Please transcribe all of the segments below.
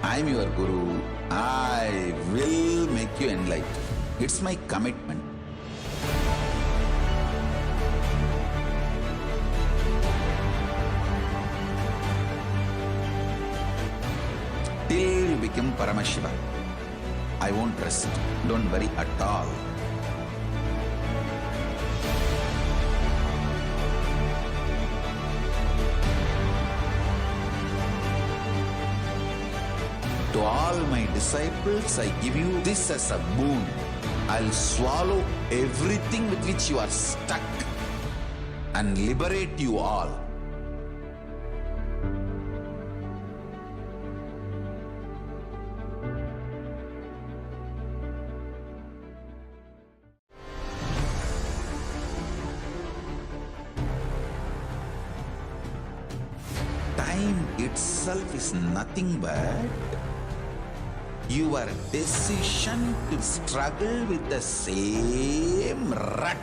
I am your Guru. I will make you enlightened. It's my commitment. Till you become Paramashiva, I won't rest. Don't worry at all. To all my disciples, I give you this as a boon. I'll swallow everything with which you are stuck and liberate you all. Time itself is nothing but your decision to struggle with the same rut.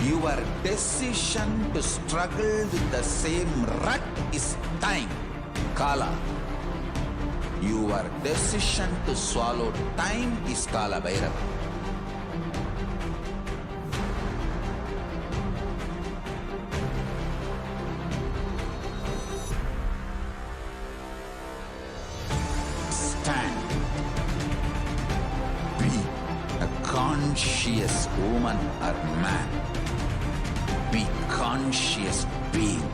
Your decision to struggle with the same rut is time, Kala. Your decision to swallow time is Kala Bhairava. Stand. Be a conscious woman or man. Be conscious being.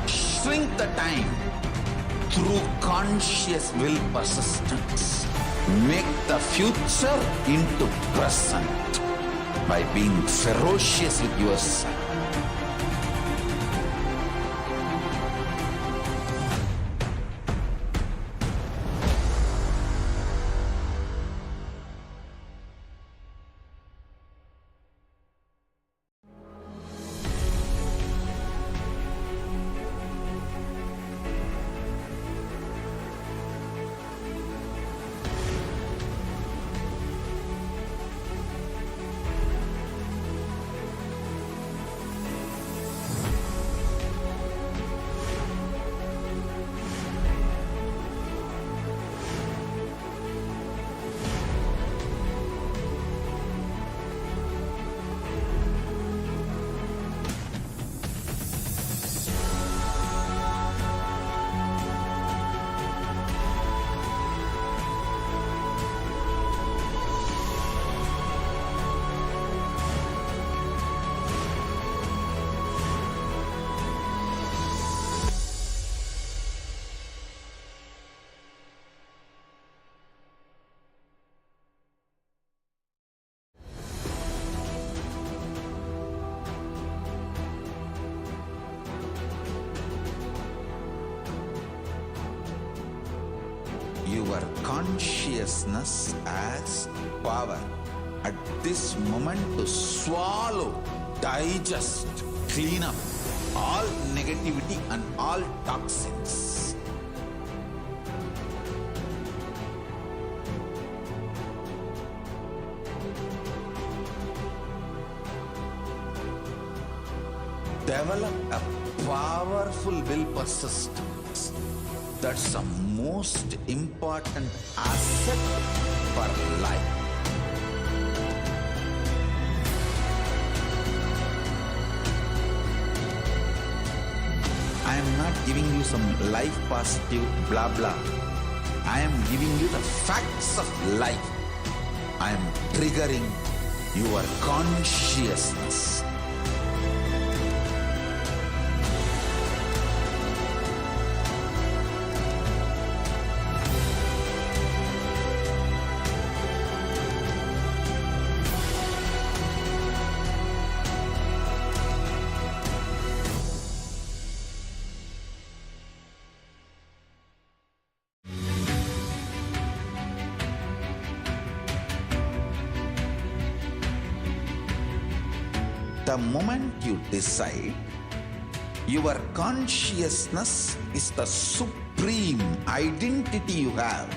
Shrink the time through conscious will persistence. Make the future into present by being ferocious with yourself. Your consciousness as power at this moment to swallow, digest, clean up all negativity and all toxins. Develop a powerful will persistence. That's the most important asset for life. I am not giving you some life positive blah blah. I am giving you the facts of life. I am triggering your consciousness. The moment you decide, your consciousness is the supreme identity you have.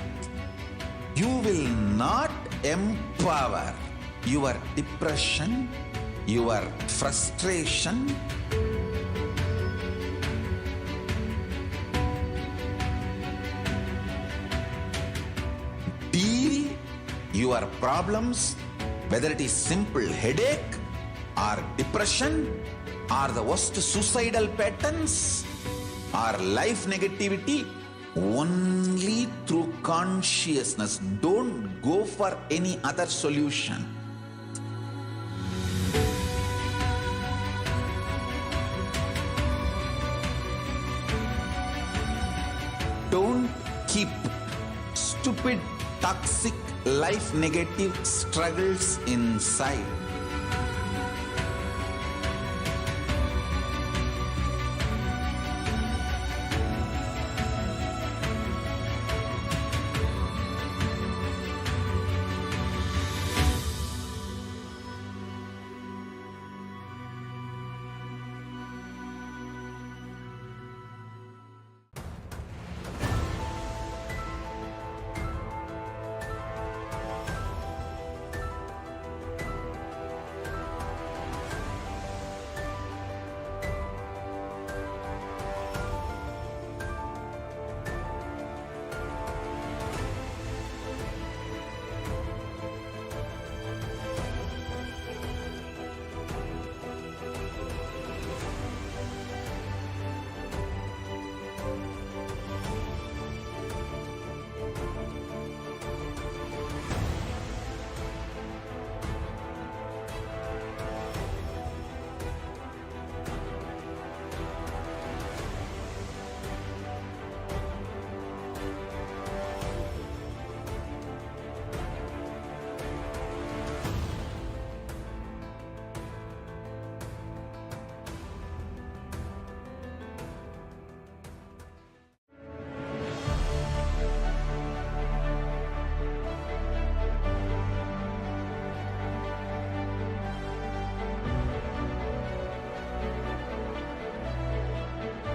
You will not empower your depression, your frustration, deal your problems, whether it is simple headache or depression or the worst suicidal patterns or life negativity, only through consciousness. Don't go for any other solution. Don't keep stupid, toxic, life negative struggles inside.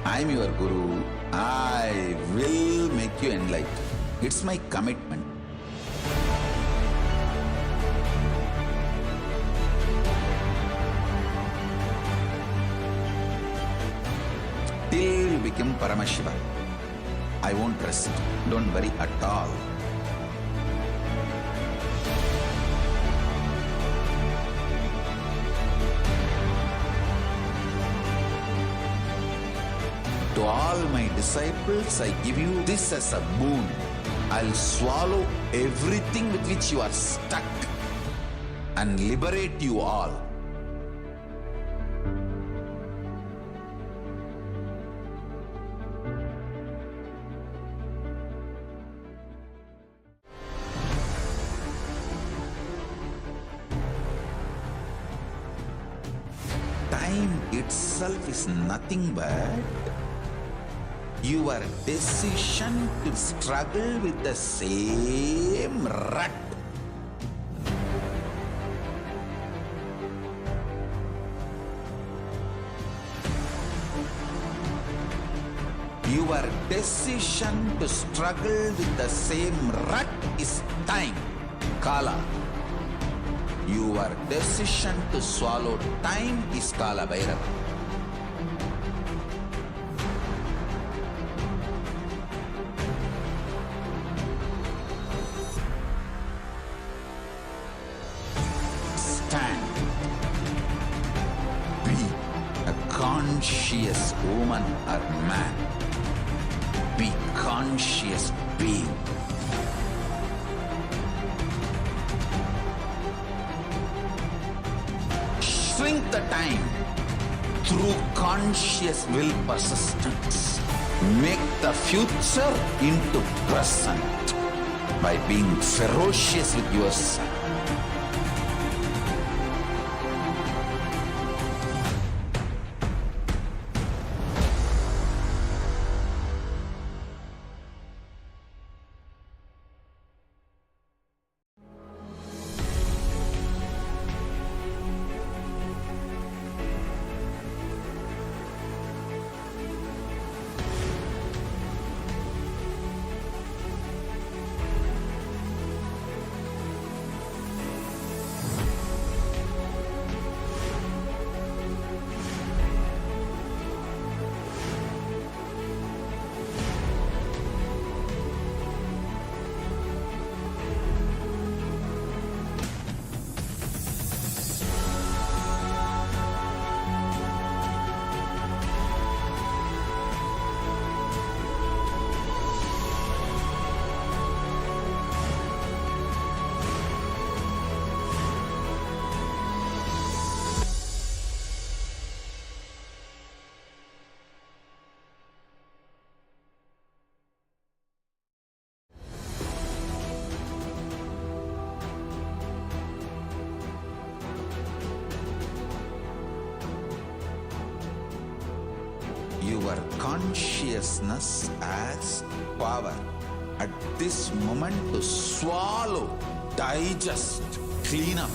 I am your Guru. I will make you enlightened. It's my commitment. Till you become Paramashiva, I won't rest. Don't worry at all. To all my disciples, I give you this as a boon. I'll swallow everything with which you are stuck and liberate you all. Time itself is nothing but your decision to struggle with the same rut. Your decision to struggle with the same rut is time, Kala. Your decision to swallow time is Kala Bhairava. Stand. Be a conscious woman or man. Be conscious being. Shrink the time through conscious will persistence. Make the future into present by being ferocious with yourself. consciousness as power at this moment to swallow, digest, clean up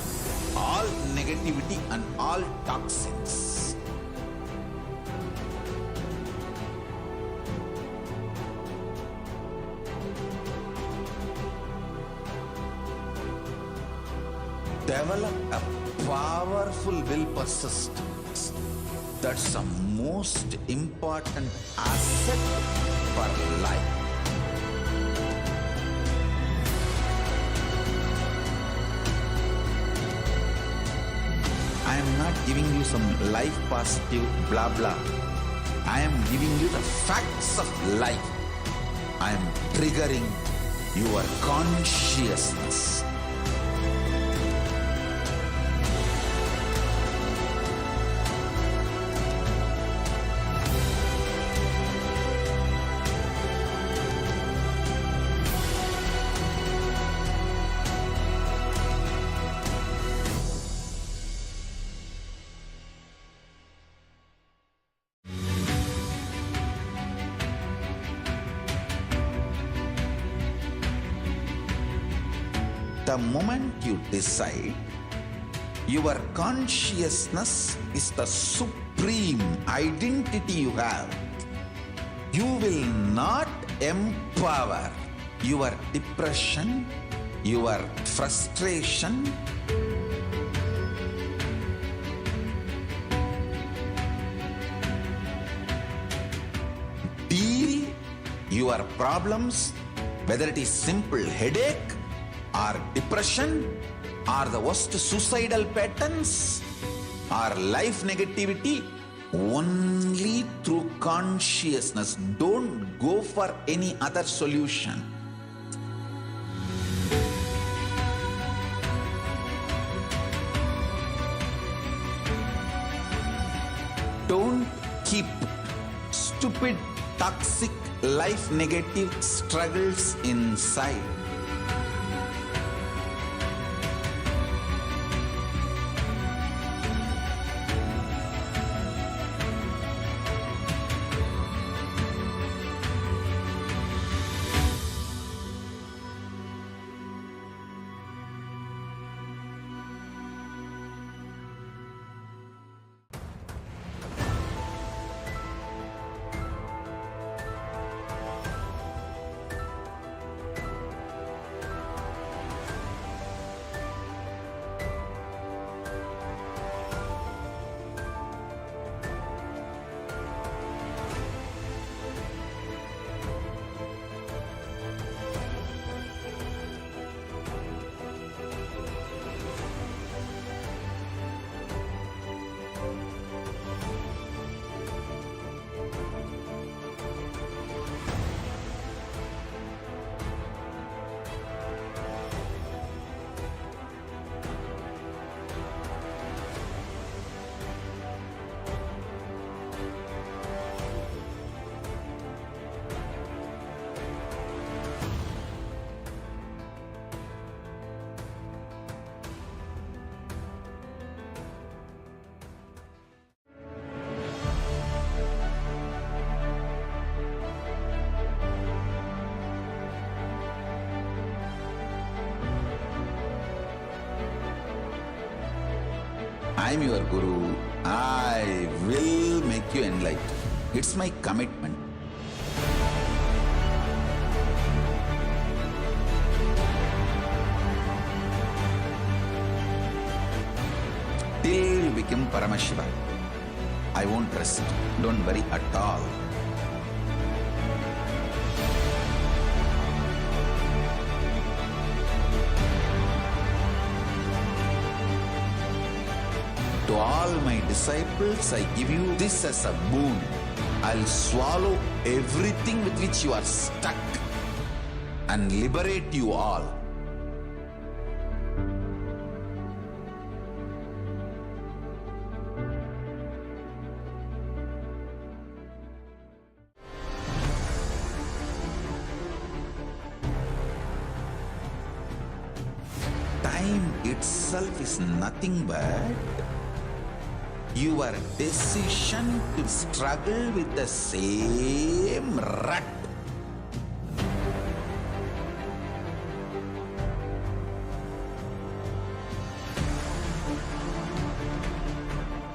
all negativity and all toxins. Develop a powerful will persistence. That's the most important asset for life. I am not giving you some life positive blah blah. I am giving you the facts of life. I am triggering your consciousness. The moment you decide, your consciousness is the supreme identity you have. You will not empower your depression, your frustration, deal your problems, whether it is simple headache or depression or the worst suicidal patterns or life negativity, only through consciousness. Don't go for any other solution. Don't keep stupid, toxic, life negative struggles inside. I am your Guru. I will make you enlightened. It's my commitment. Till you become Paramashiva, I won't rest. Don't worry at all. To all my disciples, I give you this as a boon. I'll swallow everything with which you are stuck and liberate you all. Time itself is nothing but Your decision to struggle with the same rut.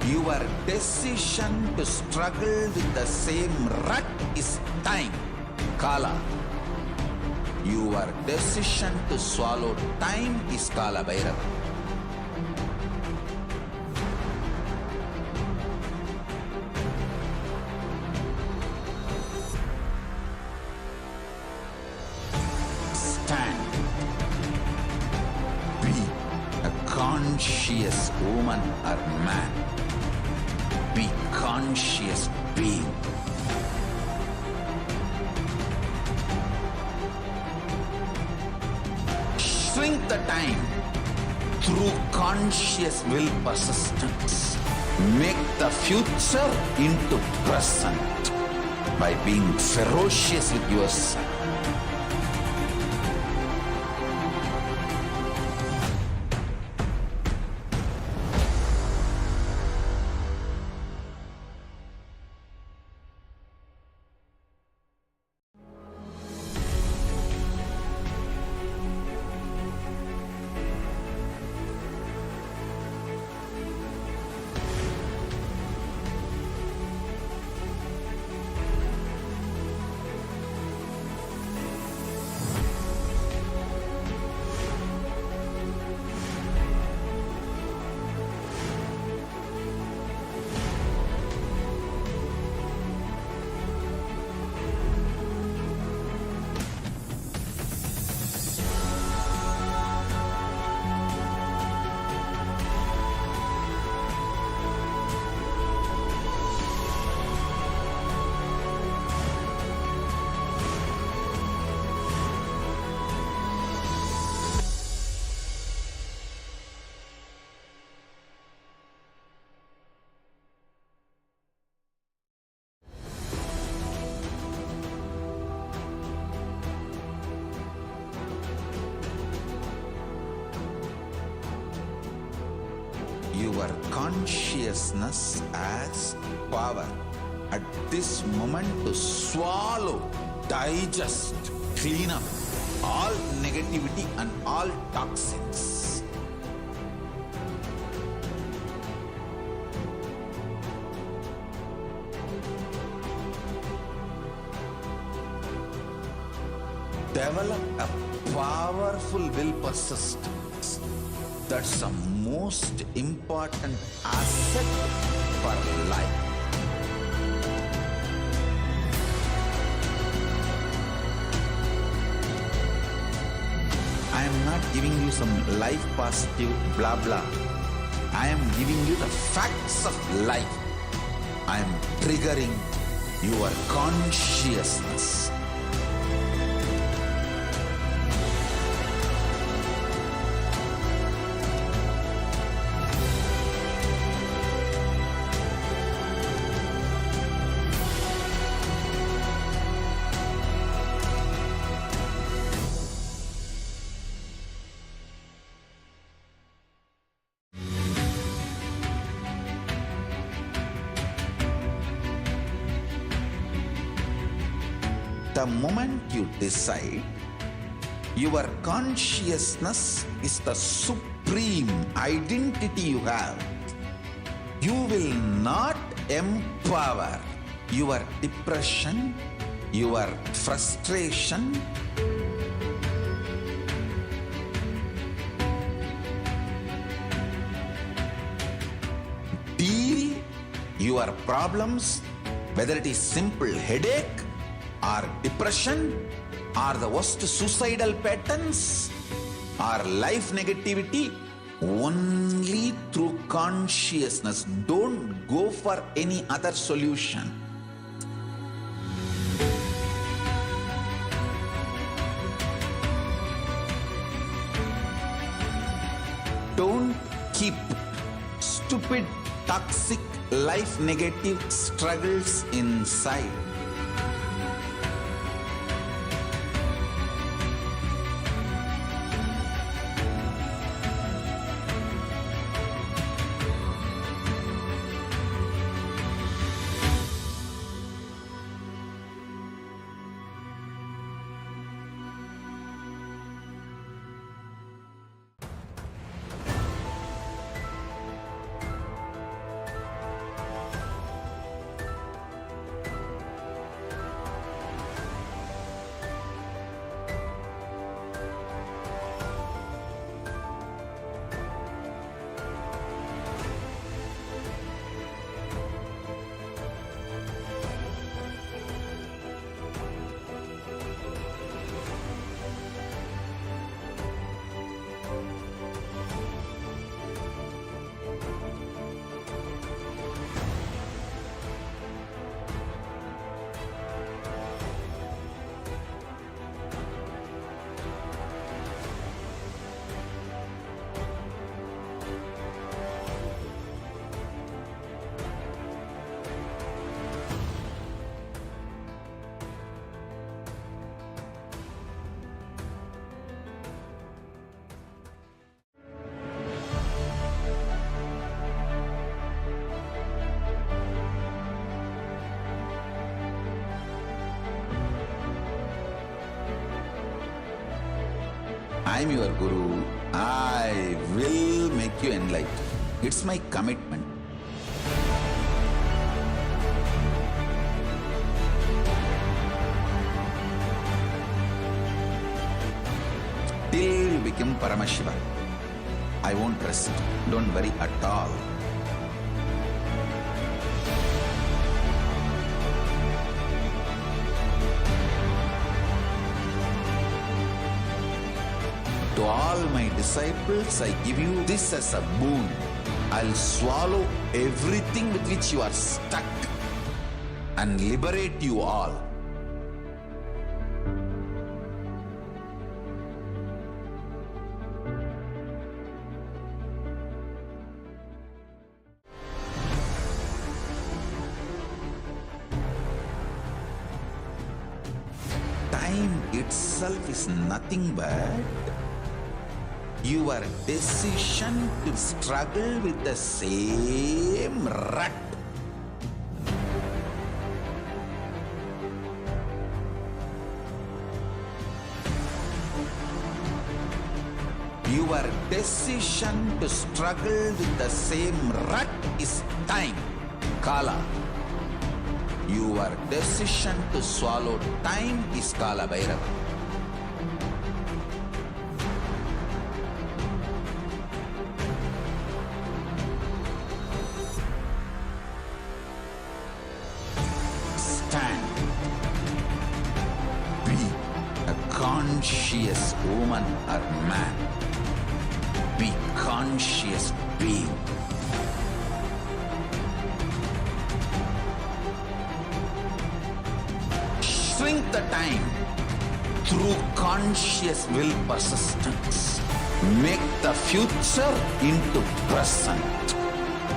Your decision to struggle with the same rut is time, Kala. Your decision to swallow time is Kala Bhairava. Stand. Be a conscious woman or man. Be conscious being. Shrink the time through conscious will persistence. Make the future into present by being ferocious with yourself. Your consciousness as power at this moment to swallow, digest, clean up all negativity and all toxins. Develop a powerful will persistence. That's the most important asset for life. I am not giving you some life positive blah blah. I am giving you the facts of life. I am triggering your consciousness. The moment you decide, your consciousness is the supreme identity you have. You will not empower your depression, your frustration, deal your problems, whether it is simple headache or depression or the worst suicidal patterns or life negativity, only through consciousness. Don't go for any other solution. Don't keep stupid, toxic, life negative struggles inside. I am your Guru. I will make you enlightened. It's my commitment. Till you become Paramashiva, I won't rest. Don't worry at all. To all my disciples, I give you this as a boon. I'll swallow everything with which you are stuck and liberate you all. Time itself is nothing but your decision to struggle with the same rut. Your decision to struggle with the same rut is time, Kala. Your decision to swallow time is Kala Bhairava. Stand. Be a conscious woman or man. Be conscious being. Shrink the time through conscious will persistence. Make the future into present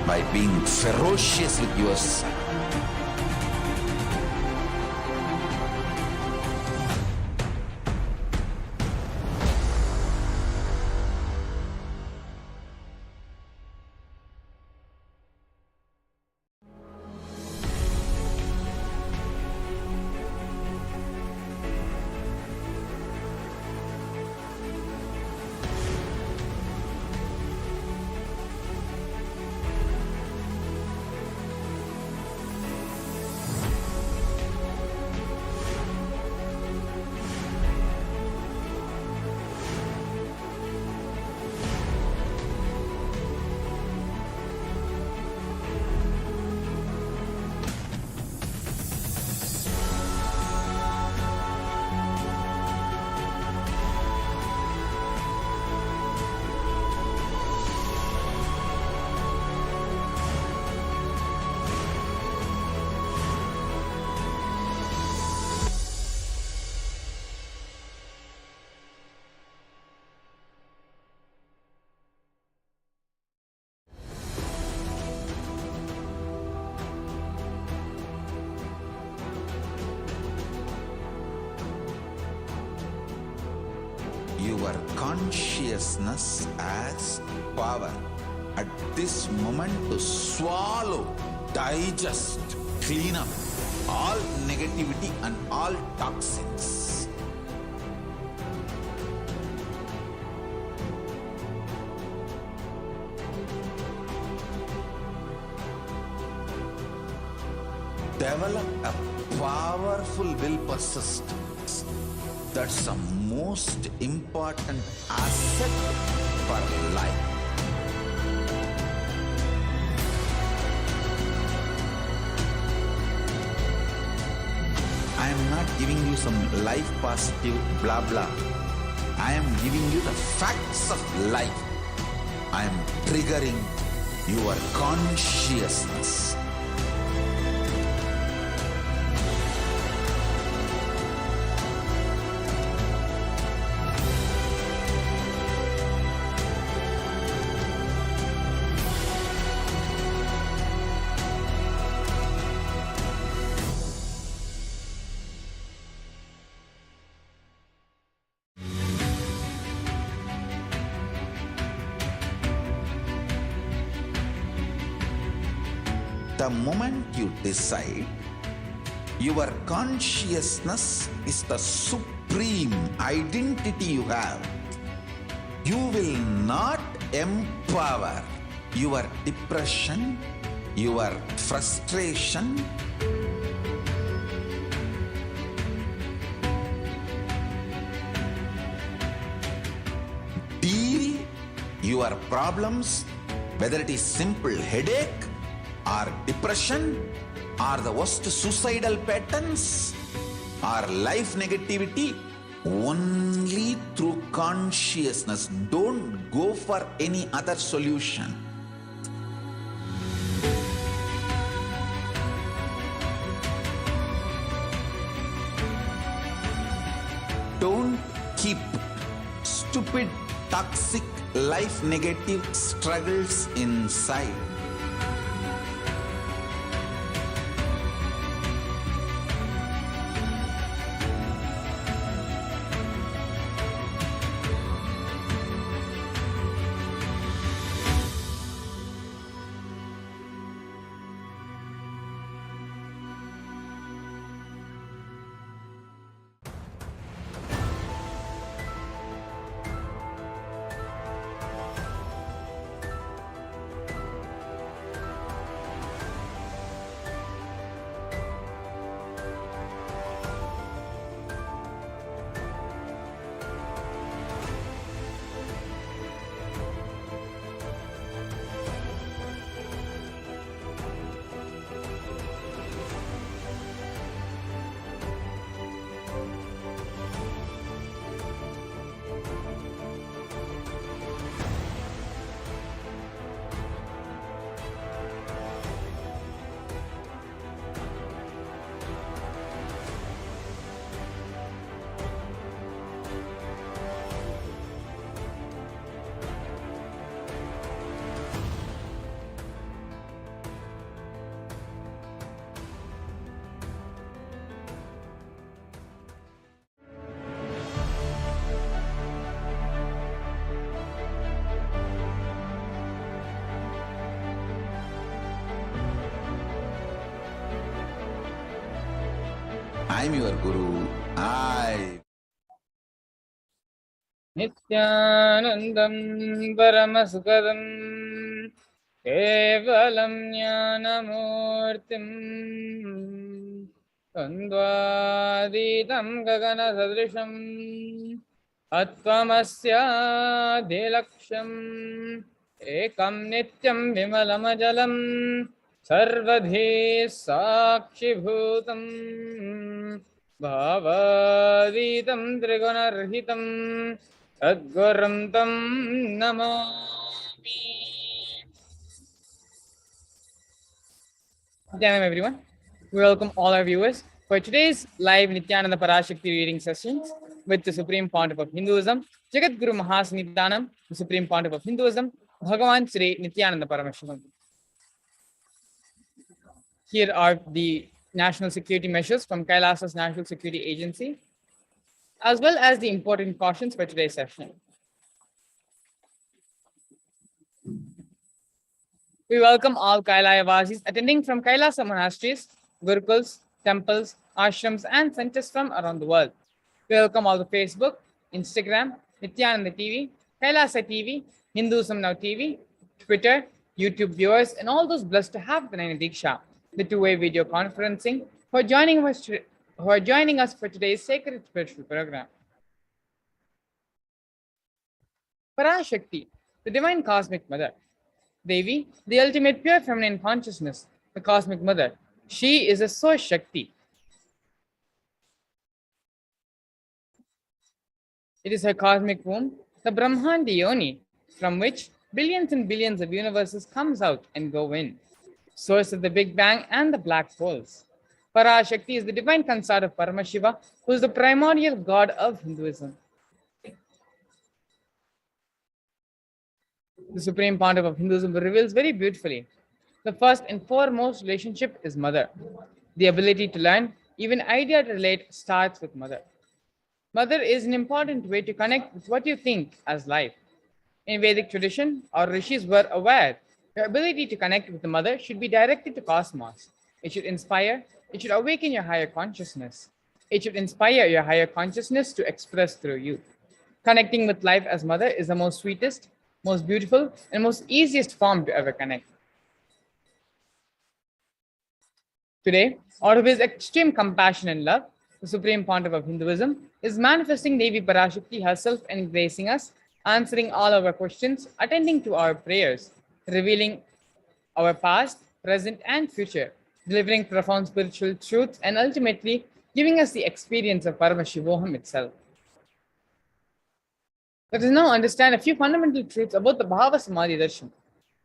by being ferocious with yourself. Your consciousness has power at this moment to swallow, digest, clean up all negativity and all toxins. Develop a powerful will persistence. That's the most important asset for life. I am not giving you some life positive blah blah. I am giving you the facts of life. I am triggering your consciousness. The moment you decide, your consciousness is the supreme identity you have. You will not empower your depression, your frustration, deal your problems, whether it is simple headache or depression or the worst suicidal patterns or life negativity, only through consciousness. Don't go for any other solution. Don't keep stupid, toxic, life negative struggles inside. I'm your Guru. Nithyanandam Paramashivoham Kevalam Jnanamurtim Kandvaditam Gagana Sadrisham Attvamasya Dilaksham Ekam Nityam Vimalamajalam Sarvadhi Sakshibhutam Bhavaditam Trigunarhitam Sadgurum Tam Namami. Good day, everyone. We welcome all our viewers for today's live Nithyananda Parashakti reading sessions with the Supreme Pontiff of Hinduism, Jagat Guru Mahasanitanam, the Supreme Pontiff of Hinduism, Bhagavan Sri Nithyananda Paramashivam. Here are the national security measures from KAILASA's National Security Agency, as well as the important cautions for today's session. We welcome all Kailayavasis attending from Kailasa monasteries, gurukuls, temples, ashrams, and centers from around the world. We welcome all the Facebook, Instagram, Nithyananda TV, Kailasa TV, Hinduism Now TV, Twitter, YouTube viewers, and all those blessed to have the Naina Diksha, the two-way video conferencing, who are joining us for today's sacred spiritual program. Parashakti, the divine cosmic mother. Devi, the ultimate pure feminine consciousness, the cosmic mother. She is a source Shakti. It is her cosmic womb, the Brahmandi Yoni, from which billions and billions of universes comes out and go in. Source of the Big Bang and the black holes. Parashakti is the divine consort of Paramashiva, who is the primordial god of Hinduism. The Supreme Pontiff of Hinduism reveals very beautifully. The first and foremost relationship is mother. The ability to learn, even idea to relate, starts with mother. Mother is an important way to connect with what you think as life. In Vedic tradition, our rishis were aware your ability to connect with the mother should be directed to cosmos. It should inspire, it should awaken your higher consciousness. It should inspire your higher consciousness to express through you. Connecting with life as mother is the most sweetest, most beautiful, and most easiest form to ever connect. Today, out of his extreme compassion and love, the Supreme Pontiff of Hinduism is manifesting Devi Parashakti herself and gracing us, answering all our questions, attending to our prayers, revealing our past, present, and future, delivering profound spiritual truths, and ultimately giving us the experience of Paramashivoham itself. Let us now understand a few fundamental truths about the Bhava Samadhi Darshan.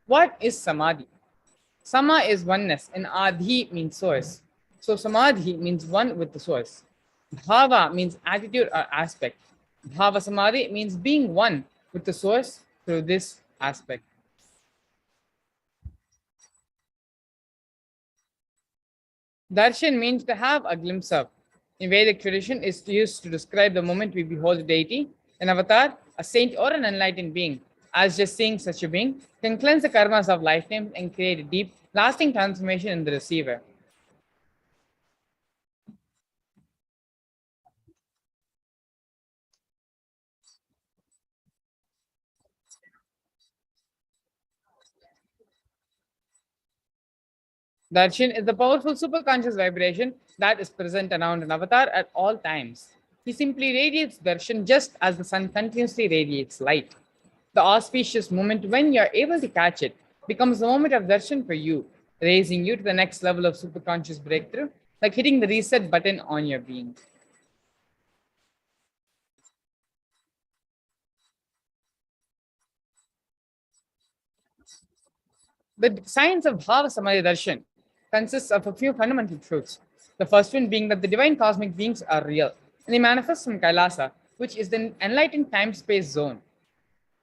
What is Samadhi? Sama is oneness and Adhi means source. So Samadhi means one with the source. Bhava means attitude or aspect. Bhava Samadhi means being one with the source through this aspect. Darshan means to have a glimpse of. In Vedic tradition, is used to describe the moment we behold a deity, an avatar, a saint, or an enlightened being. As just seeing such a being can cleanse the karmas of lifetimes and create a deep, lasting transformation in the receiver. Darshan is the powerful superconscious vibration that is present around an avatar at all times. He simply radiates darshan just as the sun continuously radiates light. The auspicious moment when you are able to catch it becomes the moment of darshan for you, raising you to the next level of superconscious breakthrough, like hitting the reset button on your being. The science of Bhava Samadhi Darshan consists of a few fundamental truths. The first one being that the divine cosmic beings are real and they manifest from KAILASA, which is the enlightened time space zone,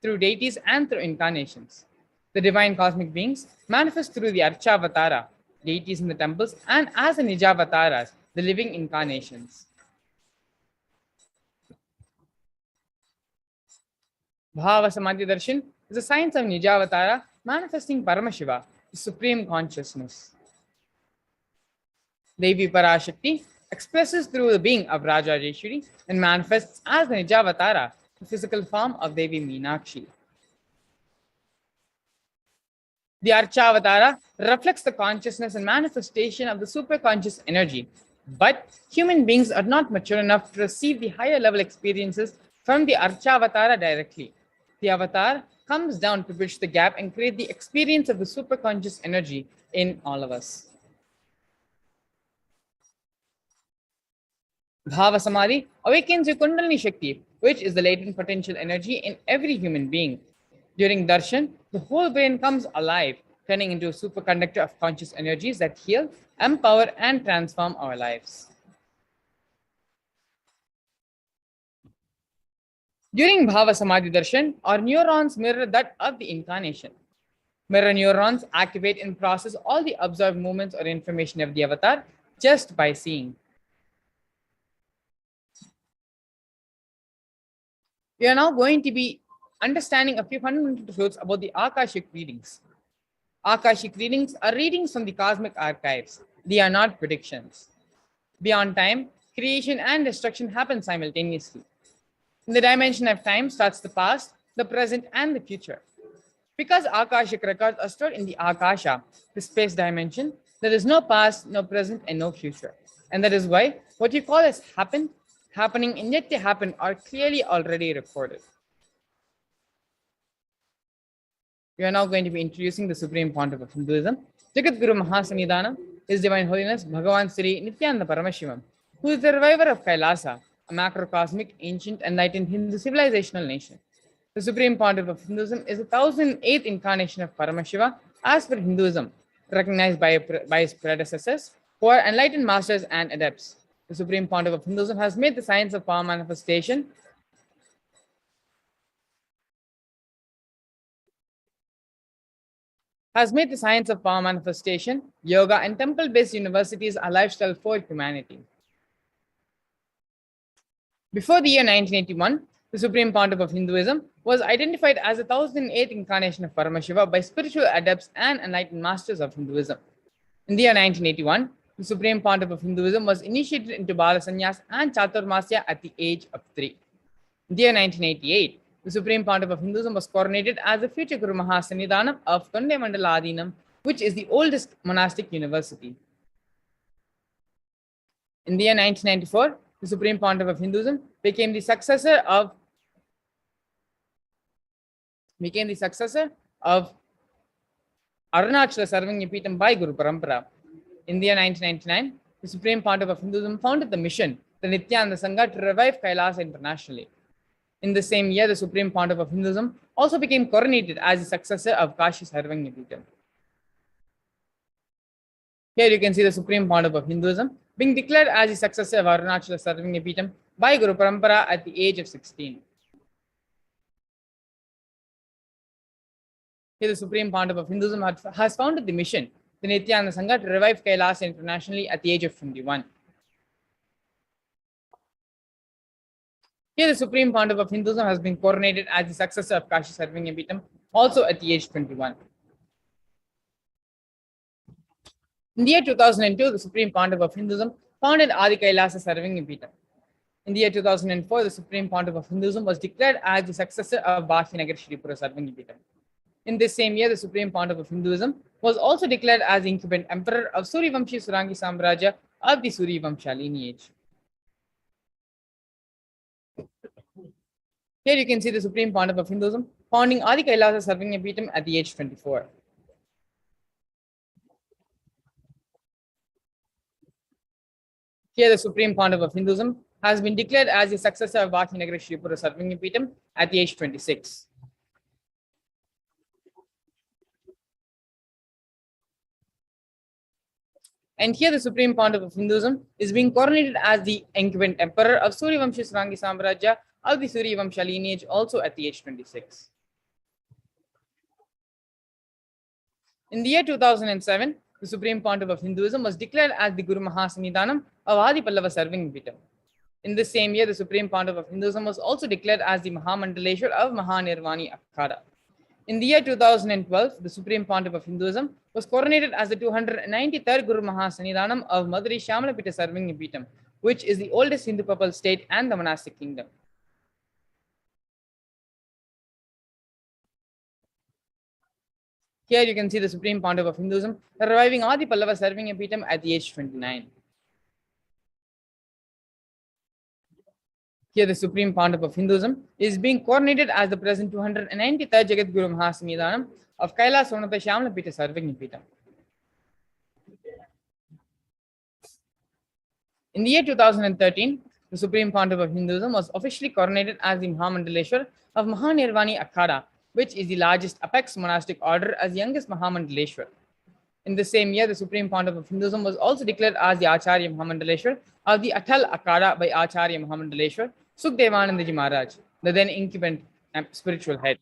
through deities and through incarnations. The divine cosmic beings manifest through the Archavatara, deities in the temples, and as the Nijavataras, the living incarnations. Bhava Samadhi Darshan is a science of Nijavatara manifesting Paramashiva, the supreme consciousness. Devi Parashakti expresses through the being of Rajajeshwari and manifests as the Nijavatara, the physical form of Devi Meenakshi. The Archavatara reflects the consciousness and manifestation of the superconscious energy, but human beings are not mature enough to receive the higher level experiences from the Archavatara directly. The avatar comes down to bridge the gap and create the experience of the superconscious energy in all of us. Bhava Samadhi awakens your Kundalini Shakti, which is the latent potential energy in every human being. During darshan, the whole brain comes alive, turning into a superconductor of conscious energies that heal, empower, and transform our lives. During Bhava Samadhi Darshan, our neurons mirror that of the incarnation. Mirror neurons activate and process all the observed movements or information of the avatar just by seeing. We are now going to be understanding a few fundamental truths about the Akashic readings. Akashic readings are readings from the cosmic archives. They are not predictions. Beyond time, creation and destruction happen simultaneously. In the dimension of time starts the past, the present, and the future. Because Akashic records are stored in the Akasha, the space dimension, there is no past, no present, and no future. And that is why what you call as happened, happening, and yet to happen are clearly already recorded. We are now going to be introducing the Supreme Pontiff of Hinduism, Jagat Guru Mahasanidhanam, His Divine Holiness Bhagavan Sri Nithyananda Paramashivam, who is the reviver of KAILASA, a macrocosmic, ancient, enlightened Hindu civilizational nation. The Supreme Pontiff of Hinduism is the 1008th incarnation of Paramashiva as per Hinduism, recognized by his predecessors, who are enlightened masters and adepts. The Supreme Pontiff of Hinduism has made the science of power manifestation yoga, and temple-based universities a lifestyle for humanity. Before the year 1981, the Supreme Pontiff of Hinduism was identified as the 1008th incarnation of Paramashiva by spiritual adepts and enlightened masters of Hinduism. In the year 1981, the Supreme Pontiff of Hinduism was initiated into Bala Sannyas and Chaturmasya at the age of 3. In the year 1988, the Supreme Pontiff of Hinduism was coronated as the future Guru Mahasannidhanam of Tondemandala Adinam, which is the oldest monastic university. In the year 1994, the Supreme Pontiff of Hinduism became the successor of Arunachala Sarvagyapeetham by Guru Parampara. In the year 1999, the Supreme Pontiff of Hinduism founded the mission, the Nithyananda Sangha, to revive KAILASA internationally. In the same year, the Supreme Pontiff of Hinduism also became coronated as the successor of Kashi Sarvagyapeetham. Here you can see the Supreme Pontiff of Hinduism being declared as the successor of Arunachala Sarvagyapeetham by Guru Parampara at the age of 16. Here the Supreme Pontiff of Hinduism has founded the mission, the Nithyananda Sangha, to revive KAILASA internationally at the age of 21. Here the Supreme Pontiff of Hinduism has been coronated as the successor of Kashi Sarvagyapeetham, also at the age of 21. In the year 2002, the Supreme Pontiff of Hinduism founded Adi KAILASA Sarvagyapeetham. In the year 2004, the Supreme Pontiff of Hinduism was declared as the successor of Bhahyanagar Shripura Sarvagyapeetham. In this same year, the Supreme Pontiff of Hinduism was also declared as the incumbent emperor of Suryavamshi Surangi Samrajya of the Suryavamsha lineage. Here you can see the Supreme Pontiff of Hinduism founding Adi KAILASA Sarvagyapeetham at the age of 24. Here the Supreme Pontiff of Hinduism has been declared as the successor of Bhahyanagar Shripura Sarvagyapeetham at the age of 26. And here the Supreme Pontiff of Hinduism is being coronated as the incumbent emperor of Suryavamshi Surangi Samrajya of the Suryavamsha lineage, also at the age of 26. In the year 2007, the Supreme Pontiff of Hinduism was declared as the Guru Mahasannidhanam of Adi Pallava Sarvagyapeetham. In the same year, the Supreme Pontiff of Hinduism was also declared as the Mahamandaleshwar of Mahanirvani Akhada. In the year 2012, the Supreme Pontiff of Hinduism was coronated as the 293rd Guru Mahasannidhanam of Madurai Shamalapita Sarvagyapeetham, which is the oldest Hindu papal state and the monastic kingdom. Here you can see the Supreme Pontiff of Hinduism reviving Adi Pallava Sarvagyapeetham at the age of 29. Here the Supreme Pontiff of Hinduism is being coronated as the present 293rd Jagat Guru Mahasannidhanam of KAILASA Shamalapita Sarvagyapeetham. In the year 2013, the Supreme Pontiff of Hinduism was officially coronated as the Mahamandaleshwar of Mahanirvani Akhada, which is the largest apex monastic order as youngest Mahamandaleshwar. In the same year, the Supreme Pontiff of Hinduism was also declared as the Acharya Mahamandaleshwar of the Atal Akhada by Acharya Mahamandaleshwar Sukhdevanandaji Maharaj, the then incumbent spiritual head.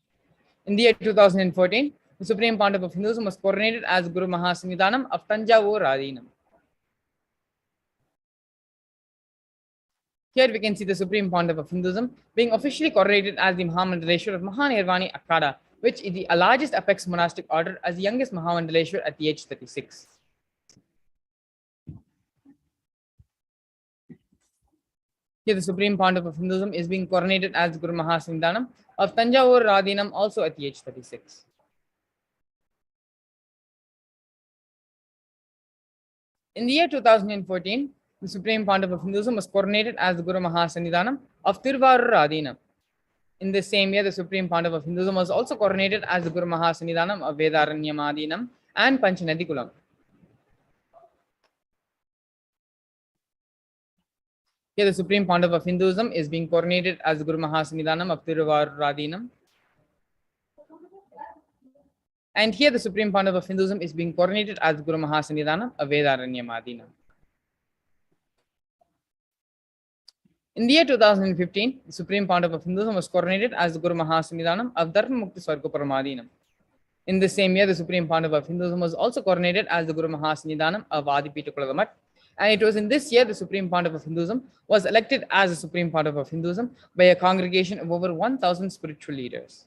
In the year 2014, the Supreme Pontiff of Hinduism was coronated as Guru Mahasannidhanam of Tanjavur Adinam. Here we can see the Supreme Pontiff of Hinduism being officially coronated as the Mahamandaleshwar of Mahanirvani Akhada, which is the largest apex monastic order as the youngest Mahamandaleshwar at the age 36. Here the Supreme Pontiff of Hinduism is being coronated as Guru Mahasannidhanam of Tanjavur Adinam, also at the age 36. In the year 2014, the Supreme Pontiff of Hinduism was coronated as the Guru Mahasannidhanam of Tiruvarur Adinam. In the same year, the Supreme Pontiff of Hinduism was also coronated as the Guru Mahasannidhanam of Vedaranyam Adinam and Panchanadikulam. Here the Supreme Pontiff of Hinduism is being coronated as the Guru Mahasannidhanam of Tiruvarur Adinam. And here the Supreme Pontiff of Hinduism is being coronated as the Guru Mahasannidhanam of Vedaranyam Adinam. In the year 2015, the Supreme Pontiff of Hinduism was coronated as the Guru Mahasannidhanam of Dharma Mukti Swargoparamadinam. In the same year, the Supreme Pontiff of Hinduism was also coronated as the Guru Mahasannidhanam of Adipita Kulagamat. And it was in this year the Supreme Pontiff of Hinduism was elected as the Supreme Pontiff of Hinduism by a congregation of over 1,000 spiritual leaders.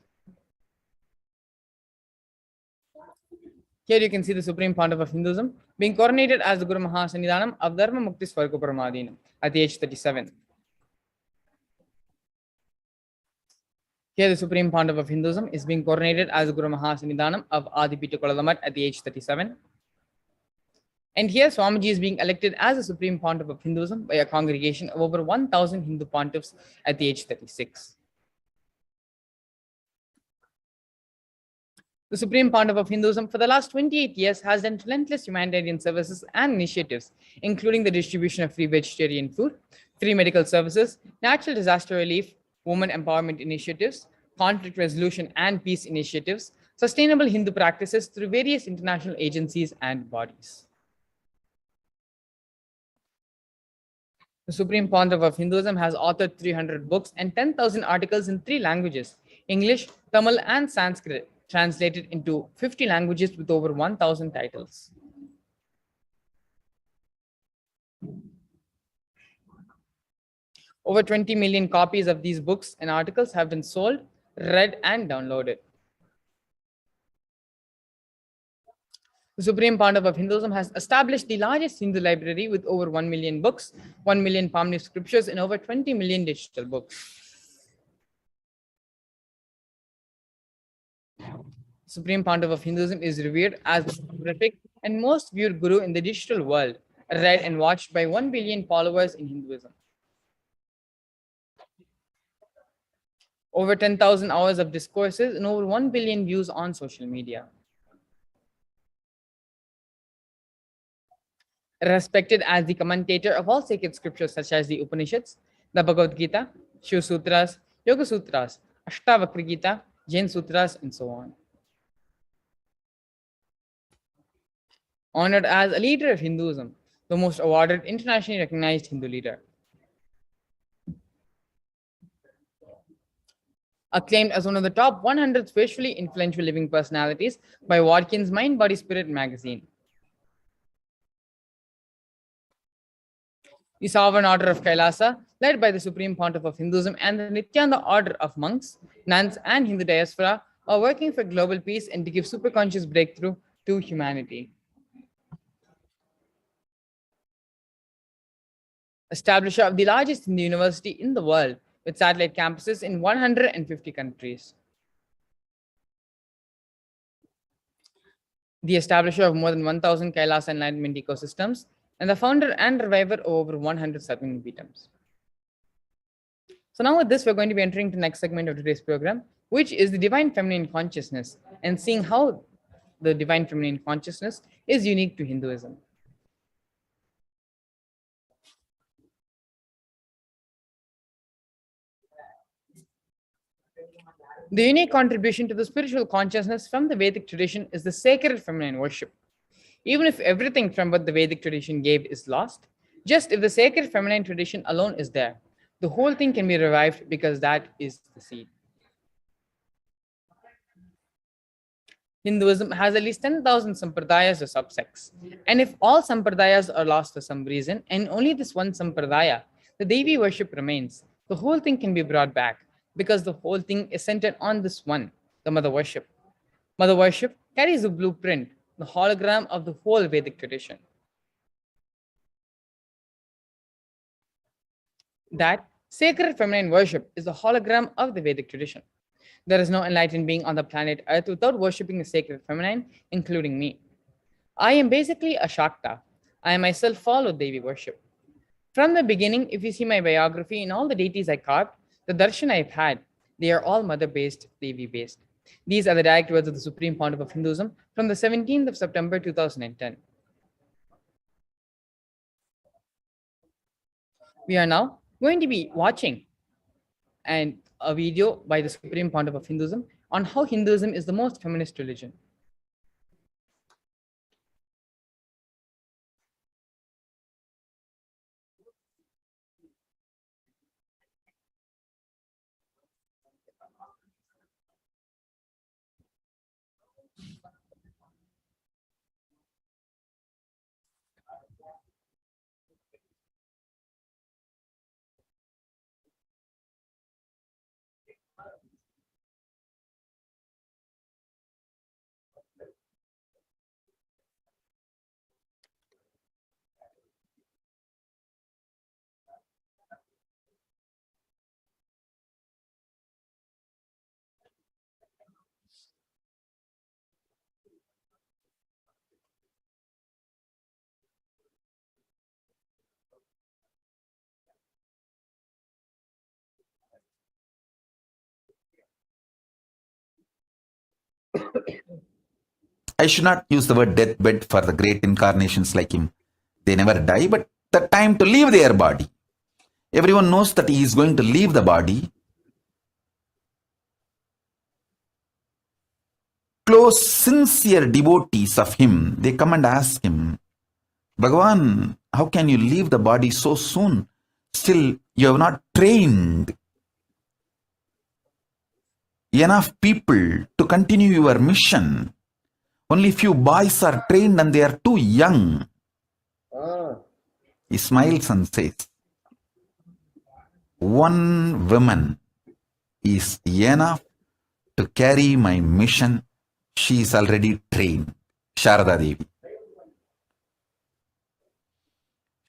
Here you can see the Supreme Pontiff of Hinduism being coronated as the Guru Mahasannidhanam of Dharma Mukti Swargoparamadinam at the age 37. Here, the Supreme Pontiff of Hinduism is being coronated as Guru Mahasannidhanam of Adipita Koladamat at the age 37. And here, Swamiji is being elected as the Supreme Pontiff of Hinduism by a congregation of over 1,000 Hindu pontiffs at the age 36. The Supreme Pontiff of Hinduism for the last 28 years has done relentless humanitarian services and initiatives, including the distribution of free vegetarian food, free medical services, natural disaster relief, women empowerment initiatives, conflict resolution and peace initiatives, sustainable Hindu practices through various international agencies and bodies. The Supreme Pontiff of Hinduism has authored 300 books and 10,000 articles in 3 languages: English, Tamil, and Sanskrit, translated into 50 languages with over 1,000 titles. Over 20 million copies of these books and articles have been sold, read, and downloaded. The Supreme Pontiff of Hinduism has established the largest Hindu library with over 1 million books, 1 million palm leaf scriptures, and over 20 million digital books. Supreme Pontiff of Hinduism is revered as the prolific and most viewed guru in the digital world, read and watched by 1 billion followers in Hinduism. Over 10,000 hours of discourses and over 1 billion views on social media. Respected as the commentator of all sacred scriptures such as the Upanishads, the Bhagavad Gita, Shiva Sutras, Yoga Sutras, Ashtavakra Gita, Jain Sutras, and so on. Honored as a leader of Hinduism, the most awarded internationally recognized Hindu leader. Acclaimed as one of the top 100 spiritually influential living personalities by Watkins Mind, Body, Spirit magazine. The Sovereign Order of KAILASA, led by the Supreme Pontiff of Hinduism and the Nithyananda Order of monks, nuns, and Hindu diaspora, are working for global peace and to give superconscious breakthrough to humanity. Establisher of the largest Hindu university in the world, with satellite campuses in 150 countries. The establisher of more than 1,000 Kailasa Enlightenment ecosystems, and the founder and reviver of over 100 Sattvanga Peethams. So now with this, we're going to be entering the next segment of today's program, which is the Divine Feminine Consciousness, and seeing how the Divine Feminine Consciousness is unique to Hinduism. The unique contribution to the spiritual consciousness from the Vedic tradition is the sacred feminine worship. Even if everything from what the Vedic tradition gave is lost, just if the sacred feminine tradition alone is there, the whole thing can be revived because that is the seed. Hinduism has at least 10,000 sampradayas or subsects. And if all sampradayas are lost for some reason, and only this one sampradaya, the Devi worship remains, the whole thing can be brought back because the whole thing is centered on this one, the mother worship. Mother worship carries the blueprint, the hologram of the whole Vedic tradition. That sacred feminine worship is the hologram of the Vedic tradition. There is no enlightened being on the planet Earth without worshipping the sacred feminine, including me. I am basically a Shakta. I myself follow Devi worship. From the beginning, if you see my biography and all the deities I carved, the darshan I've had, they are all mother-based, Devi-based. These are the direct words of the Supreme Pontiff of Hinduism from the 17th of September 2010. We are now going to be watching a video by the Supreme Pontiff of Hinduism on how Hinduism is the most feminist religion. I should not use the word deathbed for the great incarnations like him. They never die, but the time to leave their body. Everyone knows that he is going to leave the body. Close, sincere devotees of him, they come and ask him, Bhagavan, how can you leave the body so soon? Still, you have not trained enough people to continue your mission. Only few boys are trained and they are too young. He smiles and says, one woman is enough to carry my mission. She is already trained. Sharada Devi.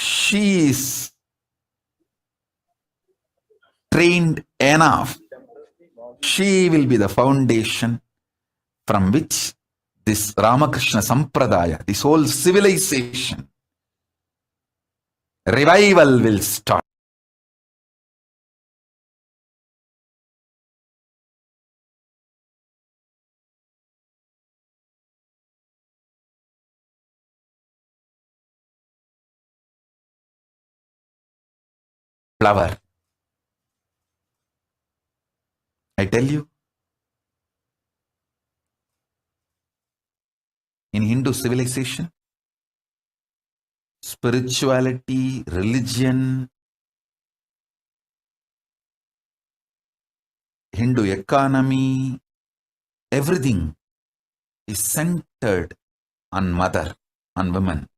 She is trained enough. She will be the foundation from which this Ramakrishna Sampradaya, this whole civilization, revival will start. Flower. I tell you, in Hindu civilization, spirituality, religion, Hindu economy, everything is centered on mother, on women.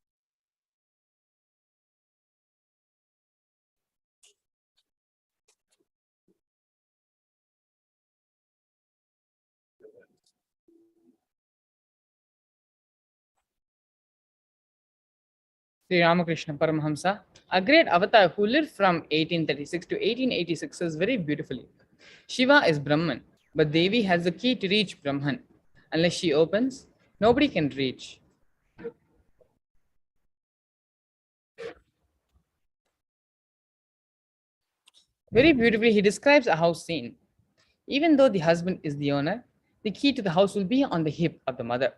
Sri Ramakrishna Paramahamsa, a great avatar who lived from 1836 to 1886, says very beautifully, Shiva is Brahman, but Devi has the key to reach Brahman. Unless she opens, nobody can reach. Very beautifully, he describes a house scene. Even though the husband is the owner, the key to the house will be on the hip of the mother.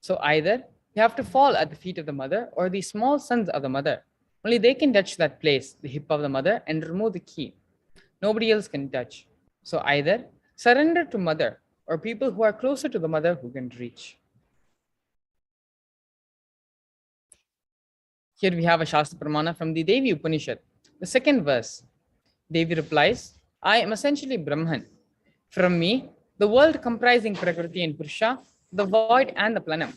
So either you have to fall at the feet of the mother or the small sons of the mother. Only they can touch that place, the hip of the mother, and remove the key. Nobody else can touch. So either surrender to mother or people who are closer to the mother who can reach. Here we have a Shastra Pramana from the Devi Upanishad. The second verse, Devi replies, I am essentially Brahman. From me, the world comprising Prakriti and Purusha, the void and the plenum.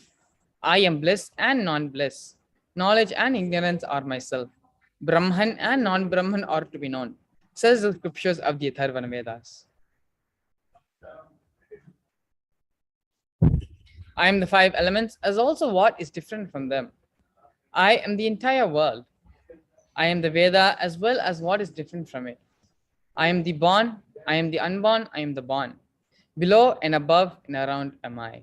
I am bliss and non-bliss. Knowledge and ignorance are myself. Brahman and non-Brahman are to be known, says the scriptures of the Atharvana Vedas. I am the five elements as also what is different from them. I am the entire world. I am the Veda as well as what is different from it. I am the born, I am the unborn, I am the born. Below and above and around am I.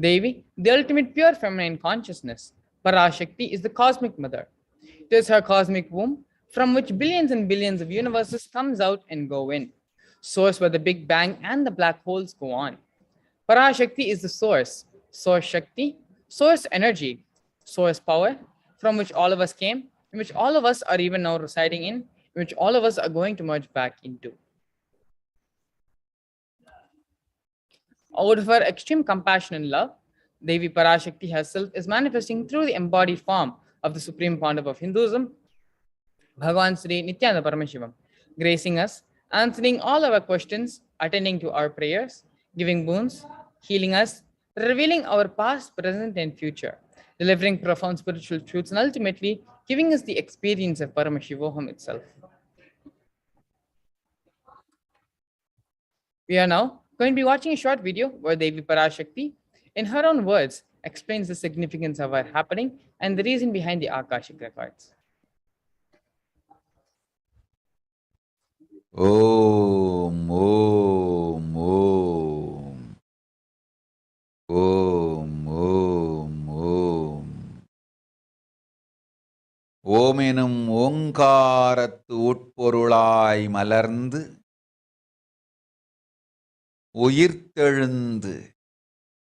Devi, the ultimate pure feminine consciousness, Parashakti, is the cosmic mother. It is her cosmic womb from which billions and billions of universes comes out and go in, source where the Big Bang and the black holes go on. Parashakti is the source, source Shakti, source energy, source power, from which all of us came, in which all of us are even now residing in which all of us are going to merge back into. Out of her extreme compassion and love, Devi Parashakti herself is manifesting through the embodied form of the Supreme Pandava of Hinduism, Bhagavan Sri Nithyananda Paramashivam, gracing us, answering all our questions, attending to our prayers, giving boons, healing us, revealing our past, present, and future, delivering profound spiritual truths, and ultimately giving us the experience of Paramashivoham itself. We are now going to be watching a short video where Devi Parashakti, in her own words, explains the significance of our happening and the reason behind the Akashic records. Om, Om, Om. Om, Om, Om. ஓம் எனும் ஓங்காரத்து உட்பொருளாய் மலர்ந்து உயிர்த்தெழுந்து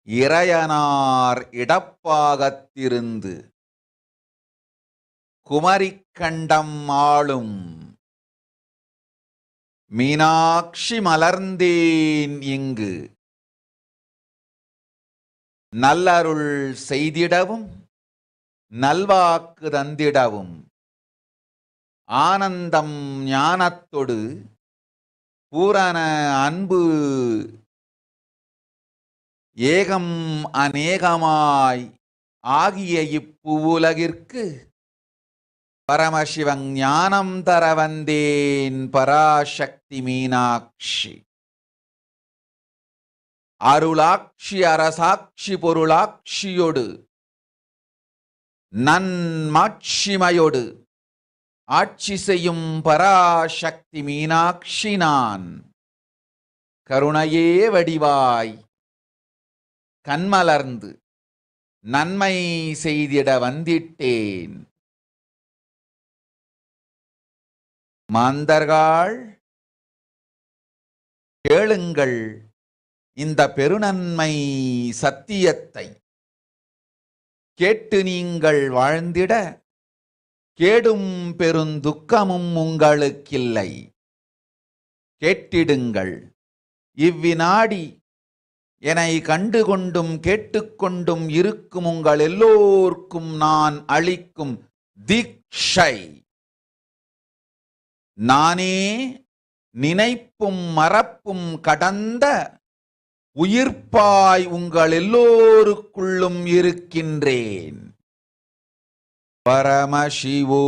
இறையனார் இடப்பாகத்திருந்து குமரிக்கண்டம் ஆளும் மீனாட்சி மலர்ந்தேன் இங்கு நல்லருள் செய்திடவும் நல்வாக்கு தந்திடவும் ஆனந்தம் ஞானத்தொடு பூரண அன்பு ஏகம் அநேகமாய் ஆகிய இப்புவுலகிற்கு பரமசிவன் ஞானம் தர வந்தேன் பராசக்தி மீனாட்சி. அருளாட்சி அரசாட்சி பொருளாட்சியொடு நன்மாட்சிமையொடு ஆட்சி செய்யும் பராசக்தி மீனாட்சி நான். கருணையே வடிவாய் கண்மலர்ந்து நன்மை செய்திட வந்திட்டேன். மாந்தர்கள் கேளுங்கள் இந்த பெருநன்மை சத்தியத்தை. கேட்டு நீங்கள் வாழ்ந்திட கேடும் பெருந்துக்கமும் உங்களுக்கில்லை. கேட்டிடுங்கள். இவ்வினாடி என்னை கண்டுகொண்டும் கேட்டுக்கொண்டும் இருக்கும் உங்கள் எல்லோர்க்கும் நான் அளிக்கும் தீட்சை. நானே நினைப்பும் மறப்பும் கடந்த உயிர்ப்பாய் உங்கள் எல்லோருக்குள்ளும் இருக்கின்றேன். பரமசிவோகம்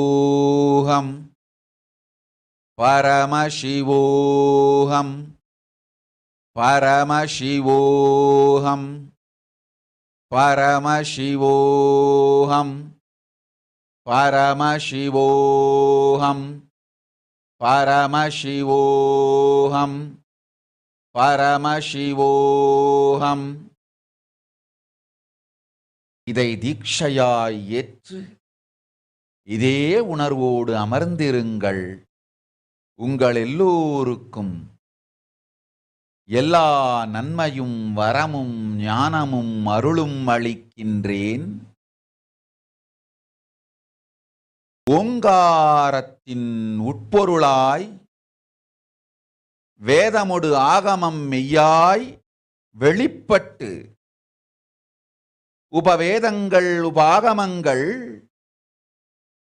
பரமசிவோகம் பரமசிவோகம் பரமசிவோகம் பரமசிவோகம் பரமசிவோகம் பரமசிவோகம். இதை தீட்சையாய் ஏற்று இதே உணர்வோடு அமர்ந்திருங்கள். உங்கள் எல்லோருக்கும் எல்லா நன்மையும் வரமும் ஞானமும் அருளும் அளிக்கின்றேன். ஓங்காரத்தின் உட்பொருளாய் வேதமொடு ஆகமம் மெய்யாய் வெளிப்பட்டு உபவேதங்கள் உபாகமங்கள்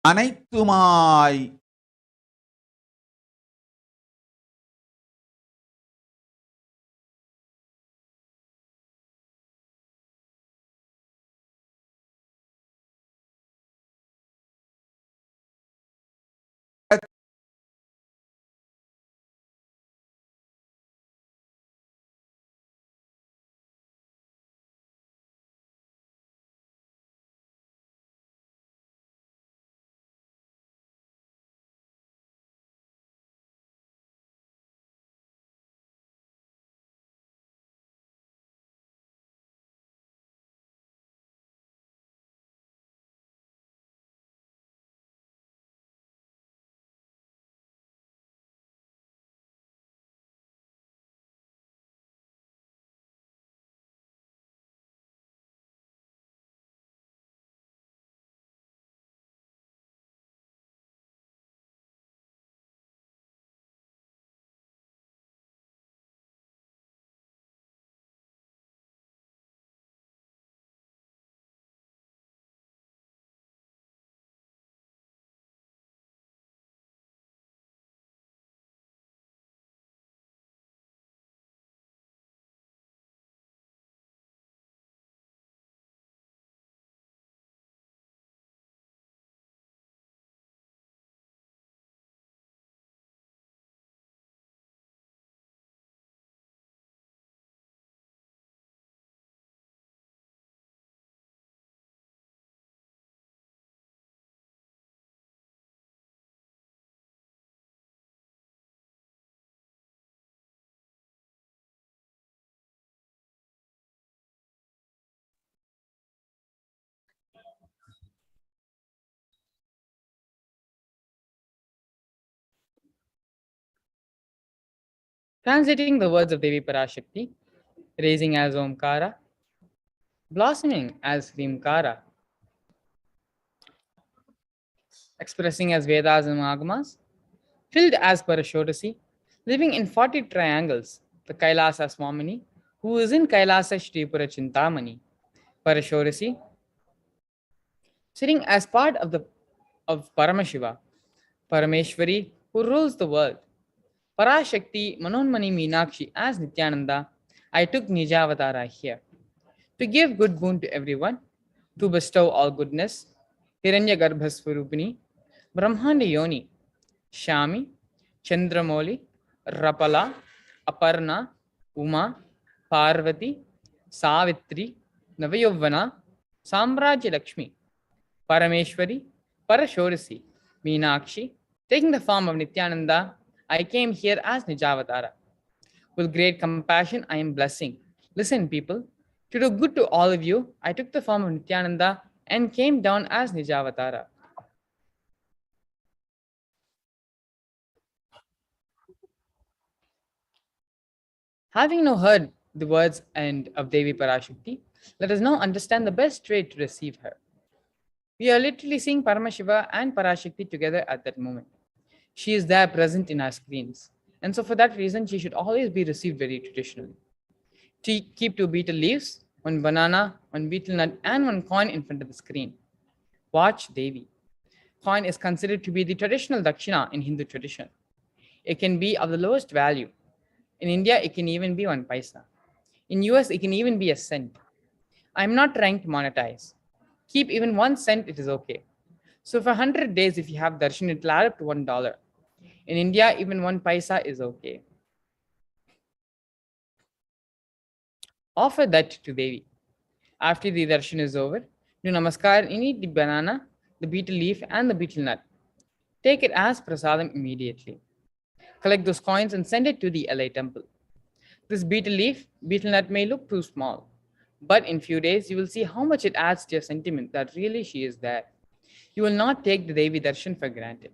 அனைத்துமாய் Translating the words of Devi Parashakti, raising as Omkara, blossoming as Rimkara, expressing as Vedas and Agamas, filled as Parashotasi, living in 40 triangles, the Kailasa Swamini, who is in Kailasa Shripura Chintamani, Parashorasi, sitting as part of Paramashiva, Parameshwari, who rules the world, Parashakti, Manonmani Meenakshi as Nithyananda, I took Nijavatara here to give good boon to everyone, to bestow all goodness, Hiranya Garbhasvarupini, Brahmanda Yoni, Shami, Chandramoli, Rapala, Aparna, Uma, Parvati, Savitri, Navayovana, Samrajya Lakshmi, Parameshwari, Parashorasi, Meenakshi, taking the form of Nithyananda, I came here as Nijavatara. With great compassion, I am blessing. Listen, people, to do good to all of you, I took the form of Nithyananda and came down as Nijavatara. Having now heard the words and of Devi Parashakti, let us now understand the best way to receive her. We are literally seeing Paramashiva and Parashakti together at that moment. She is there present in our screens. And so for that reason, she should always be received very traditionally. Keep two betel leaves, one banana, one betel nut, and one coin in front of the screen. Watch Devi. Coin is considered to be the traditional dakshina in Hindu tradition. It can be of the lowest value. In India, it can even be 1 paisa. In US, it can even be a cent. I'm not trying to monetize. Keep even 1 cent, it is okay. So for 100 days, if you have darshan, it will add up to $1. In India, even 1 paisa is okay. Offer that to Devi. After the darshan is over, do namaskar and eat the banana, the betel leaf, and the betel nut. Take it as prasadam immediately. Collect those coins and send it to the LA temple. This betel leaf, betel nut may look too small, but in few days you will see how much it adds to your sentiment that really she is there. You will not take the Devi darshan for granted.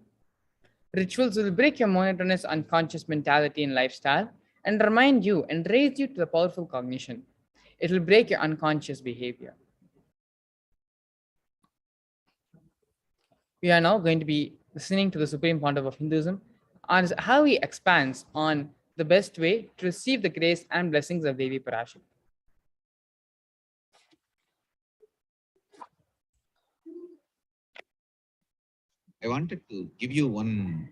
Rituals will break your monotonous unconscious mentality and lifestyle and remind you and raise you to the powerful cognition. It will break your unconscious behavior. We are now going to be listening to the Supreme Pontiff of Hinduism on how he expands on the best way to receive the grace and blessings of Devi Parashakti. I wanted to give you one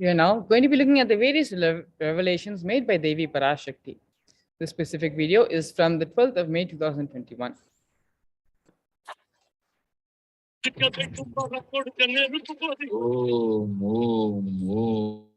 We are now going to be looking at the various revelations made by Devi Parashakti. This specific video is from the 12th of May 2021. Om, Om, Om.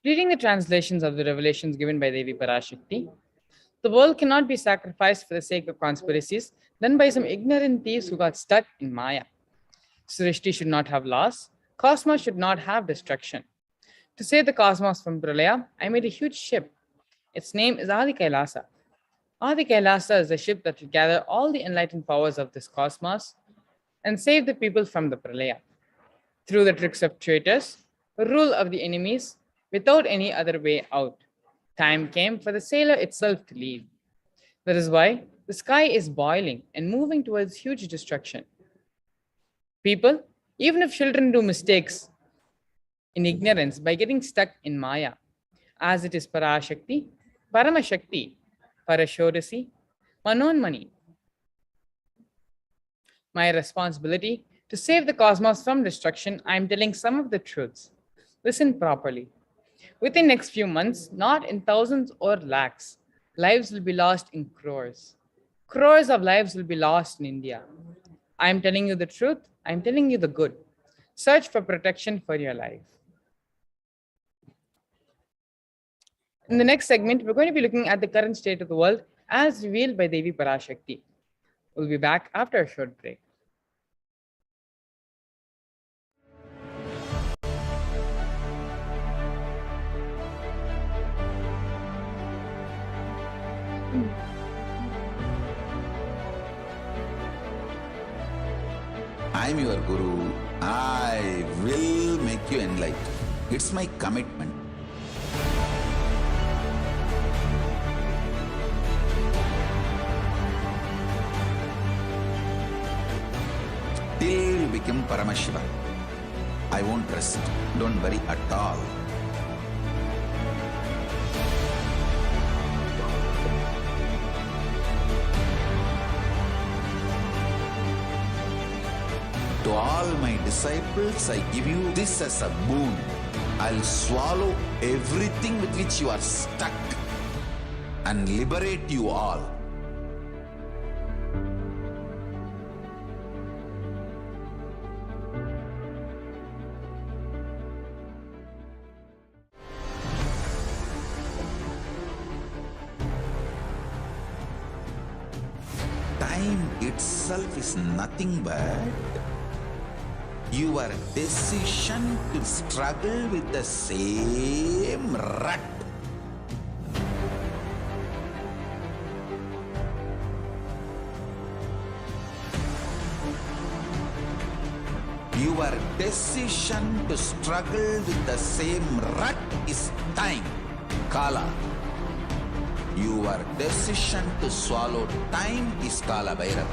Reading the translations of the revelations given by Devi Parashakti, the world cannot be sacrificed for the sake of conspiracies done by some ignorant thieves who got stuck in Maya. Srishti should not have loss, cosmos should not have destruction. To save the cosmos from Pralaya, I made a huge ship. Its name is Adi KAILASA. Adi KAILASA is a ship that will gather all the enlightened powers of this cosmos and save the people from the Pralaya. Through the tricks of traitors, rule of the enemies, without any other way out. Time came for the sailor itself to leave. That is why the sky is boiling and moving towards huge destruction. People, even if children do mistakes in ignorance by getting stuck in Maya, as it is Parashakti, Paramashakti, Parashodasi, Manonmani. My responsibility to save the cosmos from destruction, I am telling some of the truths. Listen properly. Within next few months, not in thousands or lakhs, lives will be lost in crores. Crores of lives will be lost in India. I am telling you the truth. I am telling you the good. Search for protection for your life. In the next segment, we're going to be looking at the current state of the world as revealed by Devi Parashakti. We'll be back after a short break. I'm your Guru. I will make you enlightened. It's my commitment. Till you become Paramashiva, I won't rest. Don't worry at all. To all my disciples, I give you this as a boon. I'll swallow everything with which you are stuck and liberate you all. Time itself is nothing but your decision to struggle with the same rut. Your decision to struggle with the same rut is time, Kala. Your decision to swallow time is Kala Bhairava.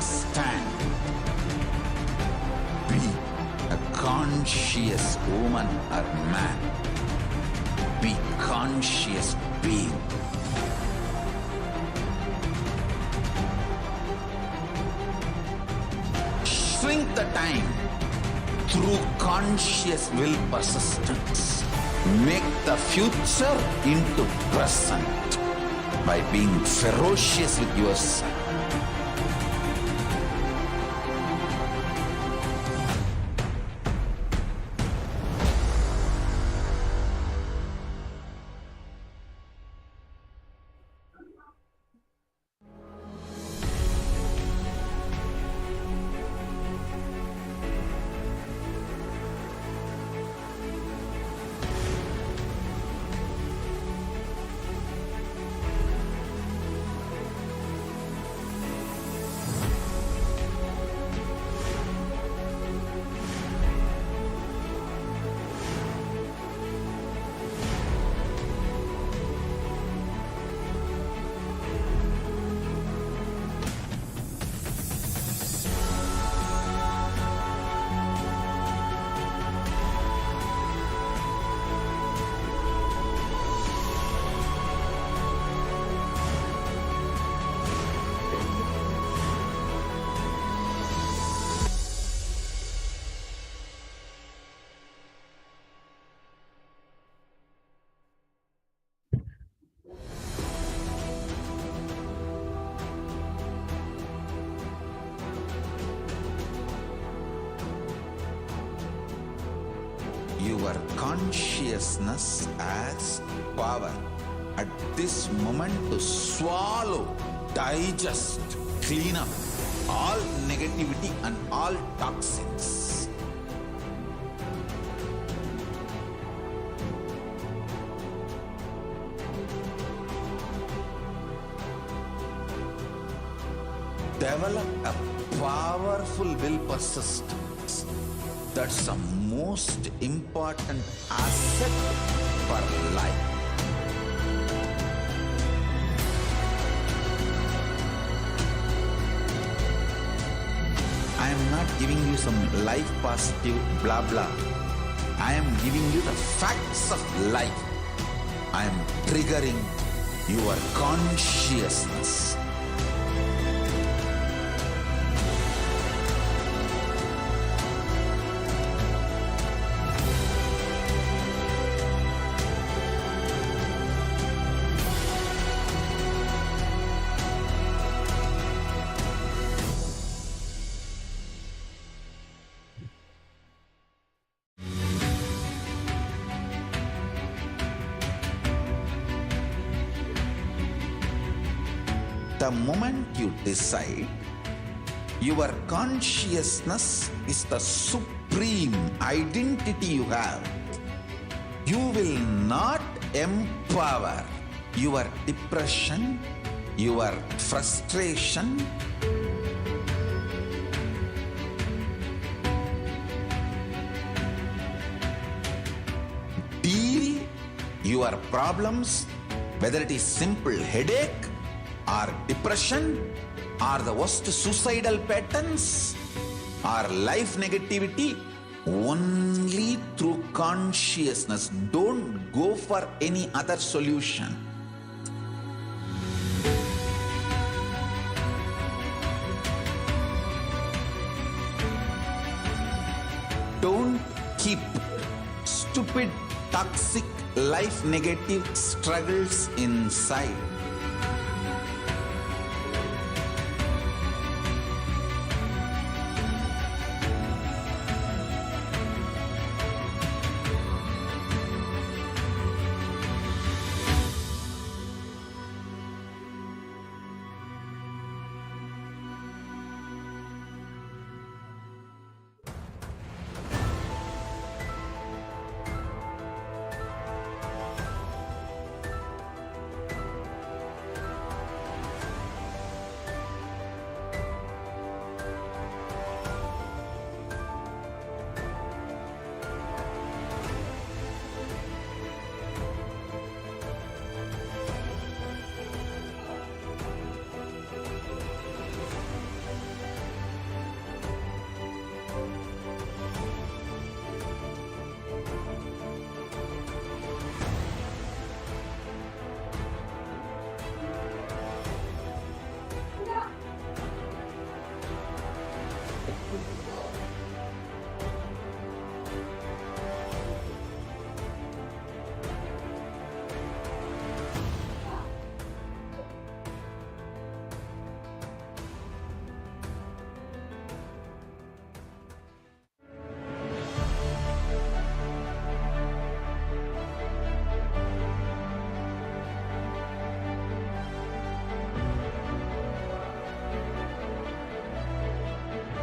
Stand. Be a conscious woman or man. Be conscious being. Shrink the time through conscious will persistence. Make the future into present by being ferocious with yourself. your consciousness as power at this moment to swallow, digest, clean up all negativity and all toxins. Develop a powerful will persistence. That's the most important asset for life. I am not giving you some life positive blah blah. I am giving you the facts of life. I am triggering your consciousness. The moment you decide, your consciousness is the supreme identity you have. You will not empower your depression, your frustration, deal your problems, whether it is simple headache or depression or the worst suicidal patterns or life negativity, only through consciousness. Don't go for any other solution. Don't keep stupid, toxic, life negative struggles inside.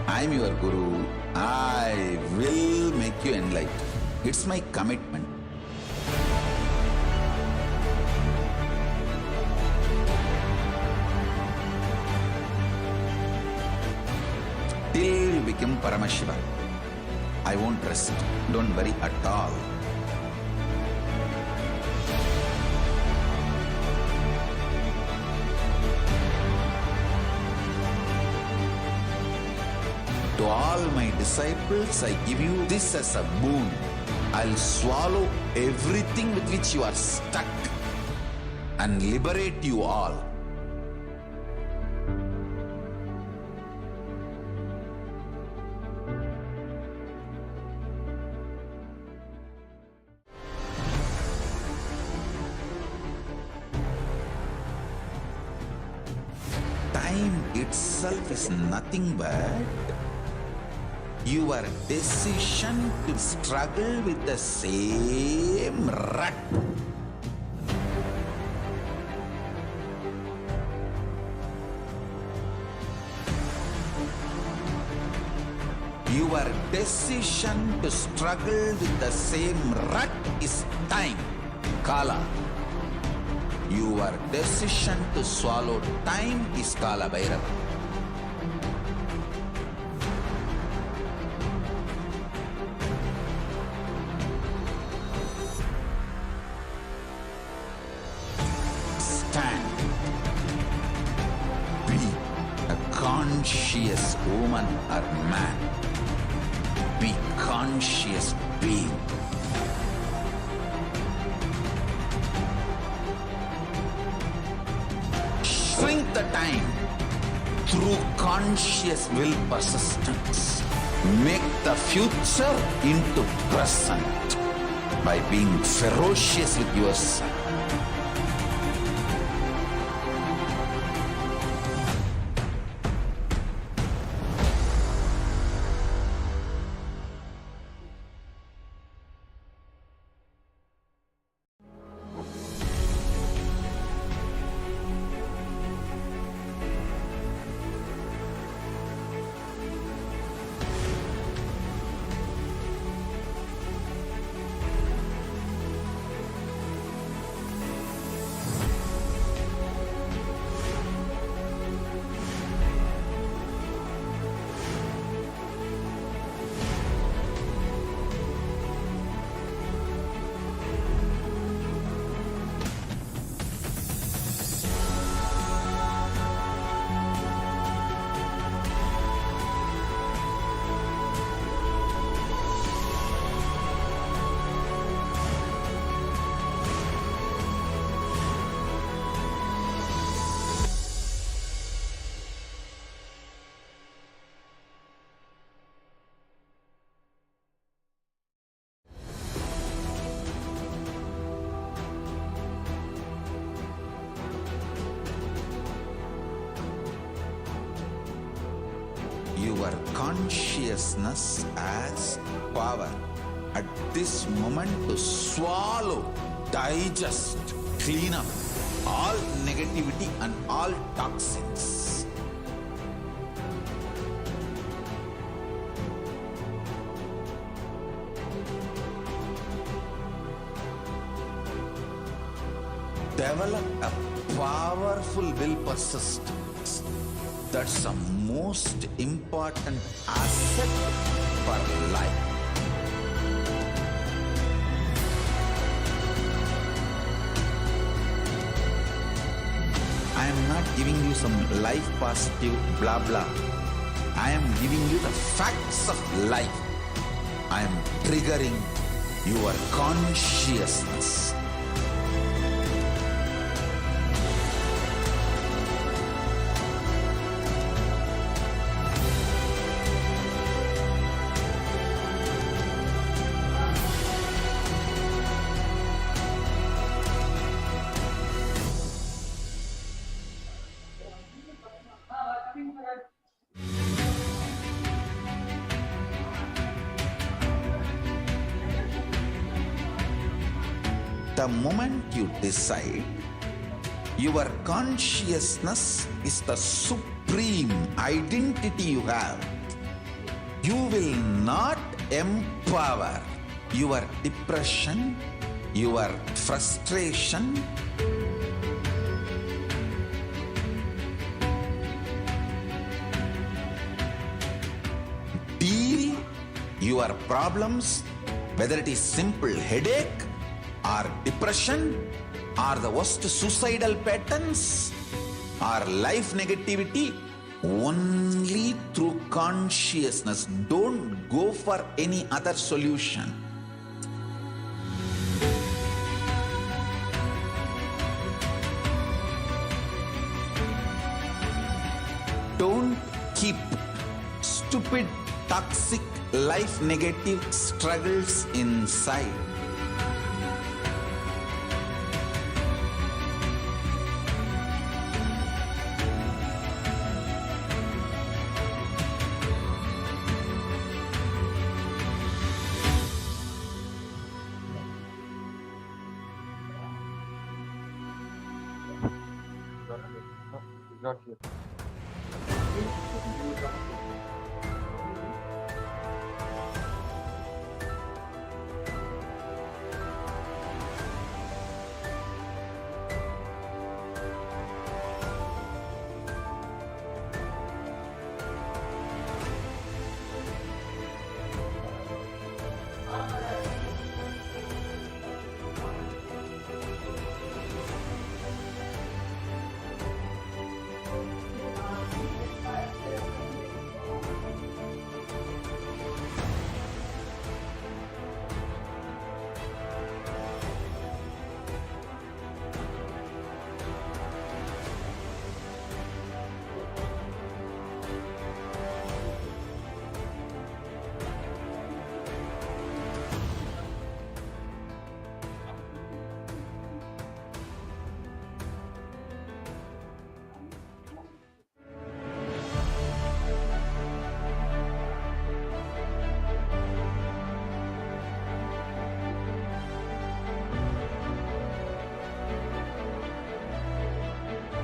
I am your Guru. I will make you enlightened. It's my commitment. Till you become Paramashiva, I won't rest. Don't worry at all. To all my disciples, I give you this as a boon. I'll swallow everything with which you are stuck and liberate you all. Time itself is nothing but Your decision to struggle with the same rut. Your decision to struggle with the same rut is time, Kala. Your decision to swallow time is Kala Bhairava. Stand. Be a conscious woman or man. Be conscious being. Shrink the time through conscious will persistence. Make the future into present by being ferocious with yourself. Your consciousness as power at this moment to swallow, digest, clean up all negativity and all toxins. Develop a powerful will persistence. That's the most important asset for life. I am not giving you some life positive blah blah. I am giving you the facts of life. I am triggering your consciousness. The moment you decide, your consciousness is the supreme identity you have. You will not empower your depression, your frustration, deal your problems, whether it is simple headache or depression or the worst suicidal patterns or life negativity, only through consciousness. Don't go for any other solution. Don't keep stupid, toxic, life negative struggles inside. Not here.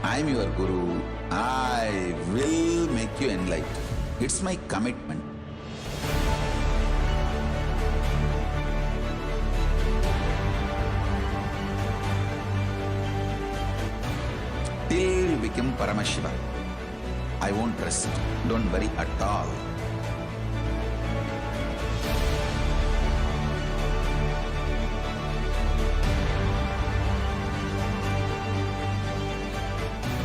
I am your Guru. I will make you enlightened. It's my commitment. Till you become Paramashiva, I won't rest. Don't worry at all.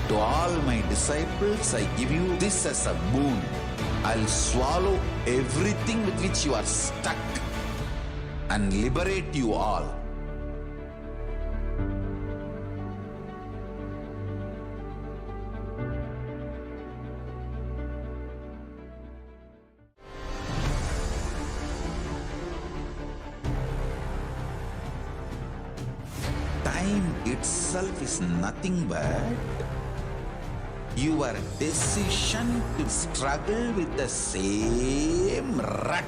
To all my disciples, I give you this as a boon. I'll swallow everything with which you are stuck and liberate you all. Time itself is nothing but your decision to struggle with the same rut.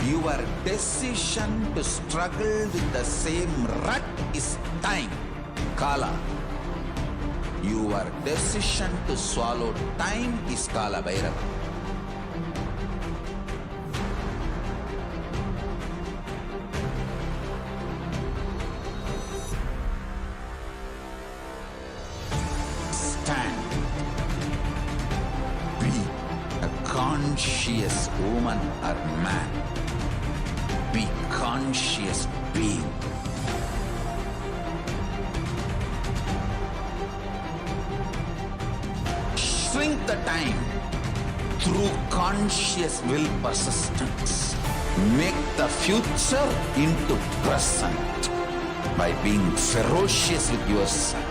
Your decision to struggle with the same rut is time, Kala. Your decision to swallow time is Kala Bhairava. Stand. Be a conscious woman or man. Be conscious being. Shrink the time through conscious will persistence. Make the future into present by being ferocious with yourself.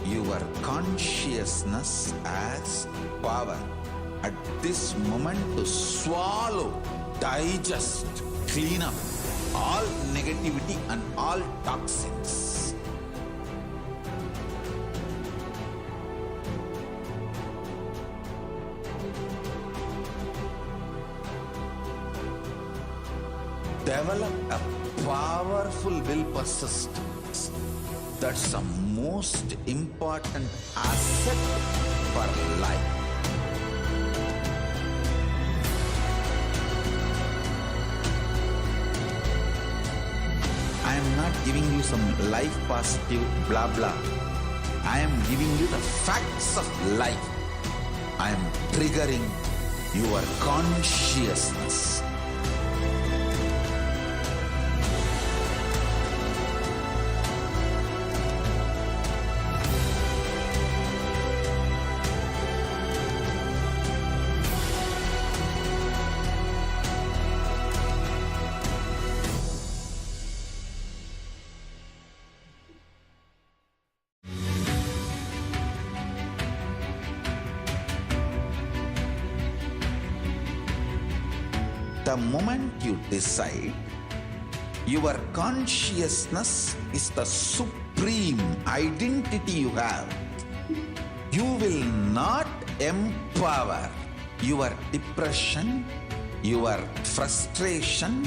Your consciousness as power at this moment to swallow, digest, clean up all negativity and all toxins. develop a powerful will persistence. That's the most important asset for life. I am not giving you some life positive blah blah. I am giving you the facts of life. I am triggering your consciousness. The moment you decide, your consciousness is the supreme identity you have. You will not empower your depression, your frustration,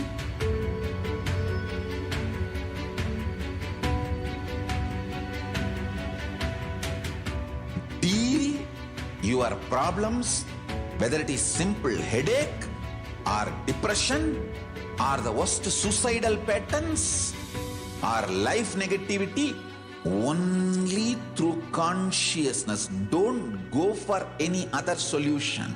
deal your problems, whether it is simple headache or depression or the worst suicidal patterns or life negativity, only through consciousness. Don't go for any other solution.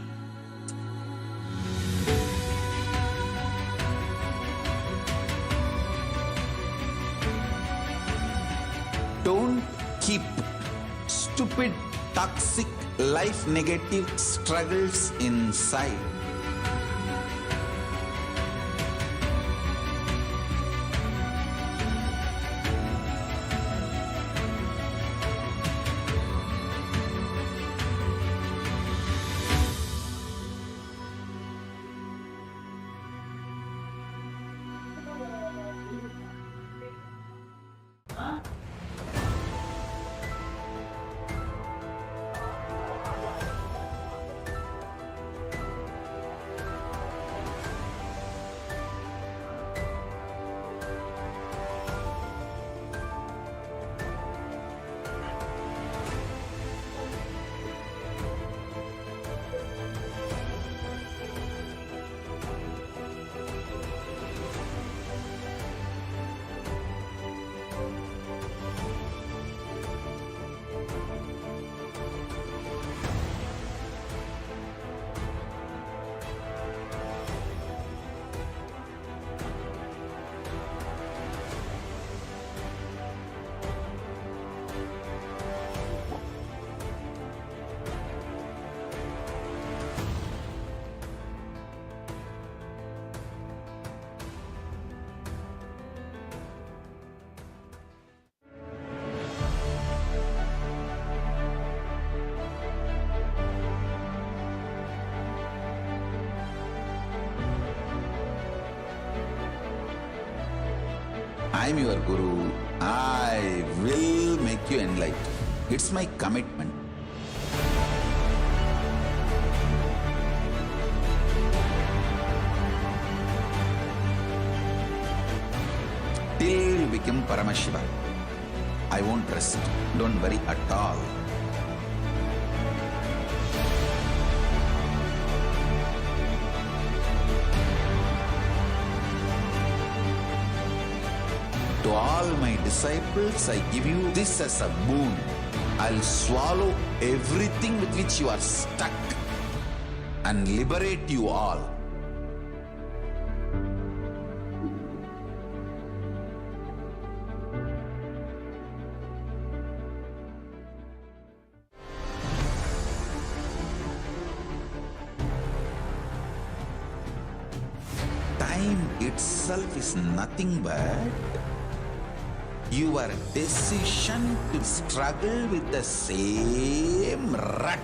Don't keep stupid, toxic, life negative struggles inside. I am your Guru. I will make you enlightened. It's my commitment. Till you become Paramashiva, I won't rest. Don't worry at all. To all my disciples, I give you this as a boon. I'll swallow everything with which you are stuck and liberate you all. Time itself is nothing but your decision to struggle with the same rut.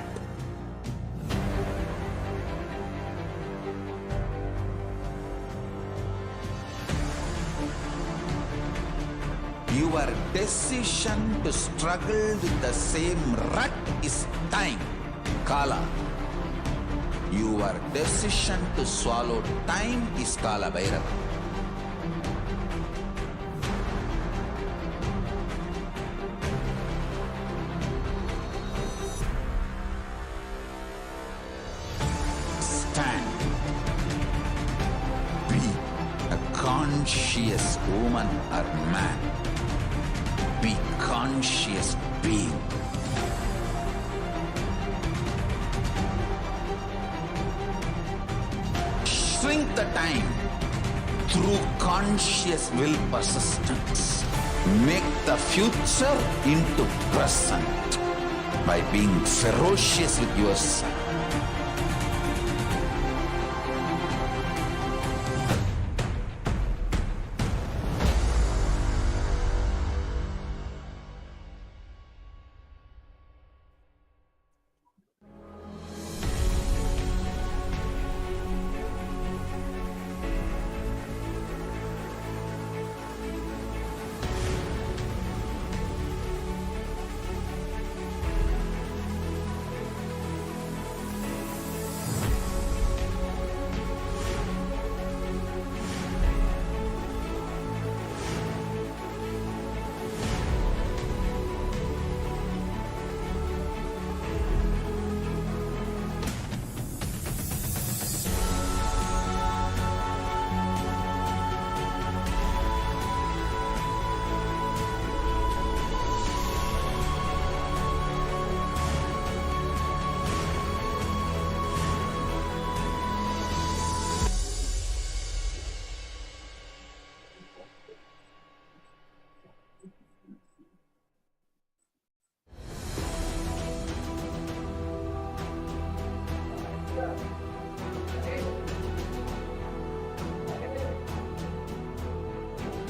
Your decision to struggle with the same rut is time, Kala. Your decision to swallow time is Kala Bhairava. conscious woman or man. Be conscious being. Shrink the time through conscious will persistence. Make the future into present by being ferocious with yourself.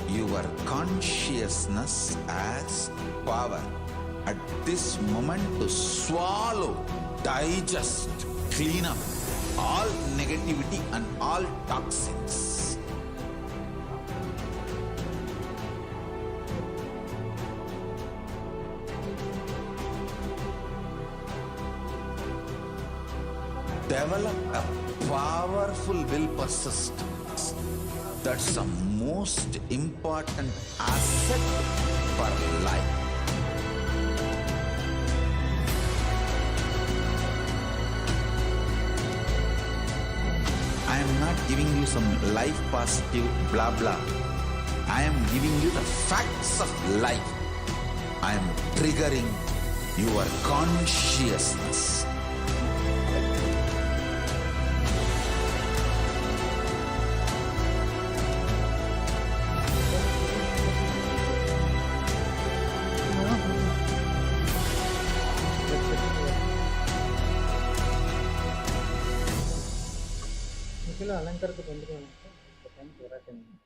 Your consciousness as power at this moment to swallow, digest, clean up all negativity and all toxins. Develop a powerful will persistence. That's the most important asset for life. I am not giving you some life positive blah blah. I am giving you the facts of life. I am triggering your consciousness.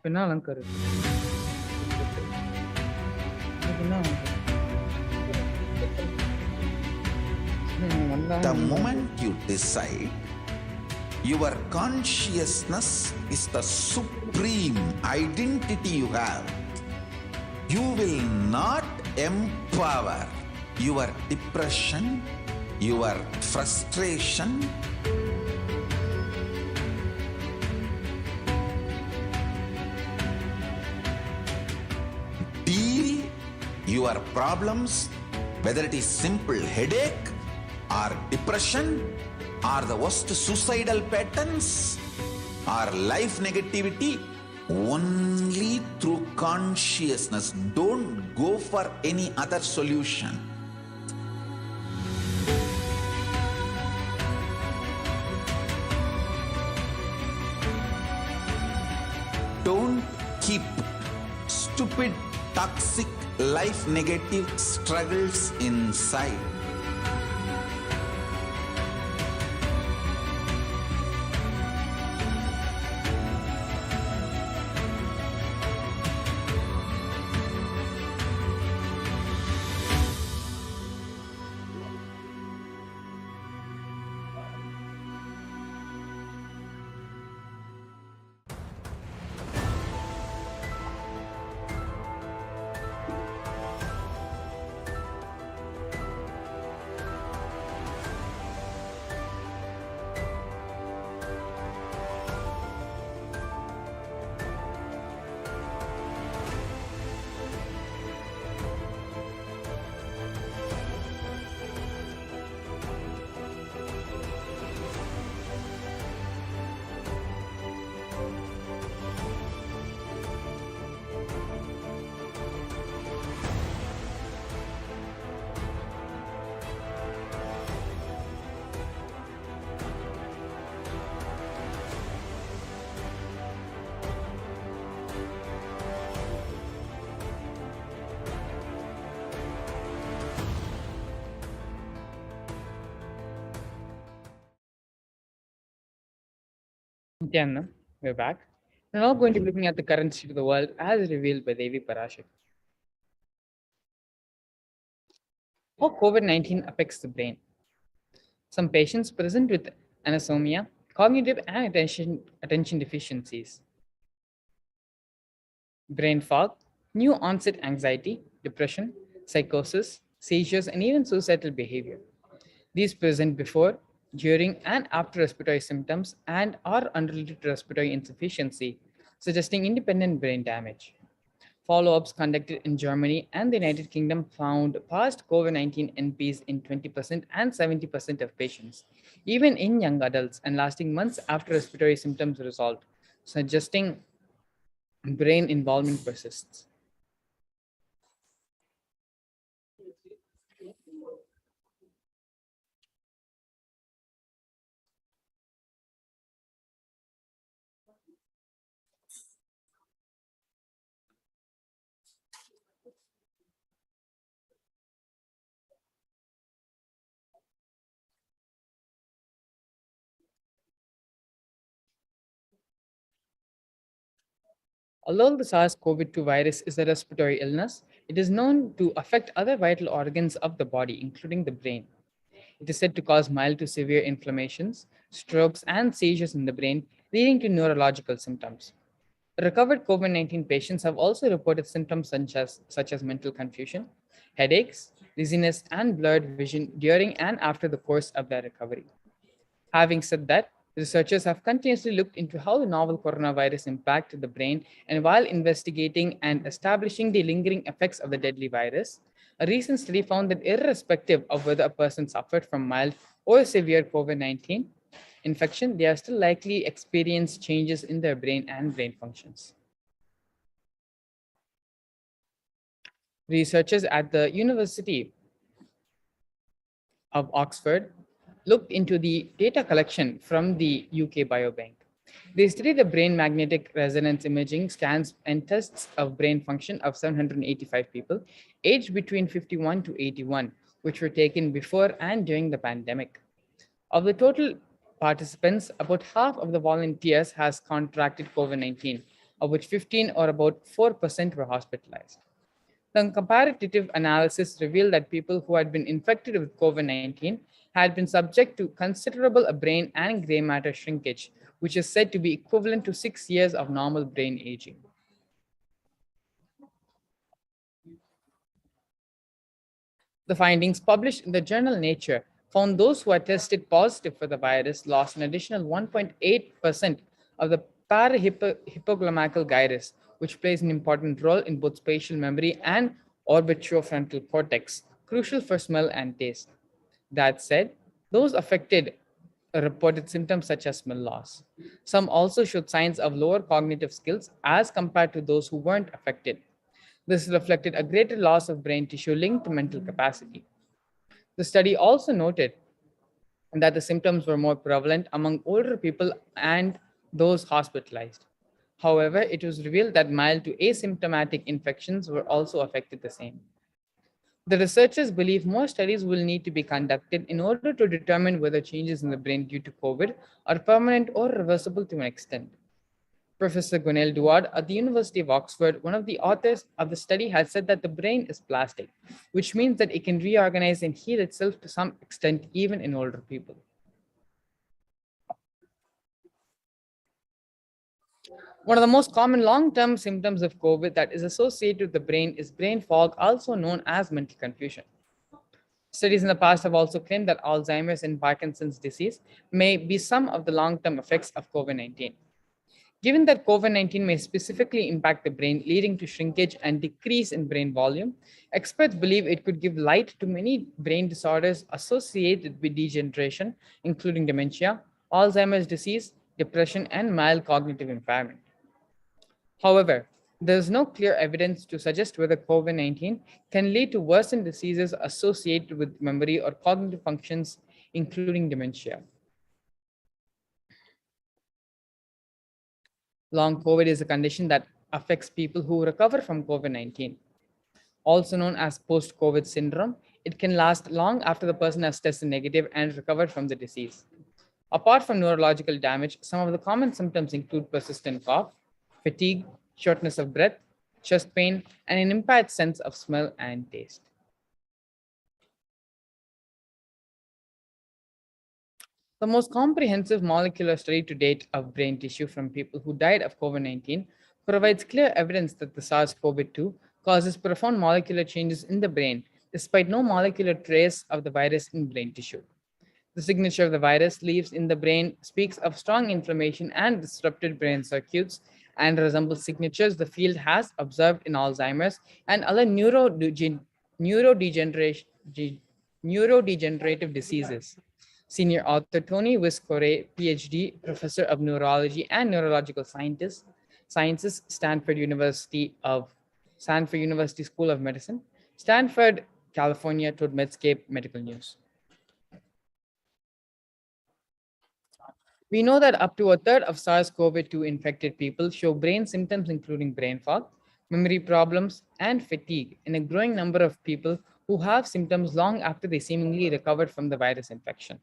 பின்னா Alankar The moment you decide, your consciousness is the supreme identity you have. You will not empower your depression, your frustration, deal your problems, whether it is simple headache or depression or the worst suicidal patterns or life negativity, only through consciousness. Don't go for any other solution. Don't keep stupid, toxic, life negative struggles inside. Nithyananda, we're back. We're now going to be looking at the current state of the world as revealed by Devi Parashakti. How COVID-19 affects the brain. Some patients present with anosmia, cognitive and attention deficiencies, brain fog, new onset anxiety, depression, psychosis, seizures, and even suicidal behavior. These present before, during, and after respiratory symptoms and are unrelated to respiratory insufficiency, suggesting independent brain damage. Follow-ups conducted in Germany and the United Kingdom found past COVID-19 NPs in 20% and 70% of patients, even in young adults, and lasting months after respiratory symptoms resolved, suggesting brain involvement persists. Although the SARS-CoV-2 virus is a respiratory illness, it is known to affect other vital organs of the body, including the brain. It is said to cause mild to severe inflammations, strokes, and seizures in the brain, leading to neurological symptoms. Recovered COVID-19 patients have also reported symptoms such as mental confusion, headaches, dizziness, and blurred vision during and after the course of their recovery. Having said that, researchers have continuously looked into how the novel coronavirus impacted the brain, and while investigating and establishing the lingering effects of the deadly virus, a recent study found that irrespective of whether a person suffered from mild or severe COVID-19 infection, they are still likely experience changes in their brain and brain functions. Researchers at the University of Oxford looked into the data collection from the UK Biobank. They studied the brain magnetic resonance imaging scans and tests of brain function of 785 people aged between 51 to 81, which were taken before and during the pandemic. Of the total participants, about half of the volunteers has contracted COVID-19, of which 15 or about 4% were hospitalized. The comparative analysis revealed that people who had been infected with COVID-19 had been subject to considerable brain and gray matter shrinkage, which is said to be equivalent to 6 years of normal brain aging. The findings published in the journal Nature found those who had tested positive for the virus lost an additional 1.8% of the parahypoglomacal gyrus, which plays an important role in both spatial memory and orbitofrontal cortex, crucial for smell and taste. That said, those affected reported symptoms such as smell loss. Some also showed signs of lower cognitive skills as compared to those who weren't affected. This reflected a greater loss of brain tissue linked to mental capacity. The study also noted that the symptoms were more prevalent among older people and those hospitalized. However, it was revealed that mild to asymptomatic infections were also affected the same. The researchers believe more studies will need to be conducted in order to determine whether changes in the brain due to COVID are permanent or reversible to an extent. Professor Gunel Duard at the University of Oxford, one of the authors of the study, has said that the brain is plastic, which means that it can reorganize and heal itself to some extent, even in older people. One of the most common long-term symptoms of COVID that is associated with the brain is brain fog, also known as mental confusion. Studies in the past have also claimed that Alzheimer's and Parkinson's disease may be some of the long-term effects of COVID-19. Given that COVID-19 may specifically impact the brain, leading to shrinkage and decrease in brain volume, experts believe it could give light to many brain disorders associated with degeneration, including dementia, Alzheimer's disease, depression, and mild cognitive impairment. However, there is no clear evidence to suggest whether COVID-19 can lead to worsened diseases associated with memory or cognitive functions, including dementia. Long COVID is a condition that affects people who recover from COVID-19. Also known as post COVID syndrome, it can last long after the person has tested negative and recovered from the disease. Apart from neurological damage, some of the common symptoms include persistent cough, fatigue, shortness of breath, chest pain, and an impaired sense of smell and taste. The most comprehensive molecular study to date of brain tissue from people who died of COVID 19 provides clear evidence that the SARS CoV 2 causes profound molecular changes in the brain, despite no molecular trace of the virus in brain tissue. The signature of the virus leaves in the brain speaks of strong inflammation and disrupted brain circuits and resembles signatures the field has observed in Alzheimer's and other neurodegeneration, neurodegenerative diseases. Senior author Tony Viscore, PhD, professor of neurology and neurological sciences, Stanford University School of Medicine, Stanford, California, told Medscape Medical News. We know that up to a third of SARS CoV 2 infected people show brain symptoms, including brain fog, memory problems, and fatigue, in a growing number of people who have symptoms long after they seemingly recovered from the virus infection.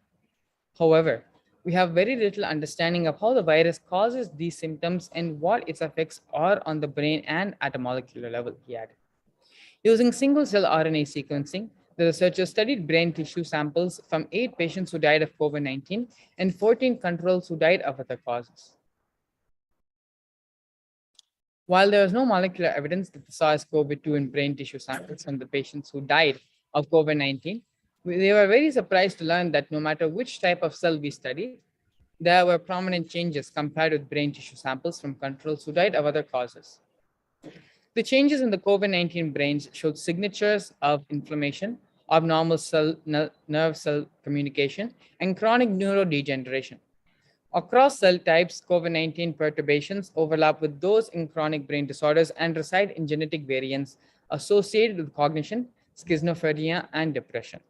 However, we have very little understanding of how the virus causes these symptoms and what its effects are on the brain and at a molecular level, he added. Using single-cell RNA sequencing, the researchers studied brain tissue samples from 8 patients who died of COVID 19 and 14 controls who died of other causes. While there was no molecular evidence that the SARS CoV 2 in brain tissue samples from the patients who died of COVID 19, they were very surprised to learn that no matter which type of cell we studied, there were prominent changes compared with brain tissue samples from controls who died of other causes. The changes in the COVID 19 brains showed signatures of inflammation, abnormal nerve cell communication, and chronic neurodegeneration. Across cell types, COVID 19 perturbations overlap with those in chronic brain disorders and reside in genetic variants associated with cognition, schizophrenia, and depression.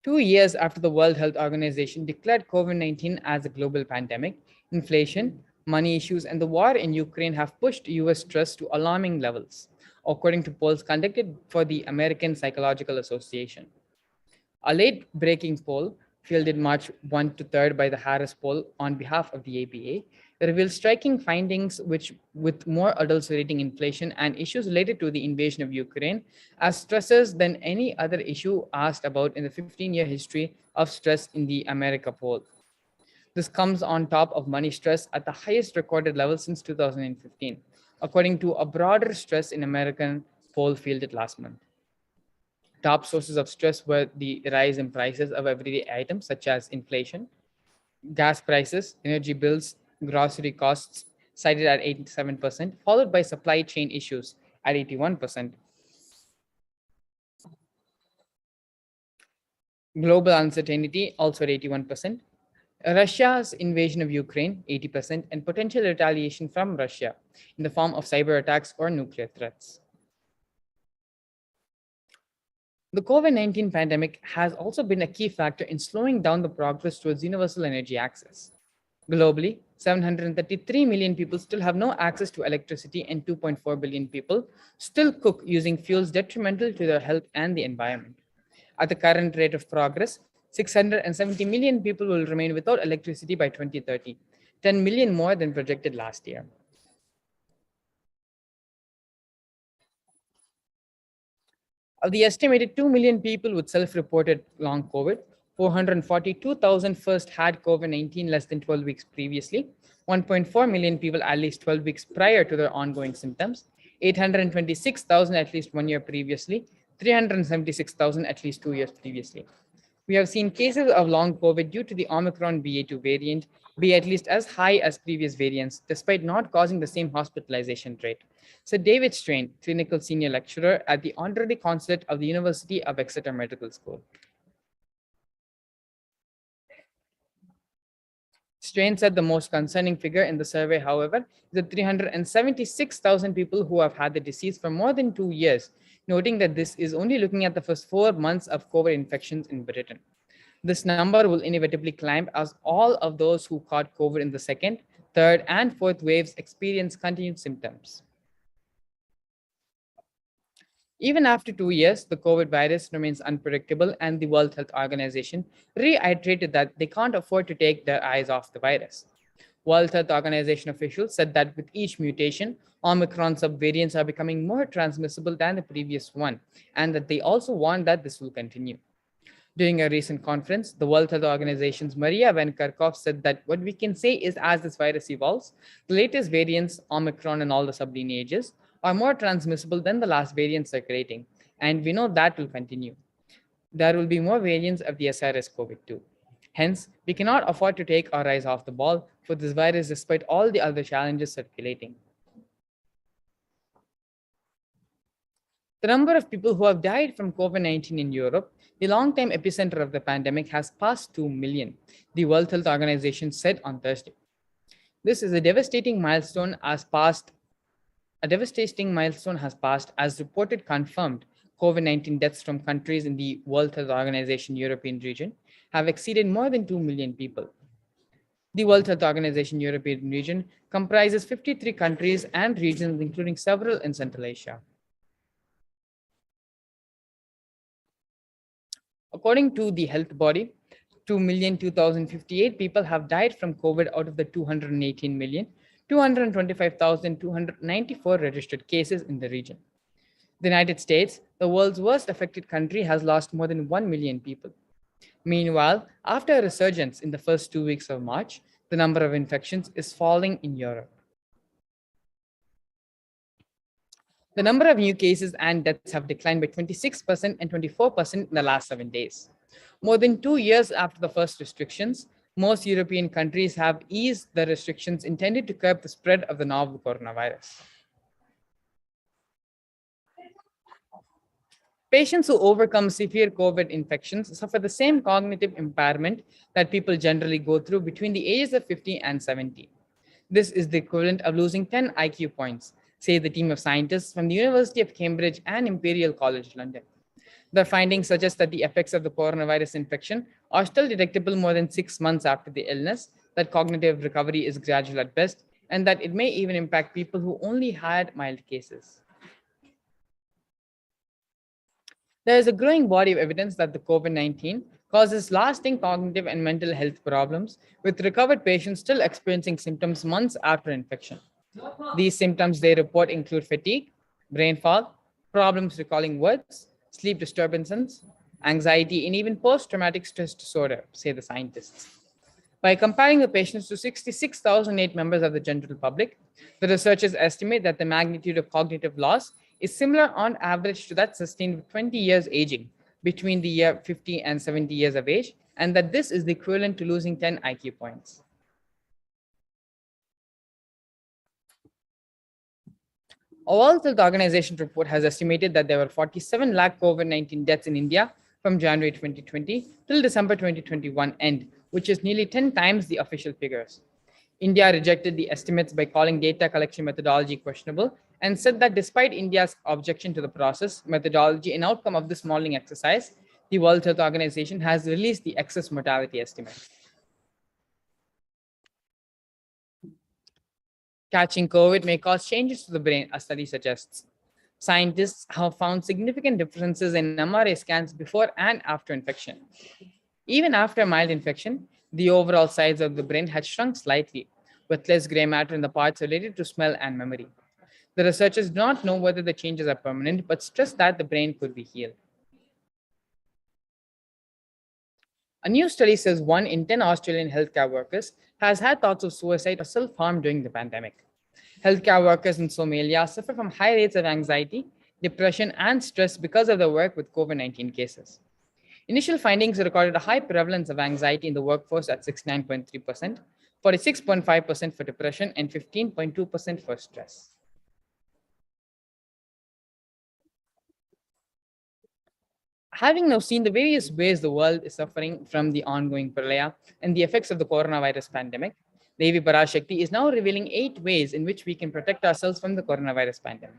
2 years after the World Health Organization declared COVID 19 as a global pandemic, inflation, money issues, and the war in Ukraine have pushed US stress to alarming levels, according to polls conducted for the American Psychological Association. A late breaking poll, fielded March 1 to 3rd by the Harris poll on behalf of the APA, reveals striking findings with more adults rating inflation and issues related to the invasion of Ukraine as stressors than any other issue asked about in the 15-year history of stress in the America poll. This comes on top of money stress at the highest recorded level since 2015, according to a broader stress in American poll fielded last month. Top sources of stress were the rise in prices of everyday items such as inflation, gas prices, energy bills, grocery costs, cited at 87%, followed by supply chain issues at 81%. Global uncertainty, also at 81%. Russia's invasion of Ukraine, 80%, and potential retaliation from Russia in the form of cyber attacks or nuclear threats. The COVID 19 pandemic has also been a key factor in slowing down the progress towards universal energy access. Globally, 733 million people still have no access to electricity, and 2.4 billion people still cook using fuels detrimental to their health and the environment. At the current rate of progress, 670 million people will remain without electricity by 2030, 10 million more than projected last year. Of the estimated 2 million people with self-reported long COVID, 442,000 first had COVID-19 less than 12 weeks previously, 1.4 million people at least 12 weeks prior to their ongoing symptoms, 826,000 at least 1 year previously, 376,000 at least 2 years previously. We have seen cases of long COVID due to the Omicron BA2 variant be at least as high as previous variants, despite not causing the same hospitalization rate, said David Strain, clinical senior lecturer at the honorary consulate of the University of Exeter Medical School. Strain said the most concerning figure in the survey, however, is the 376,000 people who have had the disease for more than 2 years, noting that this is only looking at the first 4 months of COVID infections in Britain. This number will inevitably climb as all of those who caught COVID in the second, third, and fourth waves experience continued symptoms. Even after 2 years, the COVID virus remains unpredictable, and the World Health Organization reiterated that they can't afford to take their eyes off the virus. World Health Organization officials said that with each mutation, Omicron subvariants are becoming more transmissible than the previous one, and that they also warned that this will continue. During a recent conference, the World Health Organization's Maria Van Kerkhove said that what we can say is as this virus evolves, the latest variants, Omicron and all the sublineages, are more transmissible than the last variant circulating, and we know that will continue. There will be more variants of the SARS-CoV-2. Hence, we cannot afford to take our eyes off the ball for this virus despite all the other challenges circulating. The number of people who have died from COVID 19 in Europe, the long-time epicenter of the pandemic, has passed 2 million, the World Health Organization said on Thursday. This is a devastating milestone has passed as reported confirmed COVID 19 deaths from countries in the World Health Organization European region have exceeded more than 2 million people. The World Health Organization European region comprises 53 countries and regions, including several in Central Asia. According to the health body, 2,002,058 people have died from COVID out of the 218,225,294 registered cases in the region. The United States, the world's worst affected country, has lost more than 1 million people. Meanwhile, after a resurgence in the first 2 weeks of March, the number of infections is falling in Europe. The number of new cases and deaths have declined by 26% and 24% in the last 7 days. More than 2 years after the first restrictions, most European countries have eased the restrictions intended to curb the spread of the novel coronavirus. Patients who overcome severe COVID infections suffer the same cognitive impairment that people generally go through between the ages of 50 and 70. This is the equivalent of losing 10 IQ points, say the team of scientists from the University of Cambridge and Imperial College London. The findings suggest that the effects of the coronavirus infection are still detectable more than 6 months after the illness, that cognitive recovery is gradual at best, and that it may even impact people who only had mild cases. There is a growing body of evidence that the COVID-19 causes lasting cognitive and mental health problems, with recovered patients still experiencing symptoms months after infection. These symptoms they report include fatigue, brain fog, problems recalling words, sleep disturbances, anxiety, and even post-traumatic stress disorder, say the scientists. By comparing the patients to 66,008 members of the general public, the researchers estimate that the magnitude of cognitive loss is similar on average to that sustained with 20 years aging between the year 50 and 70 years of age, and that this is the equivalent to losing 10 IQ points. A World Health Organization report has estimated that there were 47 lakh COVID-19 deaths in India from January 2020 till December 2021 end, which is nearly 10 times the official figures. India rejected the estimates by calling data collection methodology questionable and said that despite India's objection to the process, methodology, and outcome of this modeling exercise, the World Health Organization has released the excess mortality estimate. Catching COVID may cause changes to the brain, a study suggests. Scientists have found significant differences in MRI scans before and after infection. Even after mild infection, the overall size of the brain had shrunk slightly, with less gray matter in the parts related to smell and memory. The researchers do not know whether the changes are permanent, but stress that the brain could be healed. A new study says 1 in 10 Australian healthcare workers has had thoughts of suicide or self-harm during the pandemic. Healthcare workers in Somalia suffer from high rates of anxiety, depression, and stress because of their work with COVID-19 cases. Initial findings recorded a high prevalence of anxiety in the workforce at 69.3%, 46.5% for depression, and 15.2% for stress. Having now seen the various ways the world is suffering from the ongoing pralaya and the effects of the coronavirus pandemic, Devi Parashakti is now revealing 8 ways in which we can protect ourselves from the coronavirus pandemic.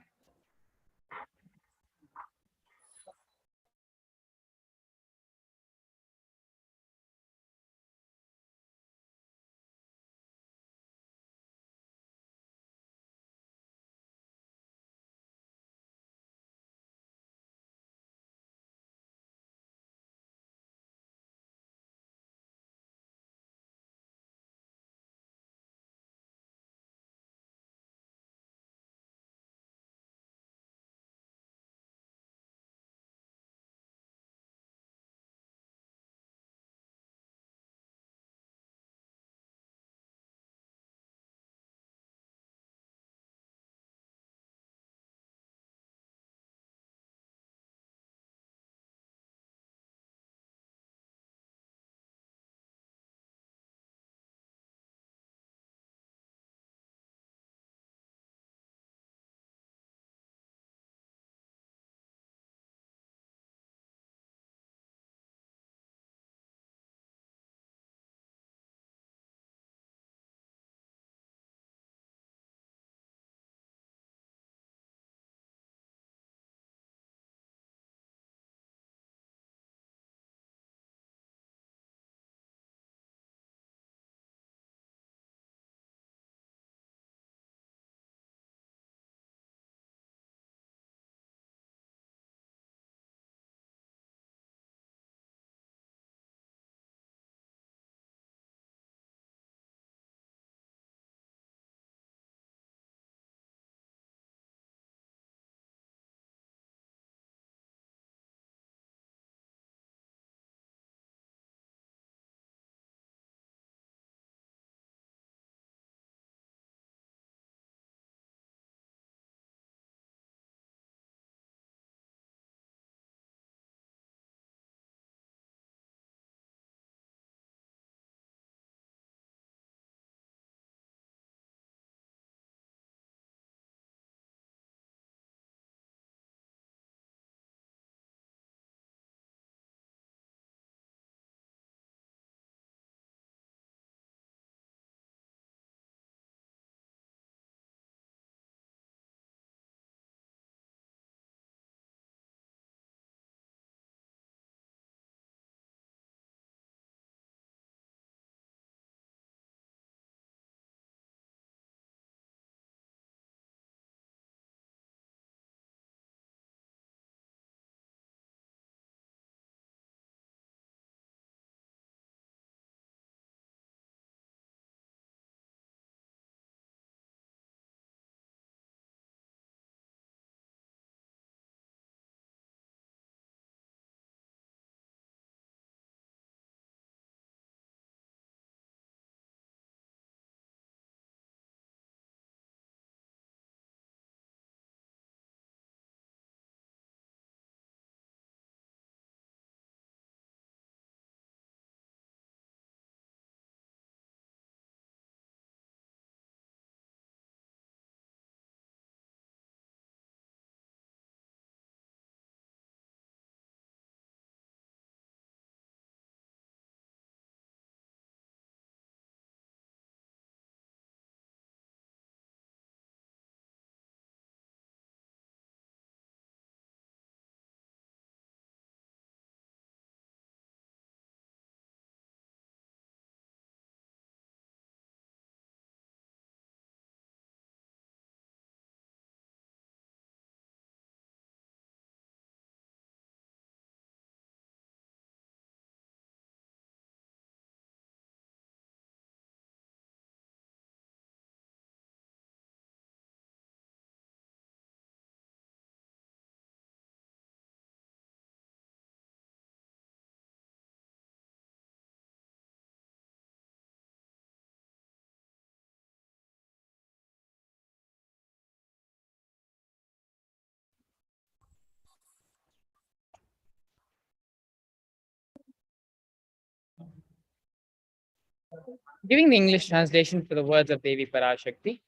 Giving the English translation for the words of Devi Parashakti.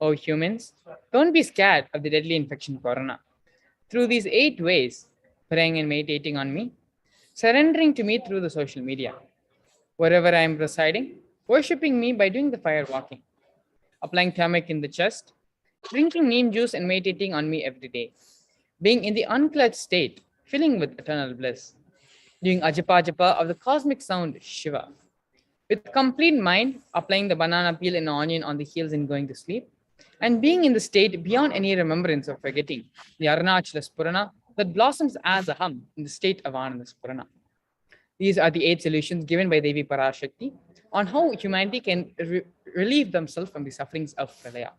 O humans, don't be scared of the deadly infection corona. Through these 8 ways, praying and meditating on me, surrendering to me through the social media, wherever I am residing, worshipping me by doing the fire walking, applying turmeric in the chest, drinking neem juice and meditating on me every day, being in the unclutched state, filling with eternal bliss, doing ajapa japa of the cosmic sound Shiva, with complete mind, applying the banana peel and onion on the heels and going to sleep, and being in the state beyond any remembrance of forgetting, the Arunachala Spurana that blossoms as a hum in the state of Ananda Spurana. These are the 8 solutions given by Devi Parashakti on how humanity can relieve themselves from the sufferings of Pralaya.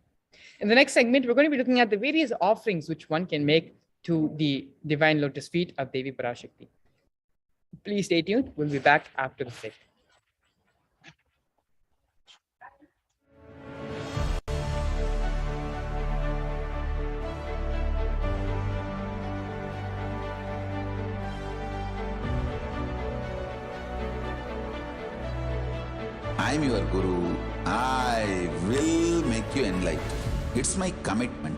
In the next segment, we're going to be looking at the various offerings which one can make to the divine lotus feet of Devi Parashakti. Please stay tuned. We'll be back after the break. I am your Guru. I will make you enlightened. It's my commitment.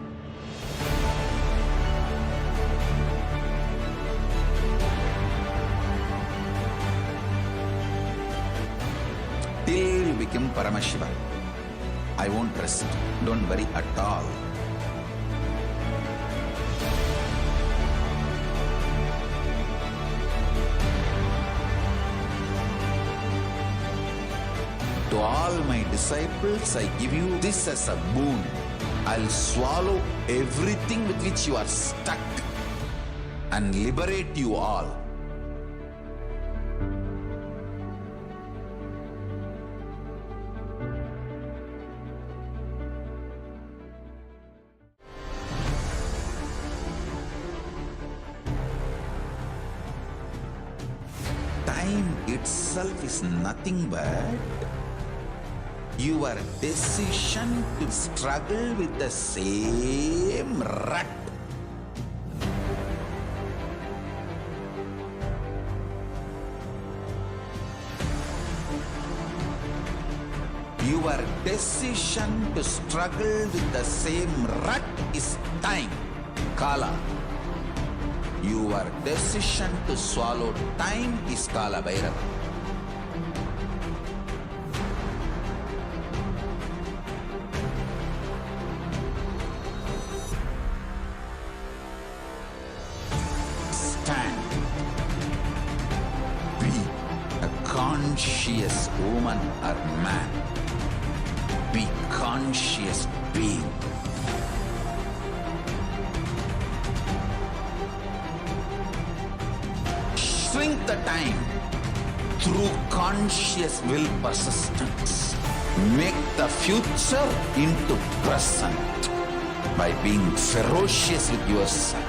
Till you become Paramashiva, I won't rest. Don't worry at all. To all my disciples, I give you this as a boon. I'll swallow everything with which you are stuck and liberate you all. Time itself is nothing but your decision to struggle with the same rut. Your decision to struggle with the same rut is time, Kala. Your decision to swallow time is Kala Bhairava. Stand. Be a conscious woman or man. Be conscious being. Shrink the time through conscious will persistence. Make the future into present by being ferocious with yourself.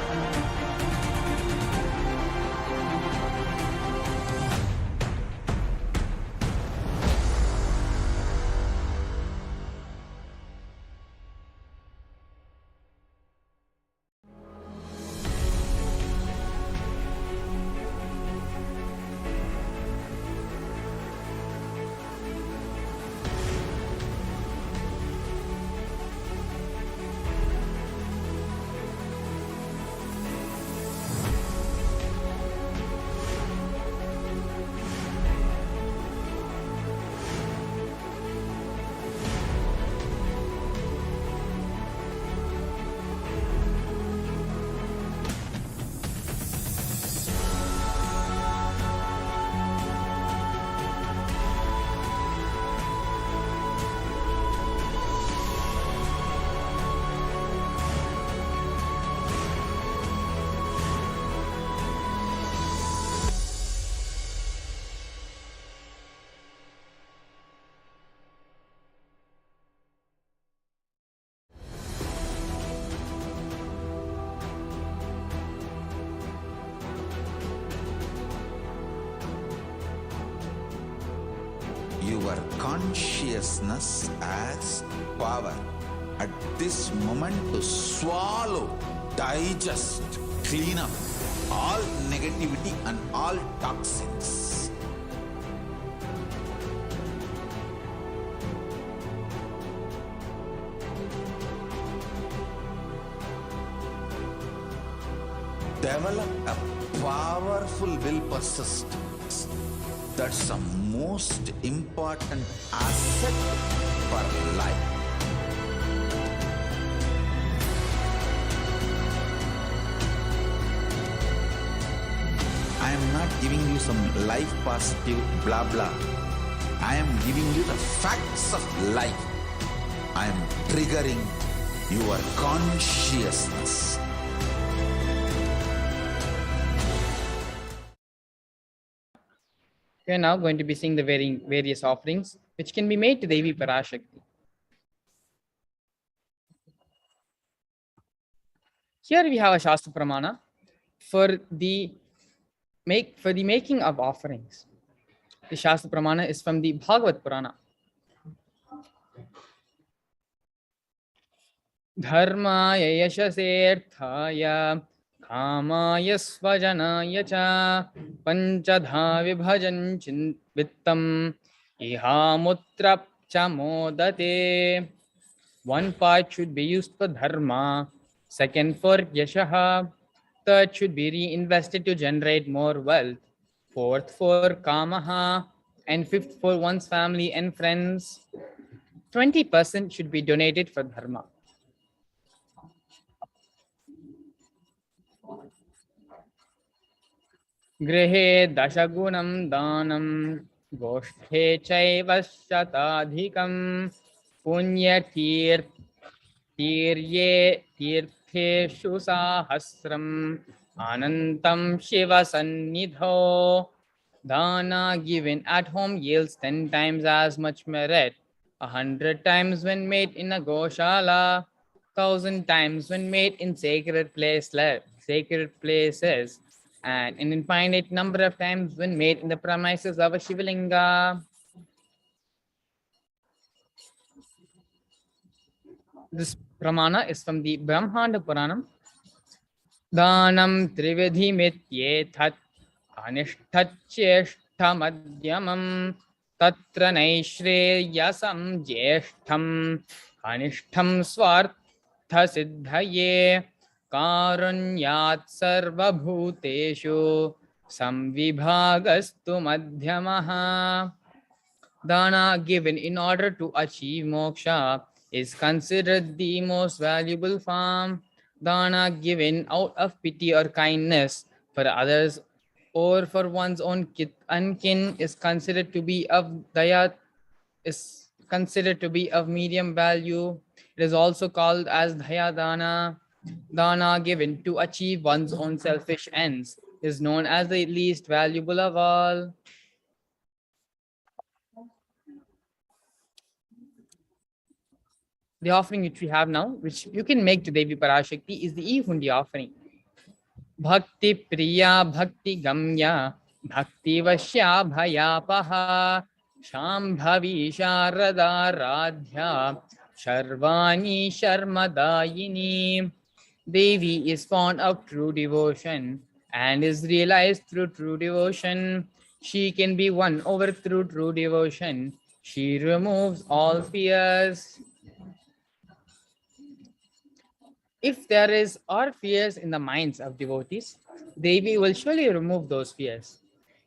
Your consciousness as power at this moment to swallow, digest, clean up all negativity and all toxins. develop a powerful will persist. That's the most important asset for life. I am not giving you some life positive blah blah. I am giving you the facts of life. I am triggering your consciousness. We are now going to be seeing the various offerings which can be made to Devi Parashakti. Here we have a Shastra Pramana for the making of offerings. The Shastra Pramana is from the Bhagavad Purana. Dharmaya yashaserthaya kamaya svajanaya cha panchadha vibhajan vittam ihamutra cha modate. One part should be used for dharma, second for yashaha, third should be reinvested to generate more wealth, fourth for kamaha, and fifth for one's family and friends. 20% should be donated for dharma. Grihe dashagunam danam goshthe chaiva shatadhikam punya tirtheshu sahasram anantam shiva sannidho. Dana given at home yields 10 times as much merit, 100 times when made in a goshala, 1,000 times when made in sacred places, and an infinite number of times when made in the premises of a Shivalinga. This Pramana is from the Brahmanda Puranam. Danam trividhi mityethat anishtacheshta madhyamam tatra naishreyasam jeshtham anishtham swartha siddhaye karunyat sarva bhuteshu samvibhagastu madhyamaha. Dana given in order to achieve moksha is considered the most valuable form. Dana given out of pity or kindness for others or for one's own unkin is considered to be of medium value. It is also called as Daya Dana. Dana given to achieve one's own selfish ends is known as the least valuable of all. The offering which we have now, which you can make to Devi Parashakti, is the E-Hundi offering. Bhakti Priya Bhakti Gamya Bhakti Vashya Bhayapaha Shambhavi Sharada Radhya Sharvani Sharmadayini. Devi is fond of true devotion and is realized through true devotion. She can be won over through true devotion. She removes all fears. If there are fears in the minds of devotees, Devi will surely remove those fears.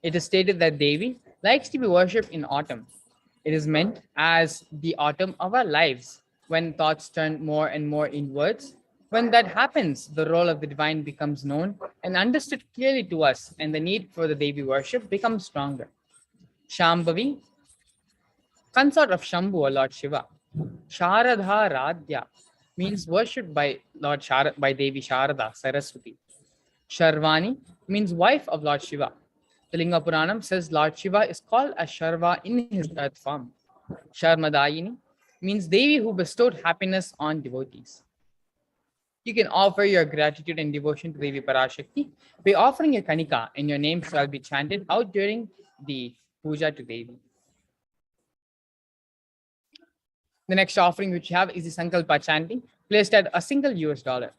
It is stated that Devi likes to be worshipped in autumn. It is meant as the autumn of our lives, when thoughts turn more and more inwards. When that happens, the role of the divine becomes known and understood clearly to us, and the need for the Devi worship becomes stronger. Shambhavi, consort of Shambhu or Lord Shiva. Sharadha Radhya means worshipped by by Devi Sharada, Saraswati. Sharvani means wife of Lord Shiva. The Linga Puranam says Lord Shiva is called as Sharva in his earth form. Sharmadayini means Devi who bestowed happiness on devotees. You can offer your gratitude and devotion to Devi Parashakti by offering a kanika, and your name shall be chanted out during the puja to Devi. The next offering which you have is the Sankalpa chanting, placed at a single US dollar.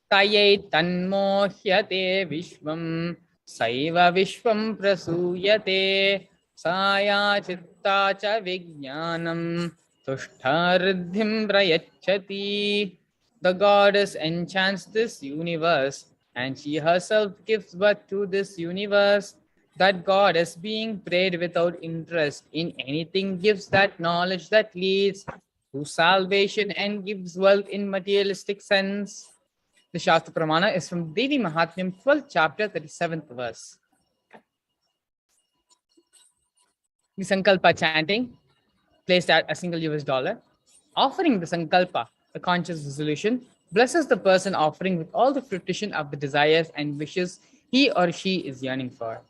Tayai tanmohyate vishvam saiva vishvam prasuyate saya chitta cha vijnanam tushthariddhim prayachati. The goddess enchants this universe and she herself gives birth to this universe. That goddess, being prayed without interest in anything, gives that knowledge that leads to salvation and gives wealth in materialistic sense. The Shastra Pramana is from Devi Mahatmyam, 12th chapter, 37th verse. The Sankalpa chanting, placed at a single US dollar. Offering the Sankalpa, the conscious resolution, blesses the person offering with all the fruition of the desires and wishes he or she is yearning for.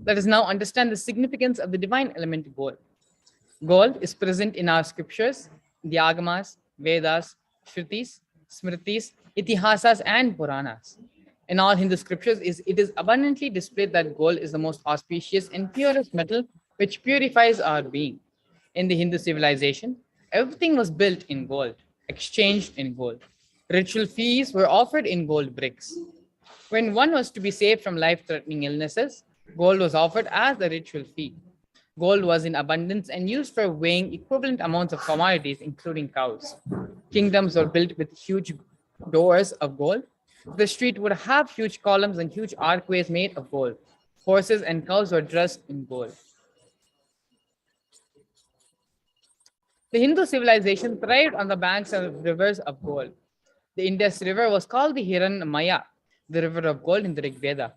Let us now understand the significance of the divine element gold. Gold is present in our scriptures, the Agamas, Vedas, Shrutis, Smritis, Itihasas, and Puranas. In all Hindu scriptures, it is abundantly displayed that gold is the most auspicious and purest metal which purifies our being. In the Hindu civilization, everything was built in gold, exchanged in gold. Ritual feasts were offered in gold bricks. When one was to be saved from life-threatening illnesses, gold was offered as a ritual fee. Gold was in abundance and used for weighing equivalent amounts of commodities, including cows. Kingdoms were built with huge doors of gold. The street would have huge columns and huge archways made of gold. Horses and cows were dressed in gold. The Hindu civilization thrived on the banks of rivers of gold. The Indus River was called the Hiranmaya, the river of gold in the Rig Veda.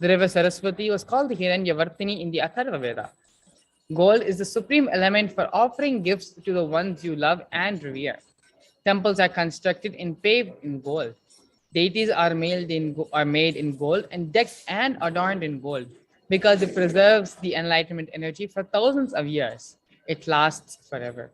The river Saraswati was called the Hiranyavartini in the Atharva Veda. Gold is the supreme element for offering gifts to the ones you love and revere. Temples are constructed and paved in gold. Deities are made in gold and decked and adorned in gold because it preserves the enlightenment energy for thousands of years. It lasts forever.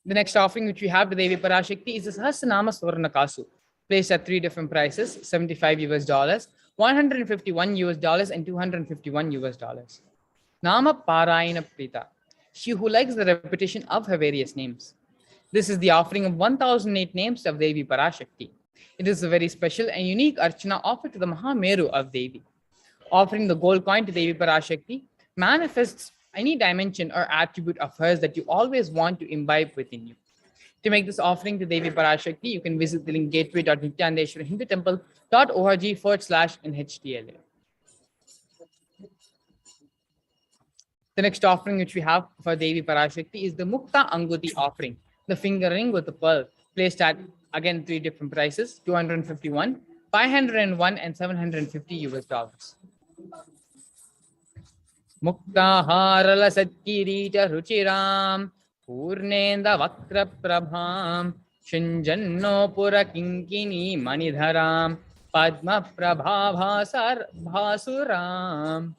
The next offering which we have to Devi Parashakti is the Sahasranama Swarnakasu, placed at three different prices, 75 US dollars, 151 US dollars, and 251 US dollars. Nama Parayana Prita, she who likes the repetition of her various names. This is the offering of 1008 names of Devi Parashakti. It is a very special and unique archana offered to the Mahameru of Devi. Offering the gold coin to Devi Parashakti manifests any dimension or attribute of hers that you always want to imbibe within you. To make this offering to Devi Parashakti, you can visit the link gateway.nithyanandeshwarahindutemple.org/NHTLA. The next offering which we have for Devi Parashakti is the Mukta Anguti offering, the finger ring with the pearl, placed at, again, three different prices, 251, 501, and 750 US dollars. Muktaharala Satkirita Ruchiram, Purnenda Vakra Prabham, Shinjanno Pura Kinkini Manidharam, Padma Prabha Bhasuram,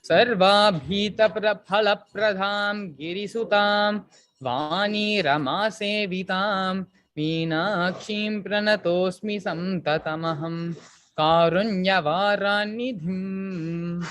Sarva Bhita Phala Pradham, Girisutam, Vani Rama Sevitam, Meenakshim Pranatosmi Samtatamaham, Karunya Varanidhim.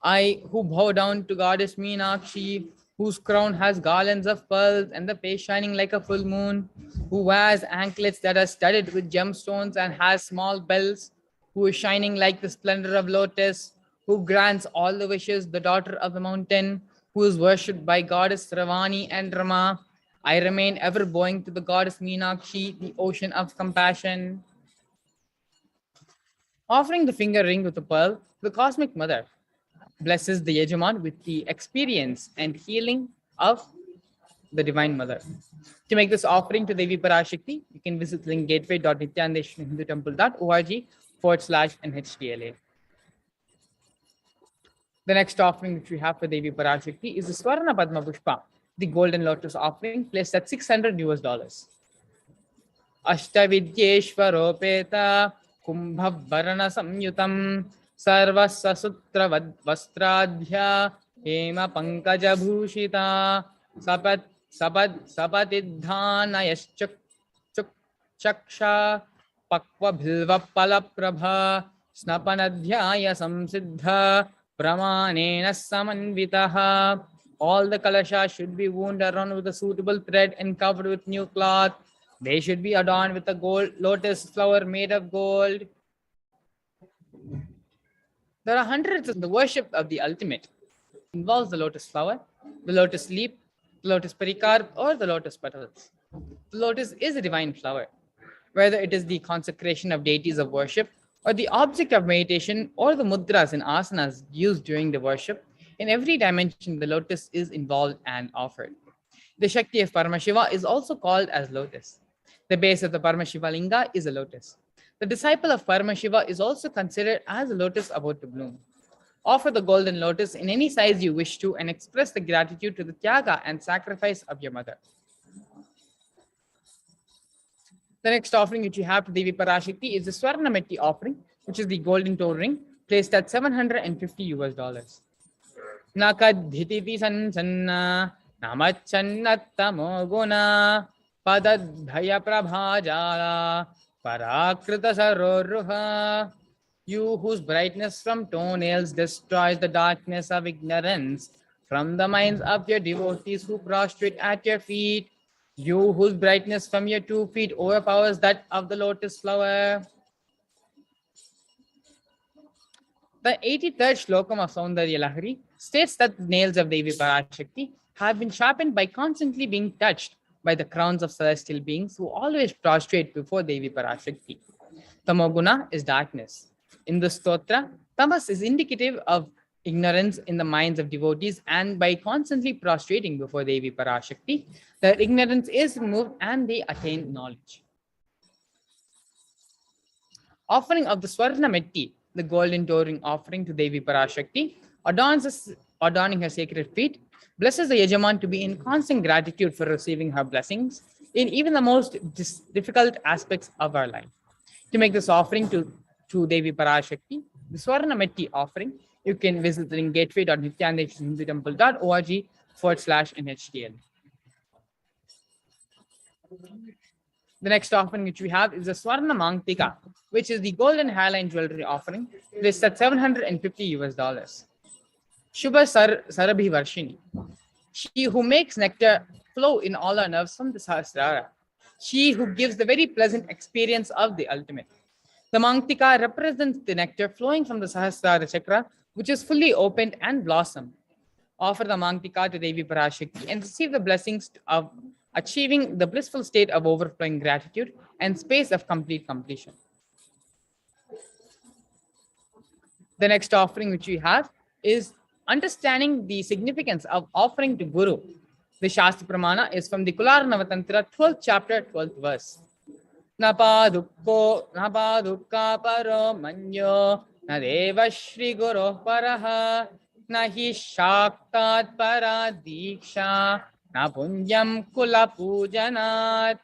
I, who bow down to Goddess Meenakshi, whose crown has garlands of pearls and the face shining like a full moon, who wears anklets that are studded with gemstones and has small bells, who is shining like the splendor of lotus, who grants all the wishes, the daughter of the mountain, who is worshipped by Goddess Ravani and Rama. I remain ever bowing to the Goddess Meenakshi, the ocean of compassion. Offering the finger ring with the pearl, the Cosmic Mother blesses the Yajaman with the experience and healing of the Divine Mother. To make this offering to Devi Parashakti, you can visit the link gateway.nithyanandeshwarahindutemple.org/NHTLA. The next offering which we have for Devi Parashakti is the Swarna Padma Pushpa, the golden lotus offering, placed at 600 US dollars. Ashtavidyeshwaropeta Kumbhavarana Samyutam Sarvasasutra Vastradhya Hema Pankaja Bhushita Sapatidhanayas Chaksha Pakva Bhilva Palaprabha Snapanadhyaya Samsiddha Pramanena Samanvitaha. All the kalashas should be wound around with a suitable thread and covered with new cloth. They should be adorned with a gold lotus flower made of gold. There are hundreds of the worship of the ultimate. It involves the lotus flower, the lotus leaf, the lotus pericarp, or the lotus petals. The lotus is a divine flower. Whether it is the consecration of deities of worship, or the object of meditation, or the mudras and asanas used during the worship, in every dimension the lotus is involved and offered. The Shakti of Paramashiva is also called as lotus. The base of the Paramashiva linga is a lotus. The disciple of Paramashiva is also considered as a lotus about to bloom. Offer the golden lotus in any size you wish to and express the gratitude to the tyaga and sacrifice of your mother. The next offering which you have to Devi Parashakti is the Swarnametti offering, which is the golden toe ring, placed at $750. Nakadhititi sansanna namachannatamo guna padadhaya prabhajala parakrita sarorruha. You whose brightness from toenails destroys the darkness of ignorance from the minds of your devotees who prostrate at your feet. You whose brightness from your 2 feet overpowers that of the lotus flower. The 83rd Shlokam of Saundarya Lahari states that the nails of Devi Parashakti have been sharpened by constantly being touched by the crowns of celestial beings who always prostrate before Devi Parashakti. Tamoguna is darkness. In the stotra, tamas is indicative of ignorance in the minds of devotees, and by constantly prostrating before Devi Parashakti, their ignorance is removed and they attain knowledge. Offering of the Swarnametti, the golden toe ring offering to Devi Parashakti, adorning her sacred feet, blesses the Yajaman to be in constant gratitude for receiving her blessings in even the most difficult aspects of our life. To make this offering to Devi Parashakti, the Swarnametti offering, you can visit the link gateway.nithyanandaparamashivam.org/NHTL. The next offering which we have is the Swarna Mangtika, which is the golden hairline jewelry offering, placed at $750. Shubha Sarabhi Varshini. She who makes nectar flow in all our nerves from the Sahasrara. She who gives the very pleasant experience of the ultimate. The Mangtika represents the nectar flowing from the Sahasrara chakra, which is fully opened and blossomed. Offer the Mangtika to Devi Parashakti and receive the blessings of achieving the blissful state of overflowing gratitude and space of complete completion. The next offering which we have is understanding the significance of offering to Guru. The Shastra Pramana is from the Kularnava Tantra, 12th chapter, 12th verse. Napadukka paro manyo nadeva shri guru paraha nahi shaktat para diksha na punyam kula pujanat.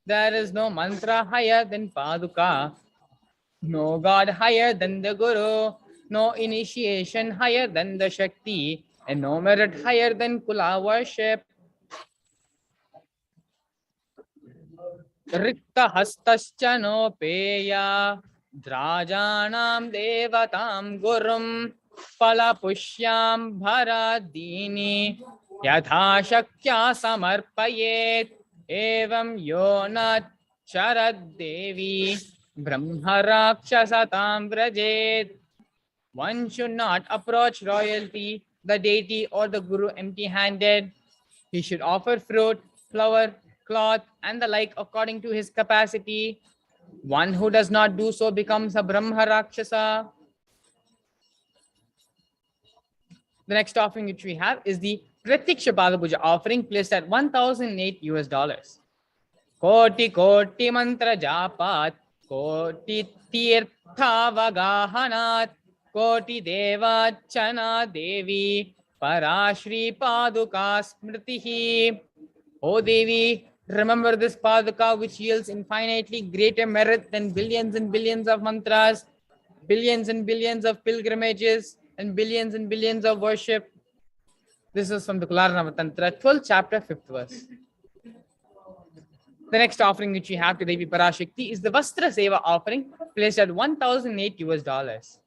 There is no mantra higher than Paduka, no God higher than the Guru, no initiation higher than the Shakti, and no merit higher than Kula worship. Rikta hastascha no peya drajanam devatam gurum pala pushyam bharadini yatha shakya samarpayet evam yonat sharad devi brahmarakshasatam vrajet. One should not approach royalty, the deity, or the Guru empty-handed. He should offer fruit, flower, cloth, and the like according to his capacity. One who does not do so becomes a Brahma Rakshasa. The next offering which we have is the Pratiksha Padapuja offering, placed at $1,008. Koti Koti Mantra Japat, Koti Tirtha Vagahanat, Koti Deva Chana Devi, Parashri Paduka Smritihi. O Devi, remember this Paduka which yields infinitely greater merit than billions and billions of mantras, billions and billions of pilgrimages, and billions of worship. This is from the Kularnava Tantra, 12th chapter, 5th verse. The next offering which we have to Devi Parashakti is the Vastra Seva offering, placed at $1,008.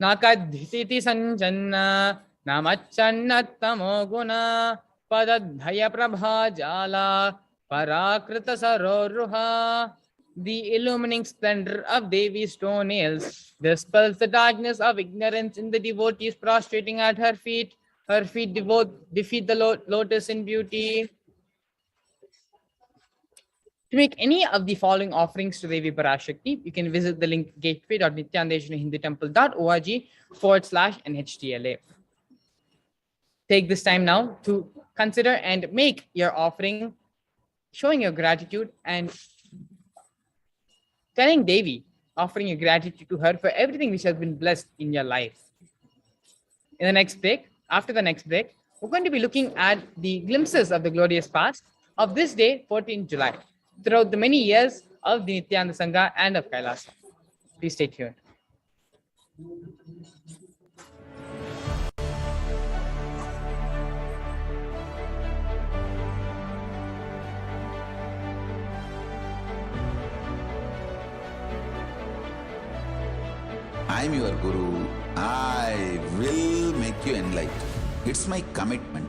Nakadhititi sanjanna namachannatamo guna padadhaya prabhajala parakrita sarorruha. The illumining splendor of Devi's toenails dispels the darkness of ignorance in the devotees prostrating at her feet. Her feet defeat the lotus in beauty. To make any of the following offerings to Devi Parashakti, you can visit the link gateway.nithyandeshnahindutemple.org/NHTLA. Take this time now to consider and make your offering, showing your gratitude and telling Devi, offering your gratitude to her for everything which has been blessed in your life. In the next break, after the next break, we're going to be looking at the glimpses of the glorious past of this day, 14th July, throughout the many years of the Nithyananda Sangha and of Kailasa. Please stay tuned. I'm your Guru. I will make you enlightened. It's my commitment.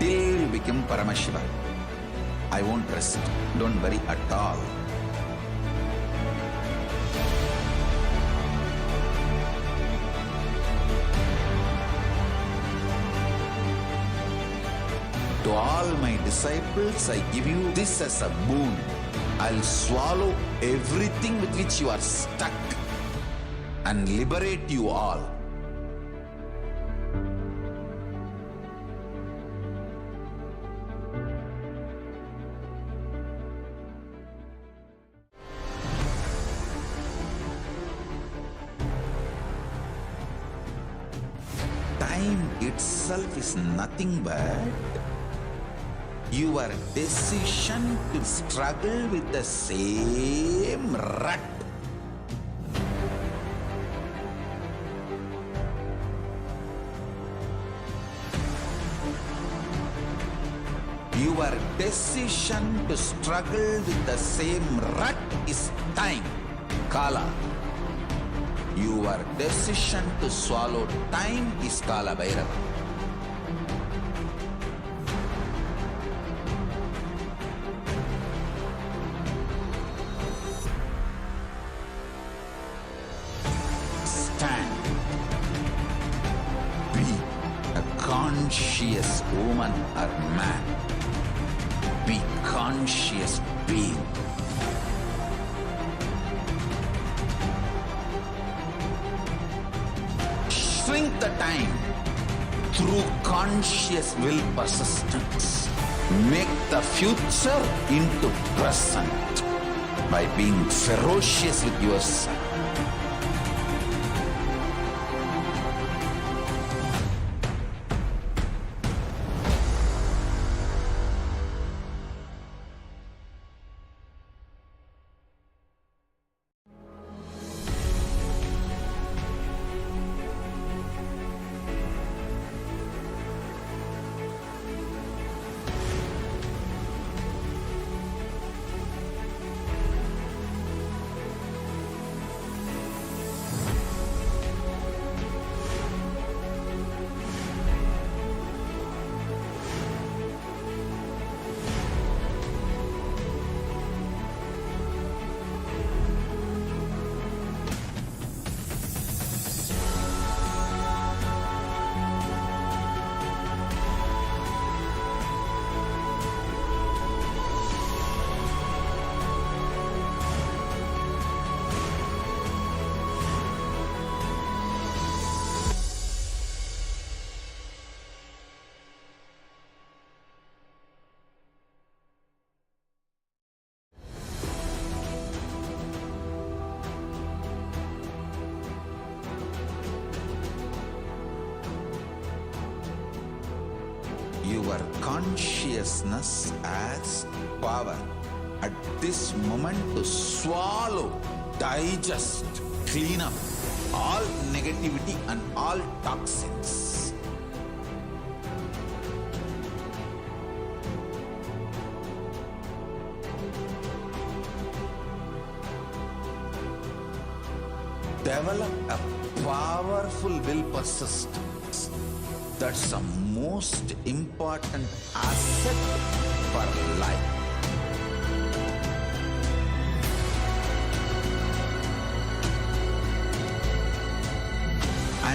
Till you become Paramashiva, I won't rest. Don't worry at all. To all my disciples, I give you this as a boon. I'll swallow everything with which you are stuck and liberate you all. Time itself is nothing but your decision to struggle with the same rut. Your decision to struggle with the same rut is time, Kala. Your decision to swallow time is Kala Bhairava. Stand. Be a conscious woman or man. Be conscious being. Shrink the time through conscious will persistence. Make the future into present by being ferocious with yourself. Your consciousness as power at this moment to swallow, digest, clean up all negativity and all toxins. Develop a powerful will persistence. That's the most important asset for life.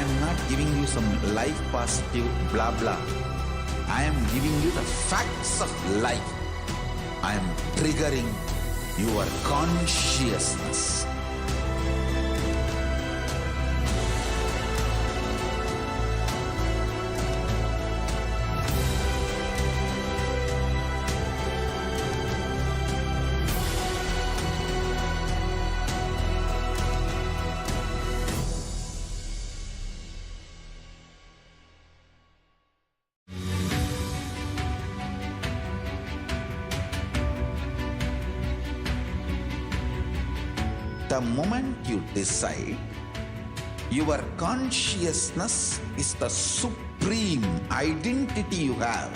am not giving you some life positive blah blah. I am giving you the facts of life. I am triggering your consciousness. The moment you decide, your consciousness is the supreme identity you have.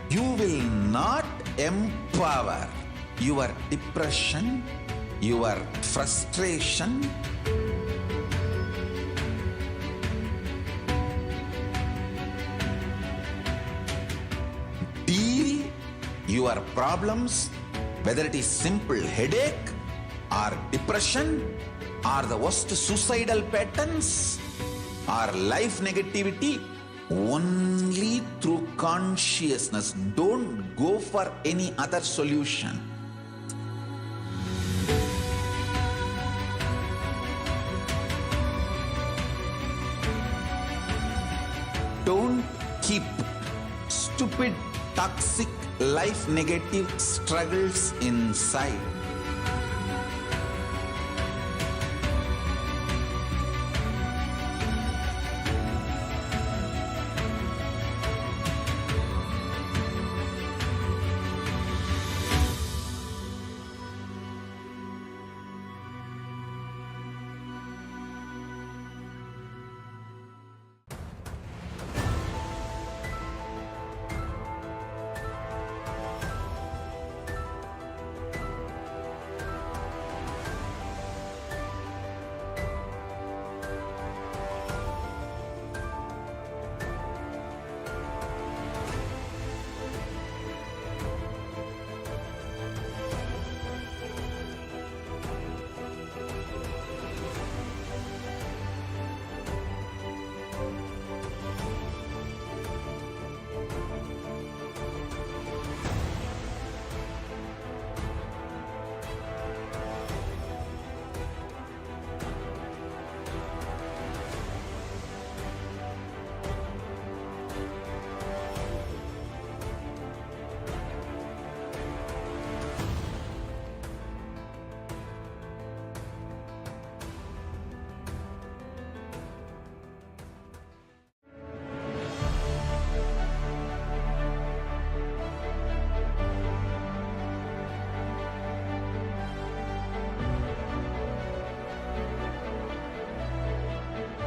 You will not empower your depression, your frustration, deal your problems, whether it is simple headache or depression or the worst suicidal patterns or life negativity, only through consciousness. Don't go for any other solution. Don't keep stupid, toxic, life negative struggles inside.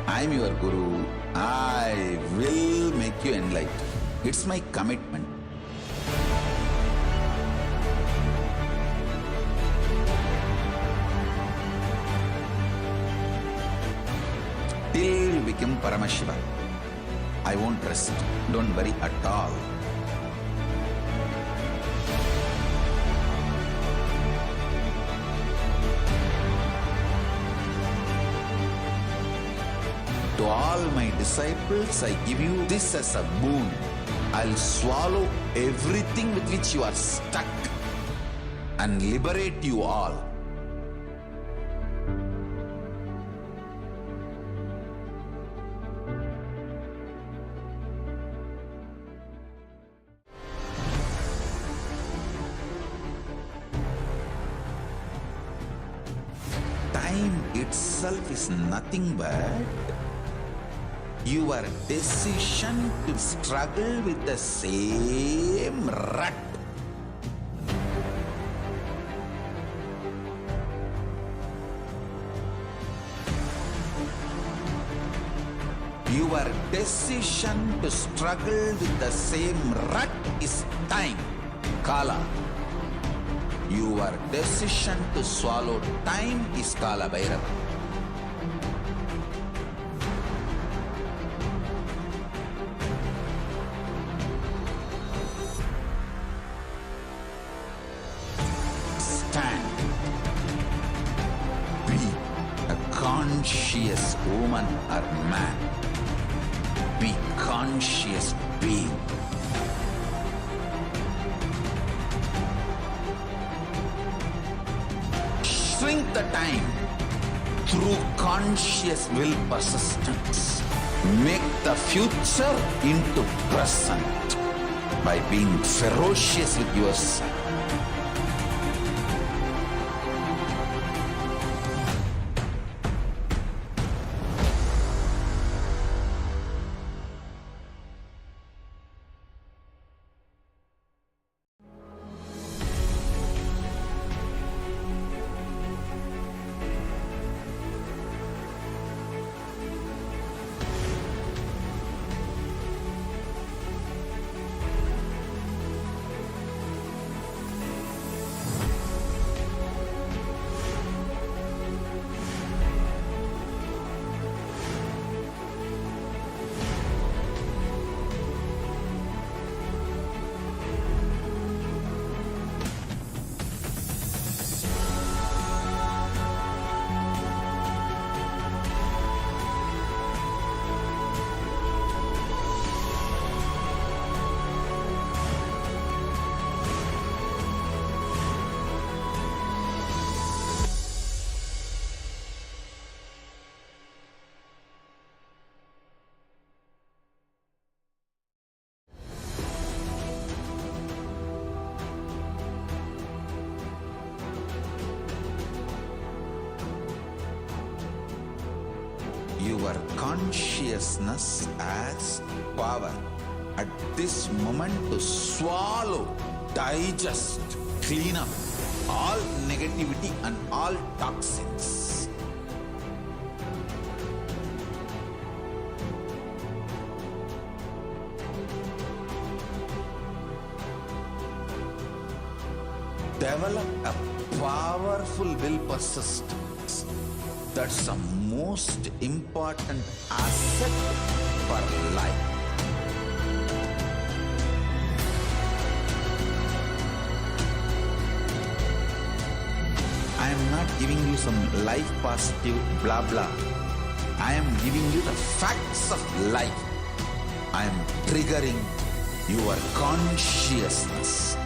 I am your Guru. I will make you enlightened. It's my commitment. Till you become Paramashiva, I won't rest. Don't worry at all. To all my disciples, I give you this as a boon. I'll swallow everything with which you are stuck and liberate you all. Time itself is nothing but your decision to struggle with the same rut. Your decision to struggle with the same rut is time, Kala. Your decision to swallow time is Kala Bhairava. Stand. Be a conscious woman or man. Be conscious being. Shrink the time through conscious will persistence. Make the future into present by being ferocious with yourself. Your consciousness as power at this moment to swallow, digest, clean up all negativity and all toxins. Develop a powerful will persistence. That's the most important asset for life. I am not giving you some life positive blah blah. I am giving you the facts of life. I am triggering your consciousness.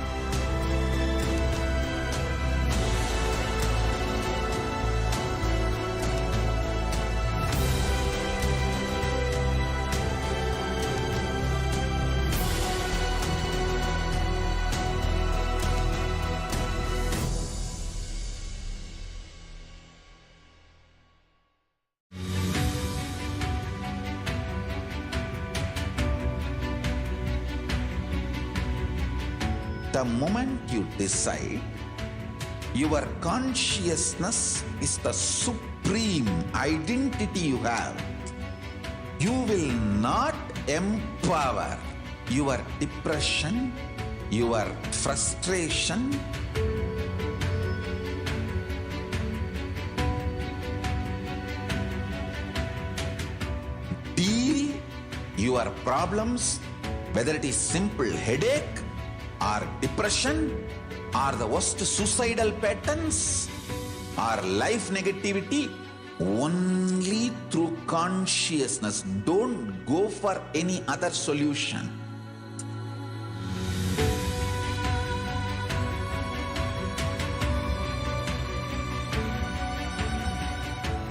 The moment you decide, your consciousness is the supreme identity you have. You will not empower your depression, your frustration, deal your problems, whether it is simple headache or depression or the worst suicidal patterns or life negativity, only through consciousness. Don't go for any other solution.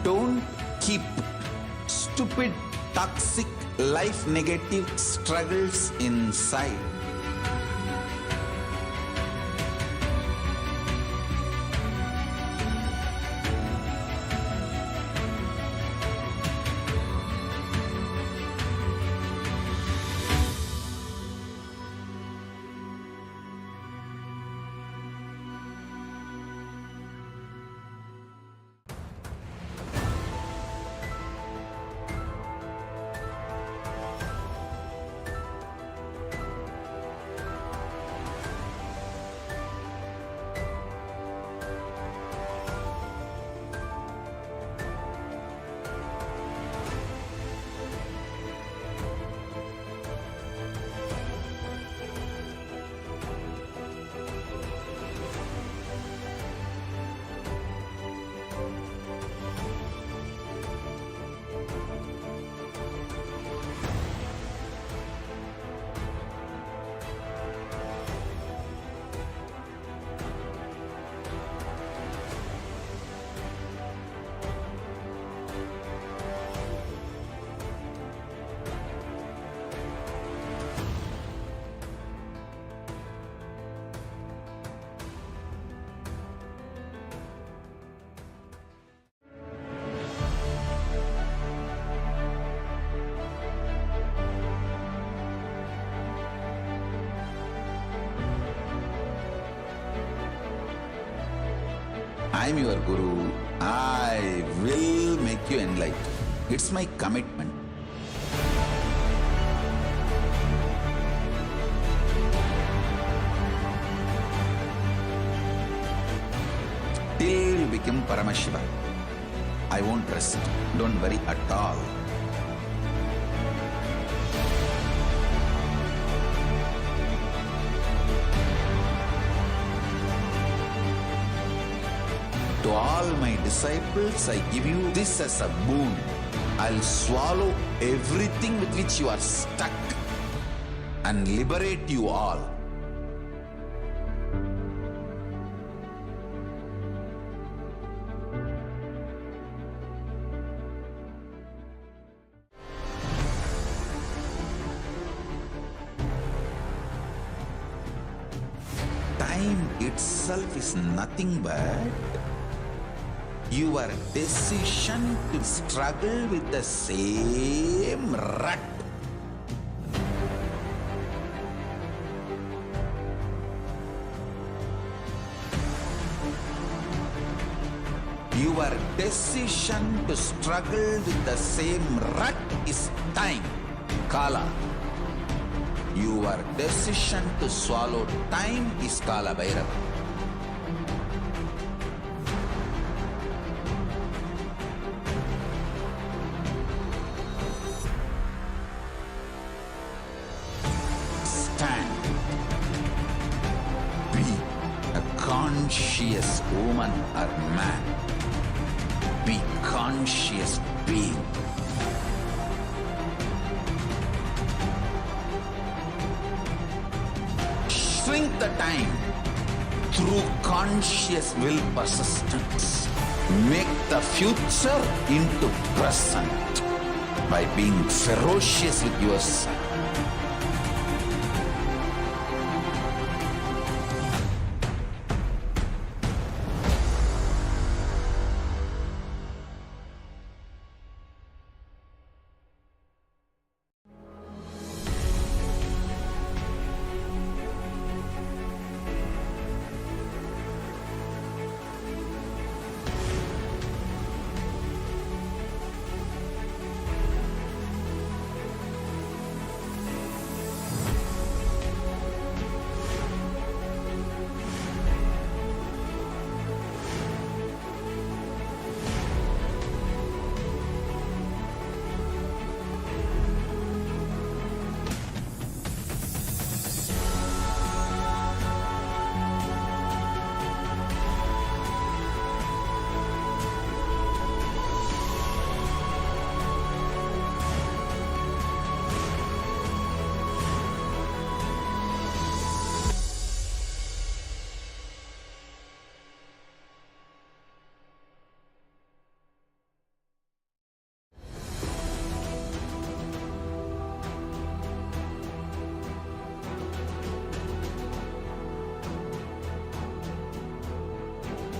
Don't keep stupid, toxic, life negative struggles inside. I am your Guru. I will make you enlightened. It's my commitment. Till you become Paramashiva, I won't rest. Don't worry at all. To all my disciples, I give you this as a boon. I'll swallow everything with which you are stuck and liberate you all. Time itself is nothing but your decision to struggle with the same rut. Your decision to struggle with the same rut is time, Kala. Your decision to swallow time is Kala Bhairava. Stand. Be a conscious woman or man. Be conscious being. Shrink the time through conscious will persistence. Make the future into present by being ferocious with yourself.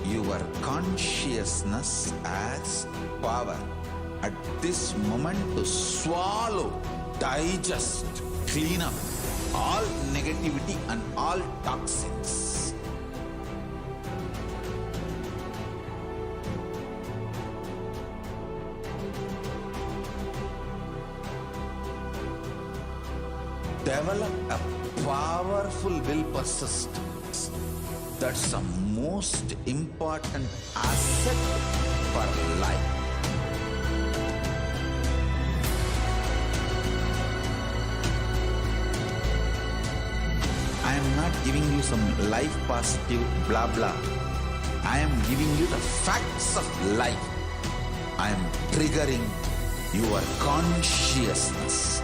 Your consciousness has power at this moment to swallow, digest, clean up all negativity and all toxins. Develop a powerful will persistence. That's the most important asset for life. I am not giving you some life positive blah blah. I am giving you the facts of life. I am triggering your consciousness.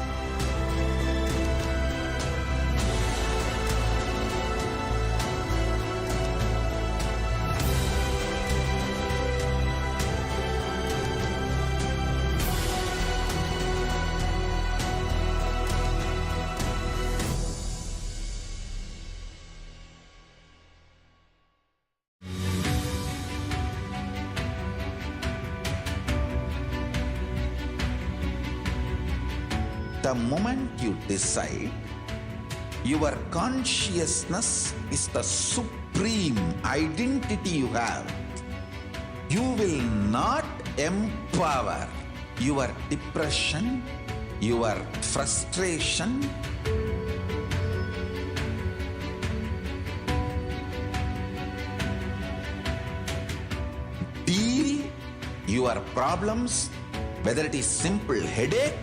The moment you decide, your consciousness is the supreme identity you have. You will not empower your depression, your frustration, deal your problems, whether it is simple headache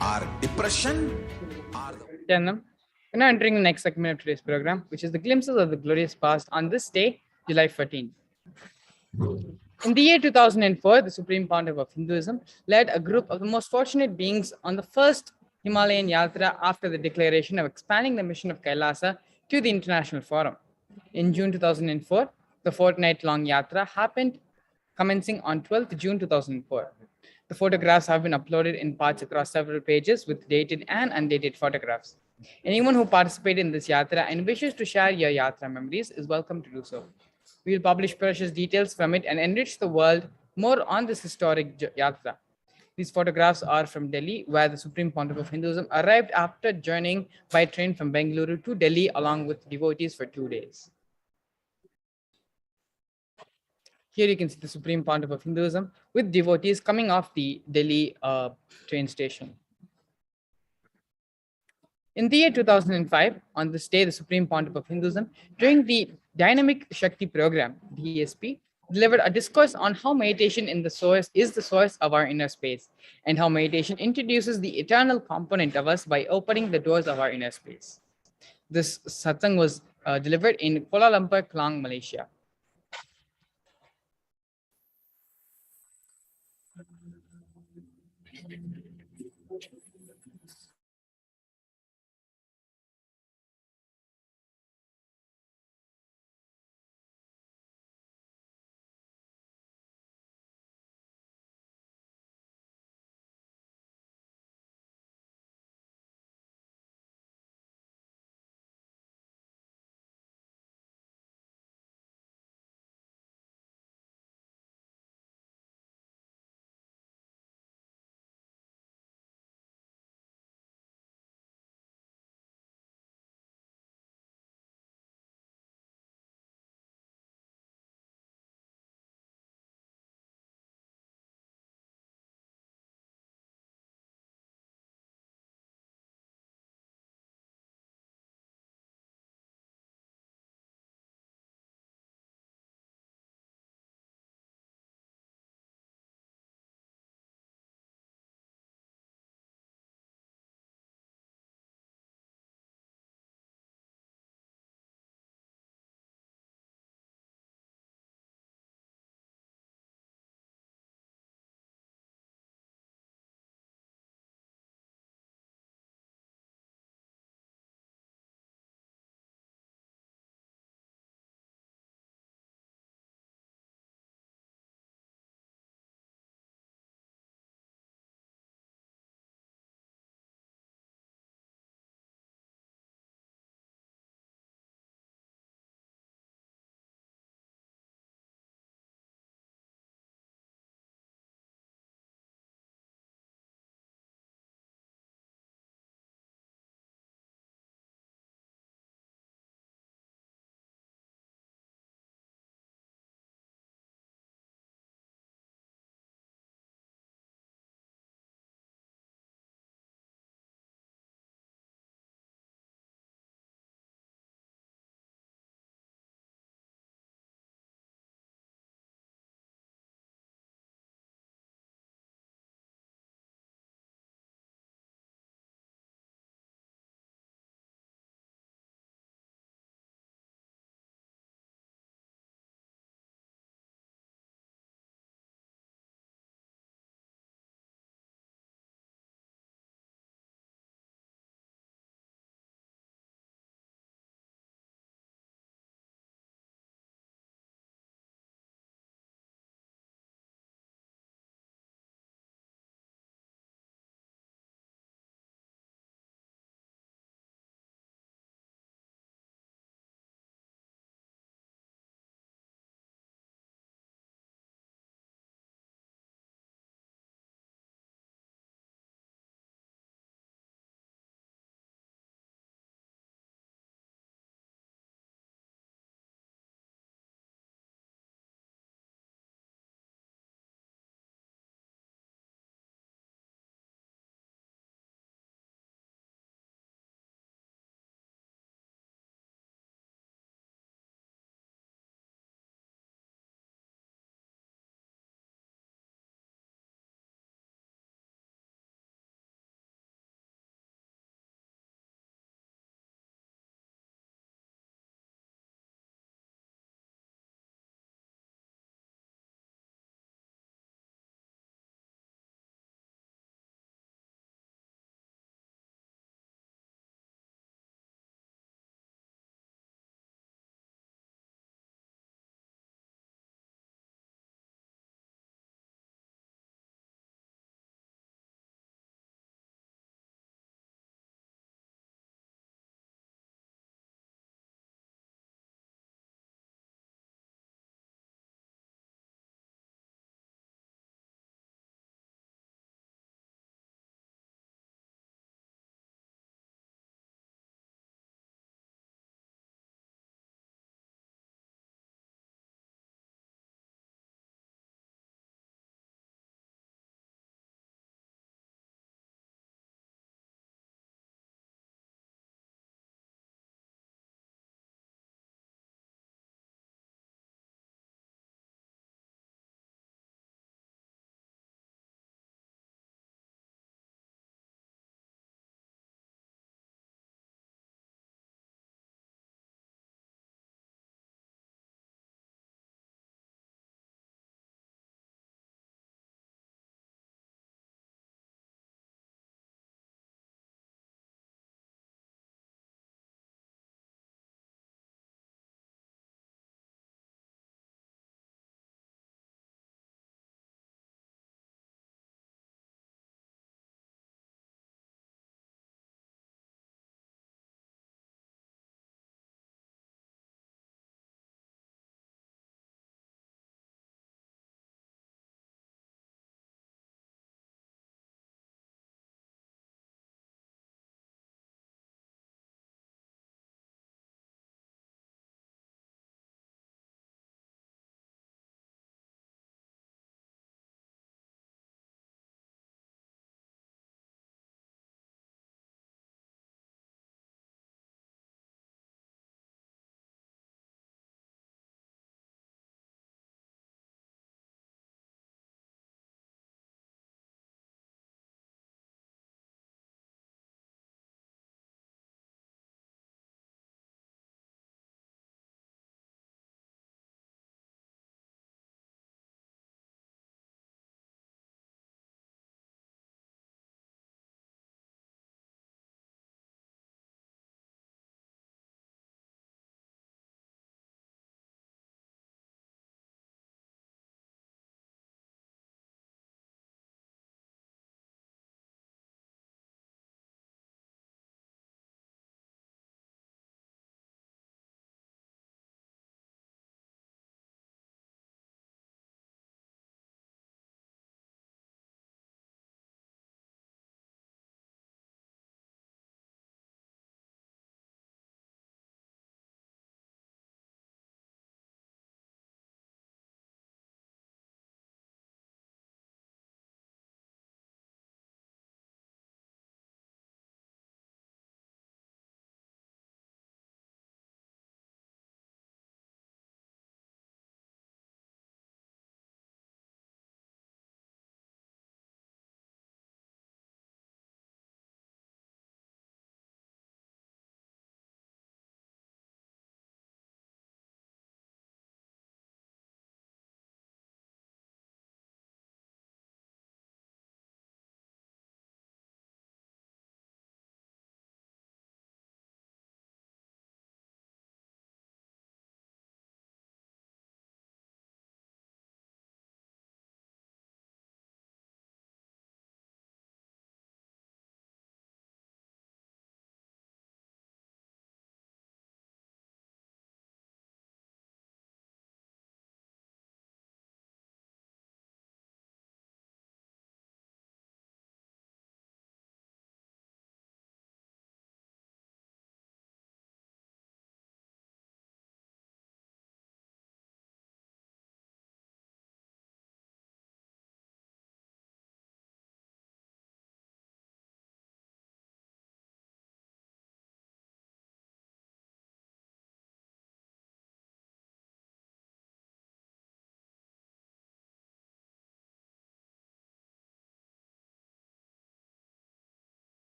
or depression or the Chanam. We're now entering the next segment of today's program, which is the glimpses of the glorious past on this day, July 14th. In the year 2004, the Supreme Pontiff of Hinduism led a group of the most fortunate beings on the first Himalayan Yatra after the declaration of expanding the mission of KAILASA to the International Forum. In June 2004, the fortnight-long Yatra happened, commencing on 12th June 2004. The photographs have been uploaded in parts across several pages with dated and undated photographs. Anyone who participated in this Yatra and wishes to share your Yatra memories is welcome to do so. We will publish precious details from it and enrich the world more on this historic Yatra. These photographs are from Delhi, where the Supreme Pontiff of Hinduism arrived after journeying by train from Bengaluru to Delhi along with devotees for 2 days. Here you can see the Supreme Pontiff of Hinduism with devotees coming off the Delhi train station. In the year 2005, on this day, the Supreme Pontiff of Hinduism, during the Dynamic Shakti program, DSP, delivered a discourse on how meditation in the source is the source of our inner space, and how meditation introduces the eternal component of us by opening the doors of our inner space. This satsang was delivered in Kuala Lumpur, Klang, Malaysia.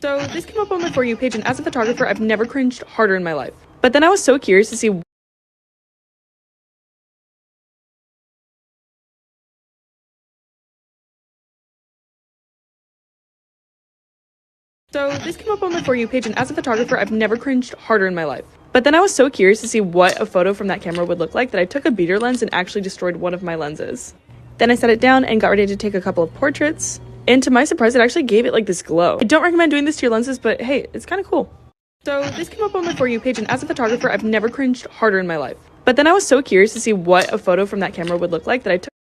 So this came up on my For You page, and as a photographer, I've never cringed harder in my life. But then I was so curious to see So this came up on my For You page, and as a photographer, I've never cringed harder in my life. But then I was so curious to see what a photo from that camera would look like that I took a beater lens and actually destroyed one of my lenses. Then I set it down and got ready to take a couple of portraits. And to my surprise, it actually gave it like this glow. I don't recommend doing this to your lenses, but hey, it's kind of cool. So this came up on my For You page, and as a photographer, I've never cringed harder in my life. But then I was so curious to see what a photo from that camera would look like that I took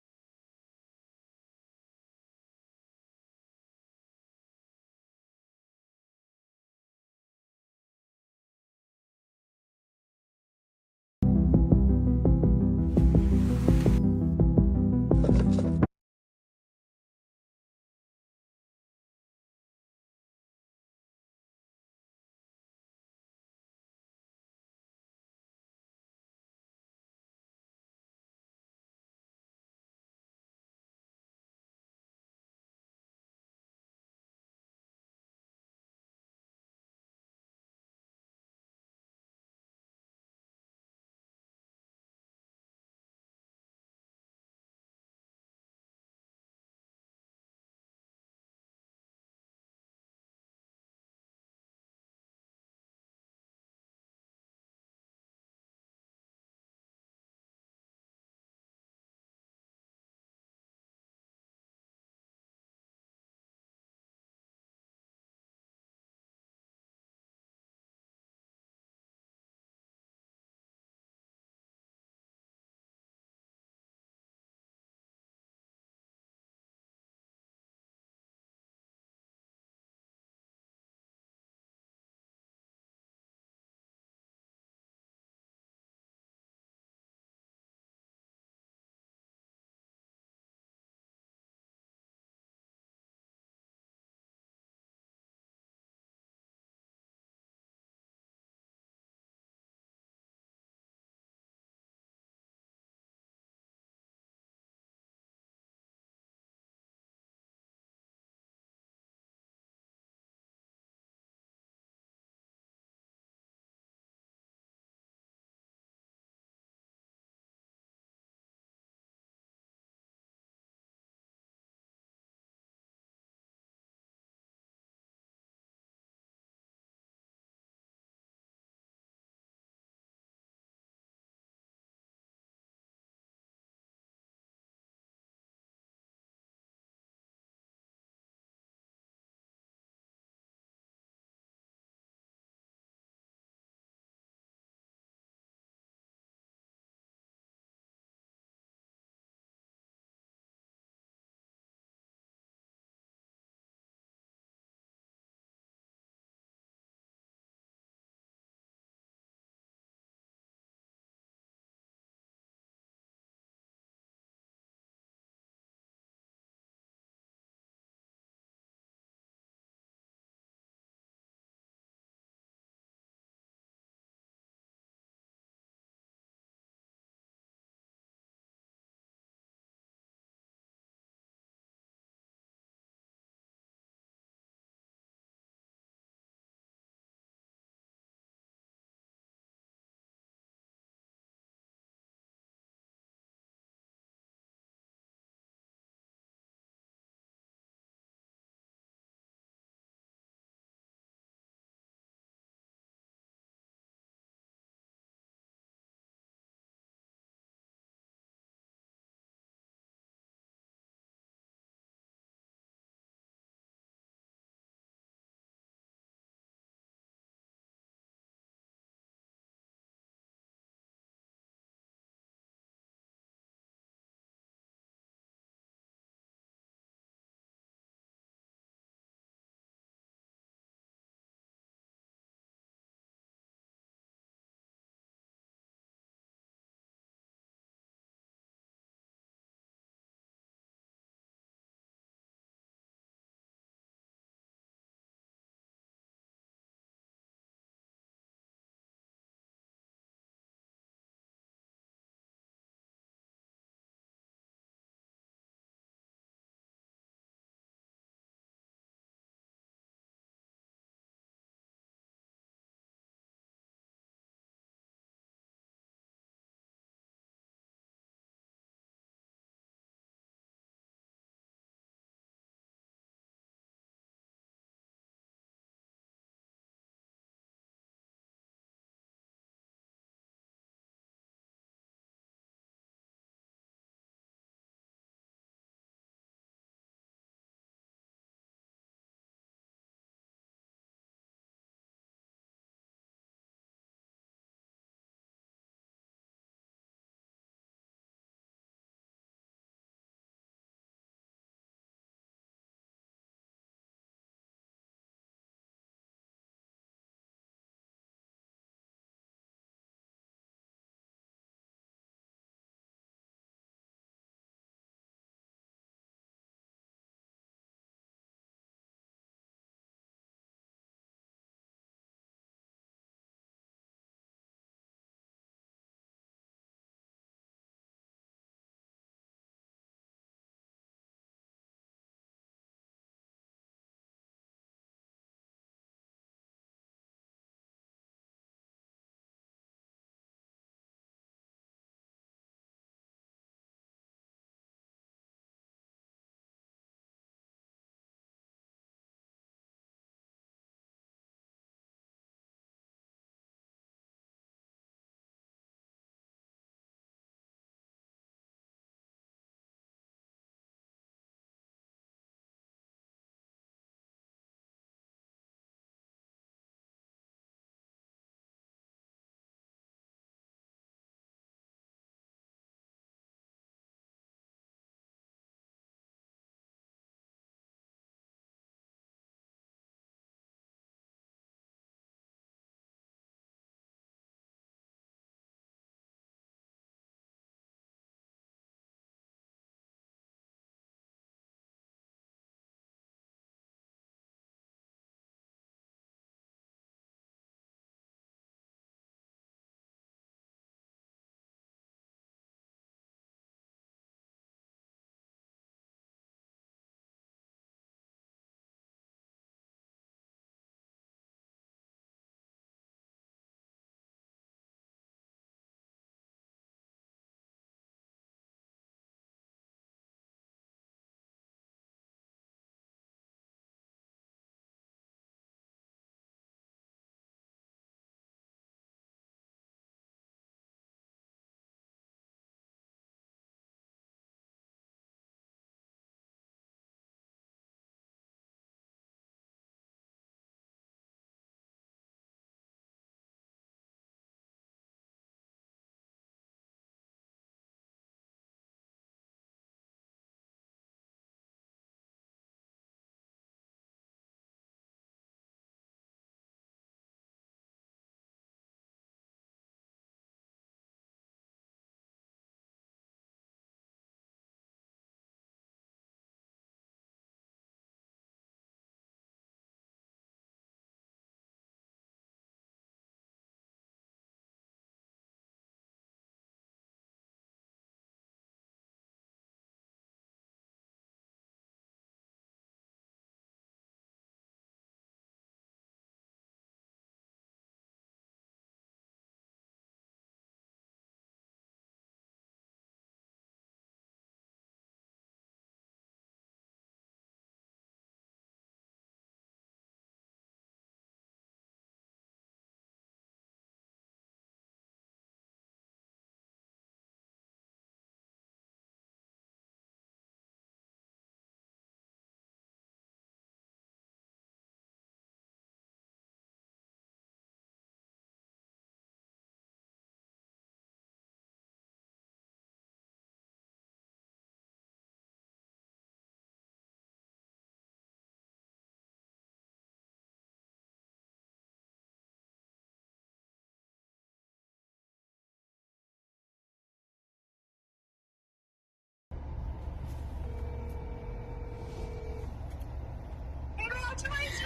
Thanks,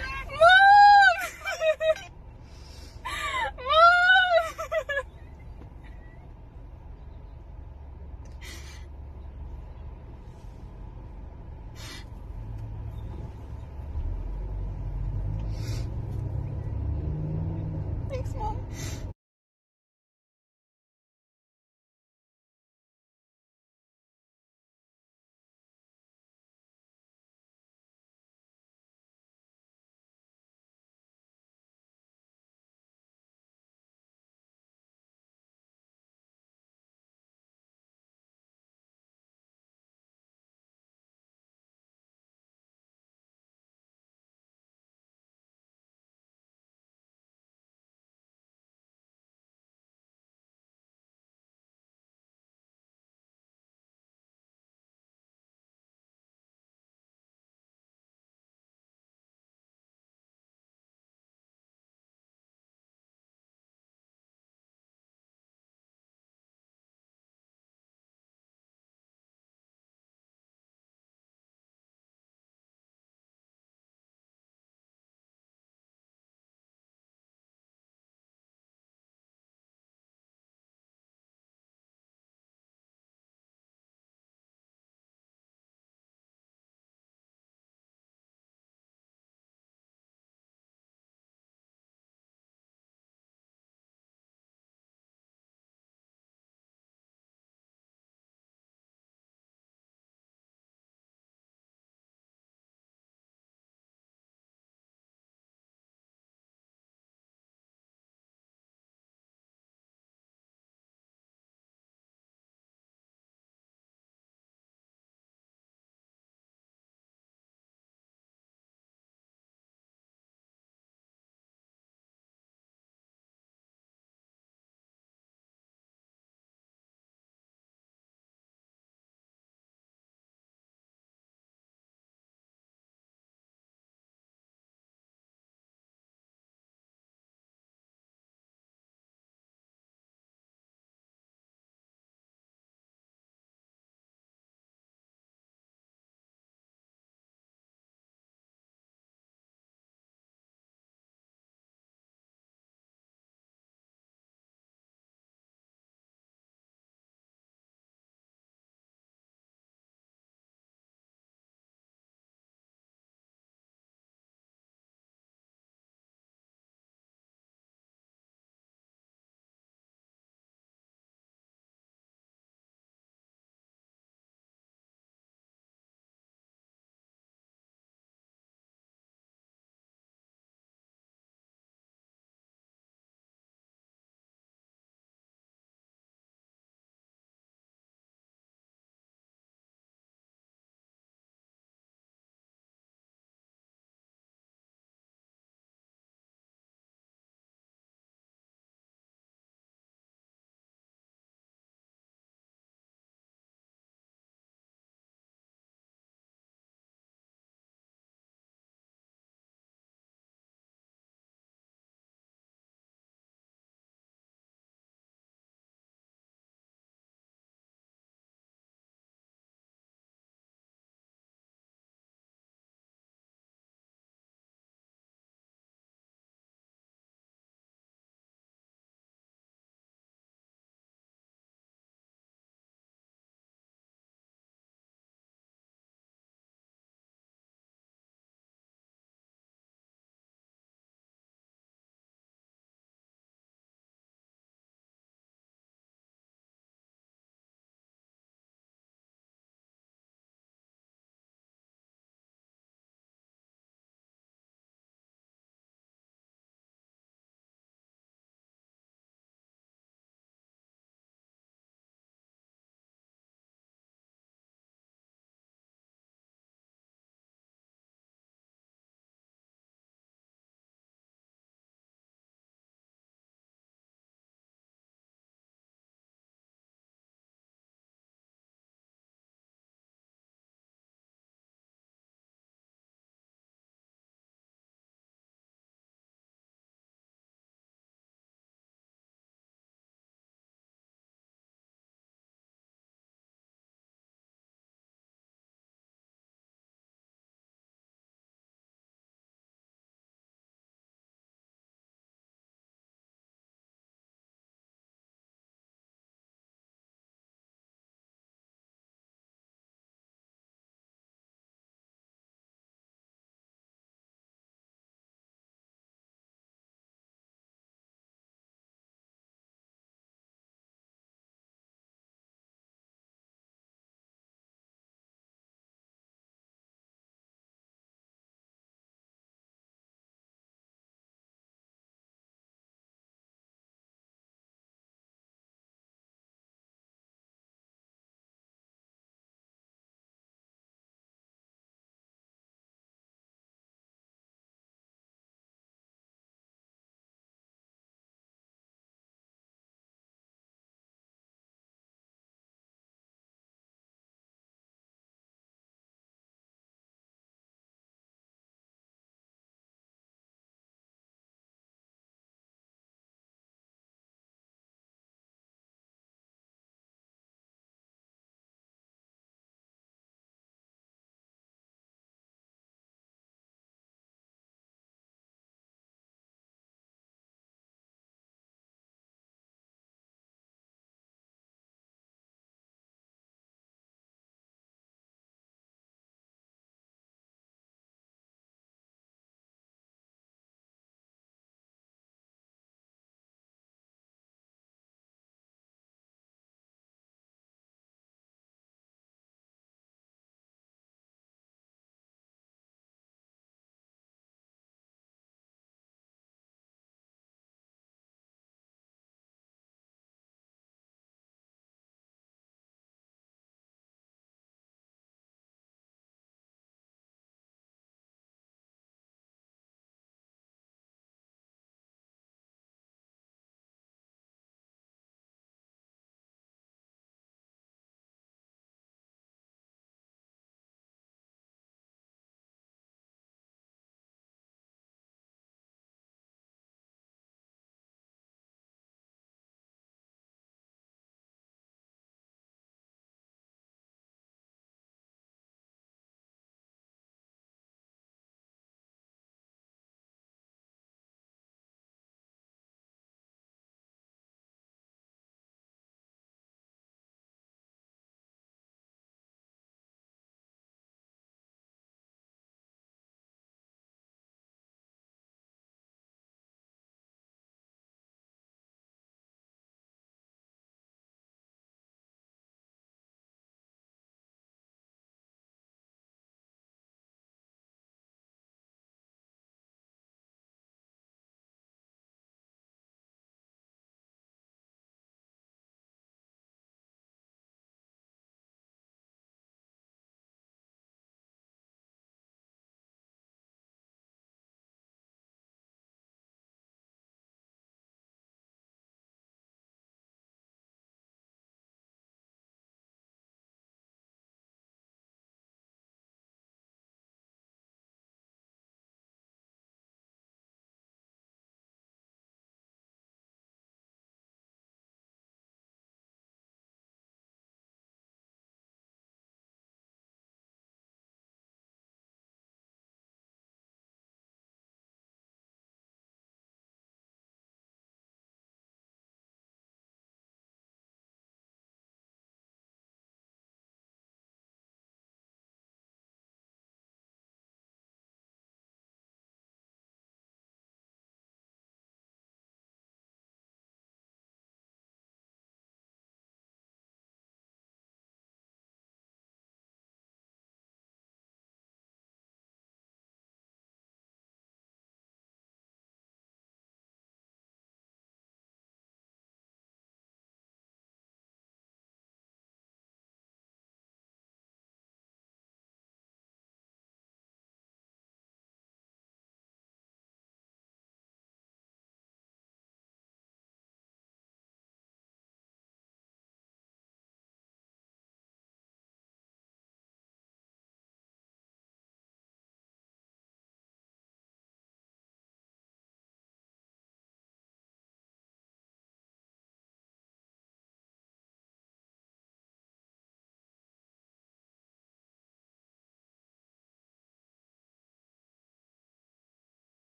Mom.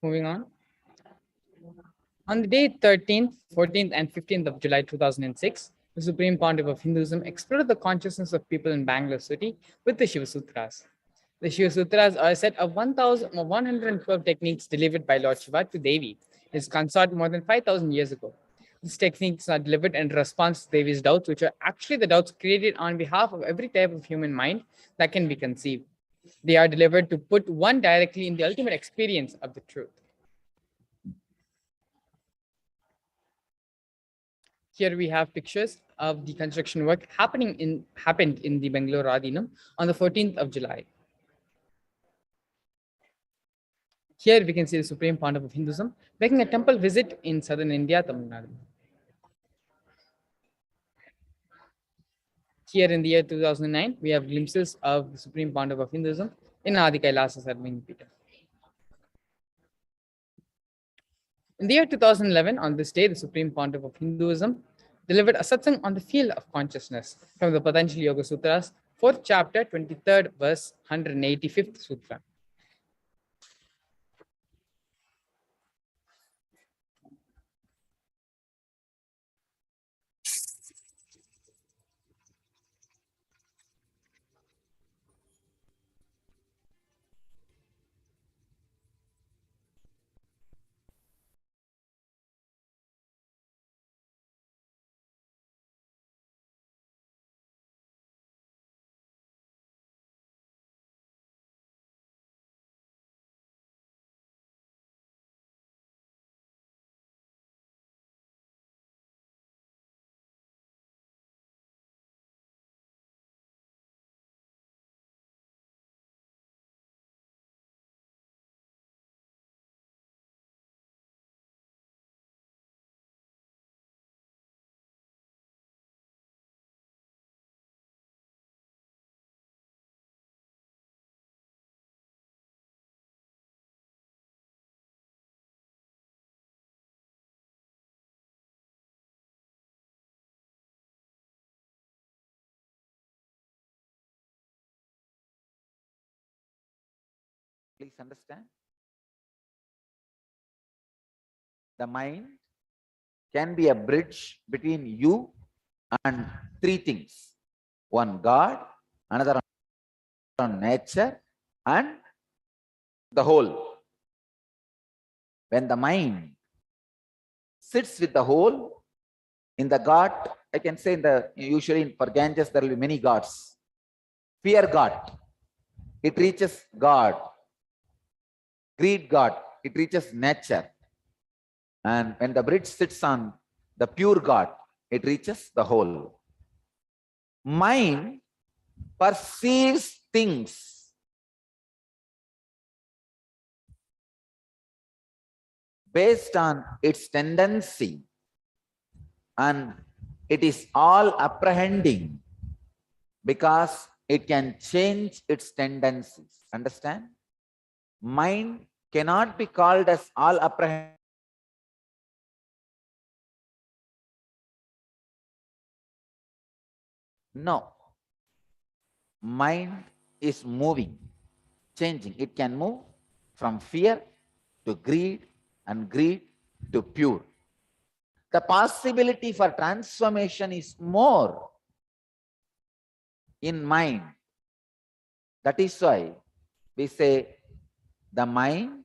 Moving on. On the day 13th, 14th, and 15th of July 2006, the Supreme Pontiff of Hinduism exploded the consciousness of people in Bangalore city with the Shiva Sutras. The Shiva Sutras are a set of 1,112 techniques delivered by Lord Shiva to Devi, his consort, more than 5,000 years ago. These techniques are delivered in response to Devi's doubts, which are actually the doubts created on behalf of every type of human mind that can be conceived. They are delivered to put one directly in the ultimate experience of the truth. Here we have pictures of the construction work happened in the Bangalore Radhinam on the 14th of July. Here we can see the Supreme Pontiff of Hinduism making a temple visit in southern India, Tamil Nadu. Here in the year 2009, we have glimpses of the Supreme Pontiff of Hinduism in Adi KAILASA Sarvini Peetham. In the year 2011, on this day, the Supreme Pontiff of Hinduism delivered a satsang on the field of consciousness from the Patanjali Yoga Sutras, 4th chapter, 23rd verse, 185th sutra. Please understand. The mind can be a bridge between you and three things. One, God, another on nature, and the whole. When the mind sits with the whole, in the God, I can say usually for Ganges there will be many gods. Fear God, it reaches God. Greed God, it reaches nature. And when the bridge sits on the pure God, it reaches the whole. Mind perceives things based on its tendency, and it is all apprehending because it can change its tendencies. Understand? Mind cannot be called as all apprehending. No. Mind is moving, changing. It can move from fear to greed and greed to pure. The possibility for transformation is more in mind. That is why we say the mind,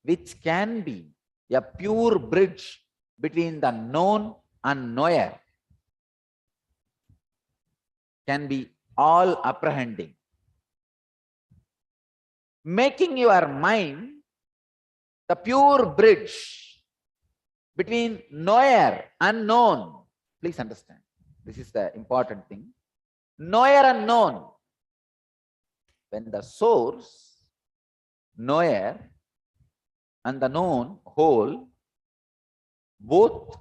which can be a pure bridge between the known and knower, can be all apprehending. Making your mind the pure bridge between knower and known. Please understand, this is the important thing. Knower and known. When the source, knower, and the known, whole, both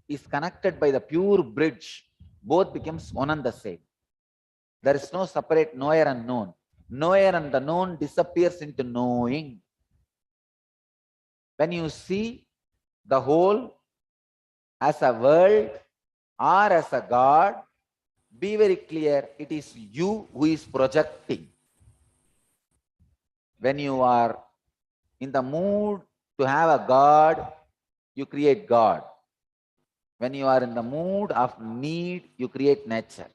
is connected by the pure bridge, both becomes one and the same. There is no separate knower and known. Knower and the known disappears into knowing. When you see the whole as a world or as a God, be very clear, it is you who is projecting. When you are in the mood to have a God, you create God. When you are in the mood of need, you create nature.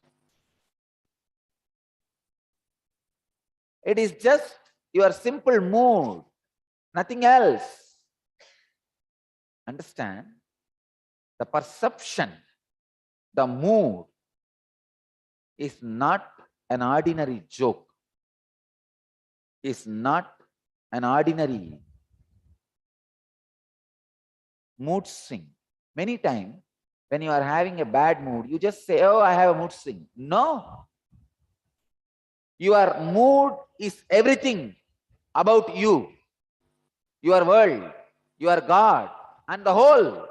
It is just your simple mood, nothing else. Understand? The perception, the mood is not an ordinary joke, is not an ordinary mood swing. Many times, when you are having a bad mood, you just say, oh, I have a mood swing. No. Your mood is everything about you, your world, your God, and the whole.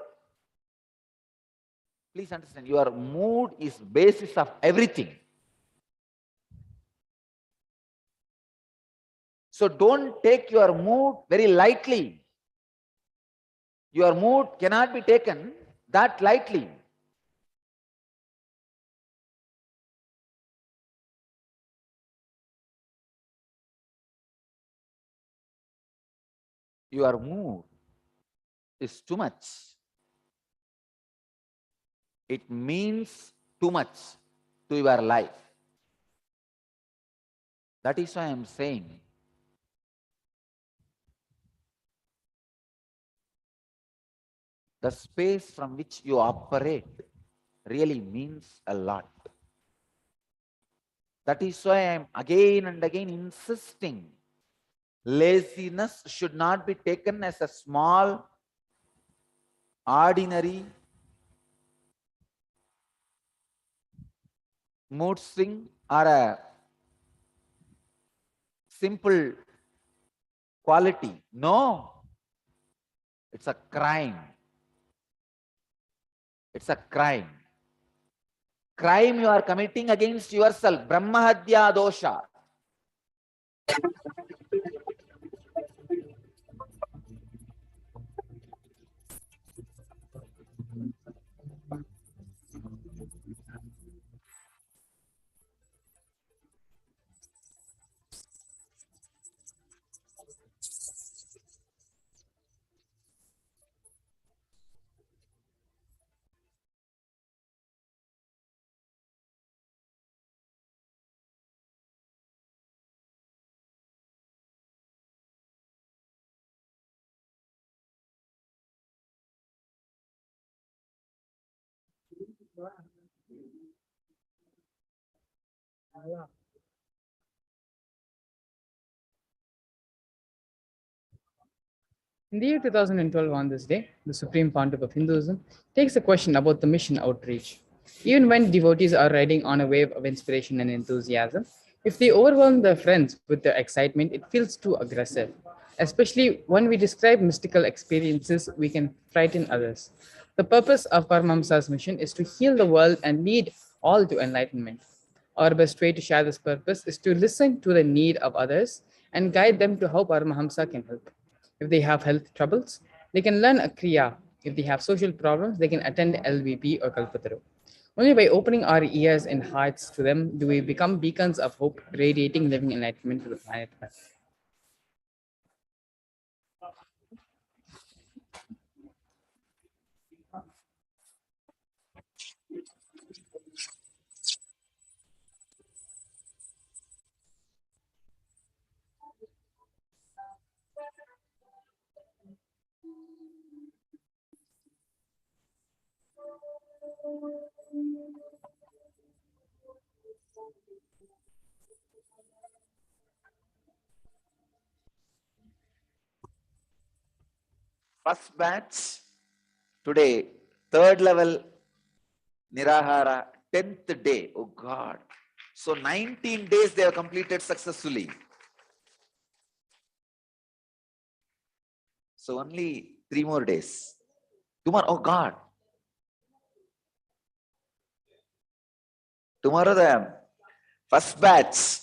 Please understand, your mood is basis of everything. So don't take your mood very lightly. Your mood cannot be taken that lightly. Your mood is too much. It means too much to your life. That is why I am saying, the space from which you operate really means a lot. That is why I am again and again insisting, laziness should not be taken as a small, ordinary mood swing or a simple quality. No, it's a crime. It's a crime. Crime you are committing against yourself. Brahmahadya dosha. In the year 2012, on this day, the Supreme Pontiff of Hinduism takes a question about the mission outreach. Even when devotees are riding on a wave of inspiration and enthusiasm, if they overwhelm their friends with their excitement, it feels too aggressive. Especially when we describe mystical experiences, we can frighten others. The purpose of Paramahamsa's mission is to heal the world and lead all to enlightenment. Our best way to share this purpose is to listen to the need of others and guide them to how Paramahamsa can help. If they have health troubles, they can learn a Kriya. If they have social problems, they can attend LVP or Kalpataru. Only by opening our ears and hearts to them do we become beacons of hope, radiating living enlightenment to the planet Earth. First batch, today, third level Nirahara, 10th day. Oh God. So 19 days they have completed successfully. So only 3 more days. Tomorrow, oh God. Tomorrow the first batch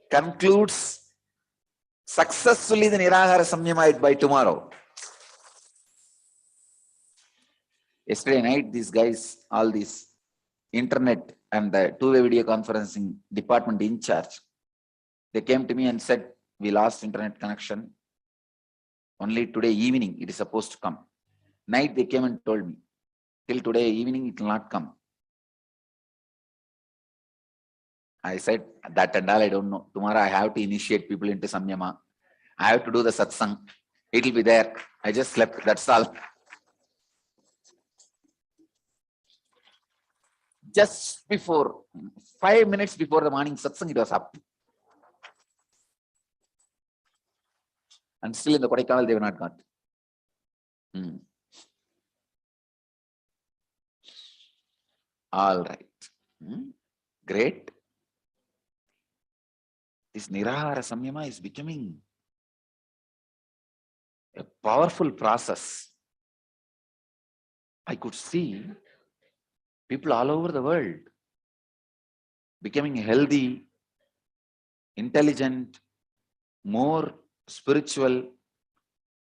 concludes successfully the Nirahara Samyamite by tomorrow. Yesterday night, these guys, all these internet and the two-way video conferencing department in charge, they came to me and said, we lost internet connection. Only today evening it is supposed to come. Night they came and told me, till today evening it will not come. I said, that and all I don't know. Tomorrow I have to initiate people into Samyama. I have to do the satsang. It will be there. I just slept. That's all. Just before, 5 minutes before the morning satsang, it was up. And still in the Kodaikanal, they were not got. All right. Great. This Nirahara Samyama is becoming a powerful process. I could see people all over the world becoming healthy, intelligent, more spiritual,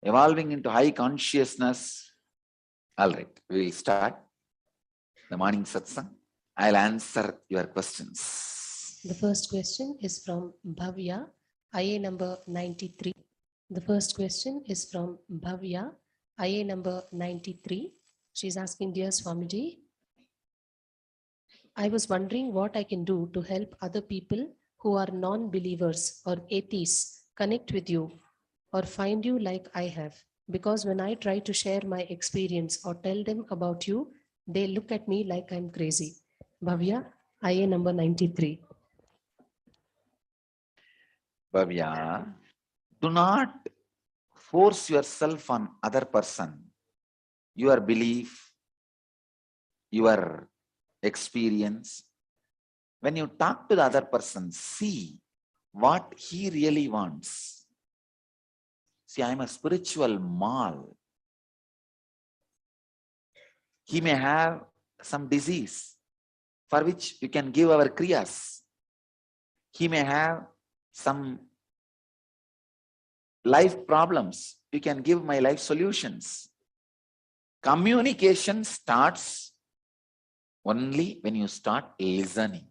evolving into high consciousness. All right, we will start the morning satsang. I'll answer your questions. The first question is from Bhavya, IA number 93. The first question is from Bhavya, IA number 93. She's asking, dear Swamiji, I was wondering what I can do to help other people who are non-believers or atheists connect with you or find you like I have. Because when I try to share my experience or tell them about you, they look at me like I'm crazy. Bhavya, IA number 93. Bhavya, do not force yourself on other person. Your belief, your experience. When you talk to the other person, see what he really wants. See, I'm a spiritual mall. He may have some disease for which we can give our kriyas. He may have some life problems. You can give my life solutions. Communication starts only when you start listening.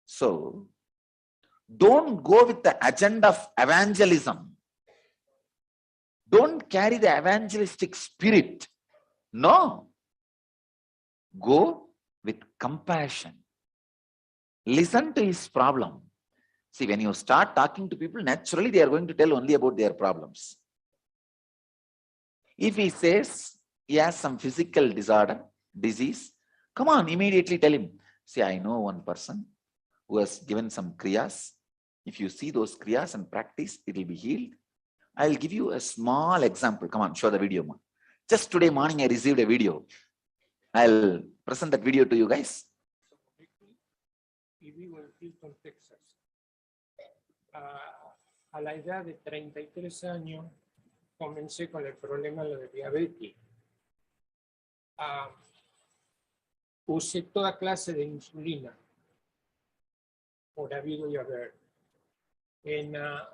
So, don't go with the agenda of evangelism. Don't carry the evangelistic spirit. No. Go with compassion. Listen to his problem. See, when you start talking to people, naturally they are going to tell only about their problems. If he says he has some physical disorder, disease, come on, immediately tell him. See, I know one person who has given some kriyas. If you see those kriyas and practice, it will be healed. I'll give you a small example. Come on, show the video. Just today morning, I received a video. I'll present that video to you guys. Y vivo en Houston, Texas. A la edad de 33 años comencé con el problema de la diabetes. Usé toda clase de insulina por habido y haber.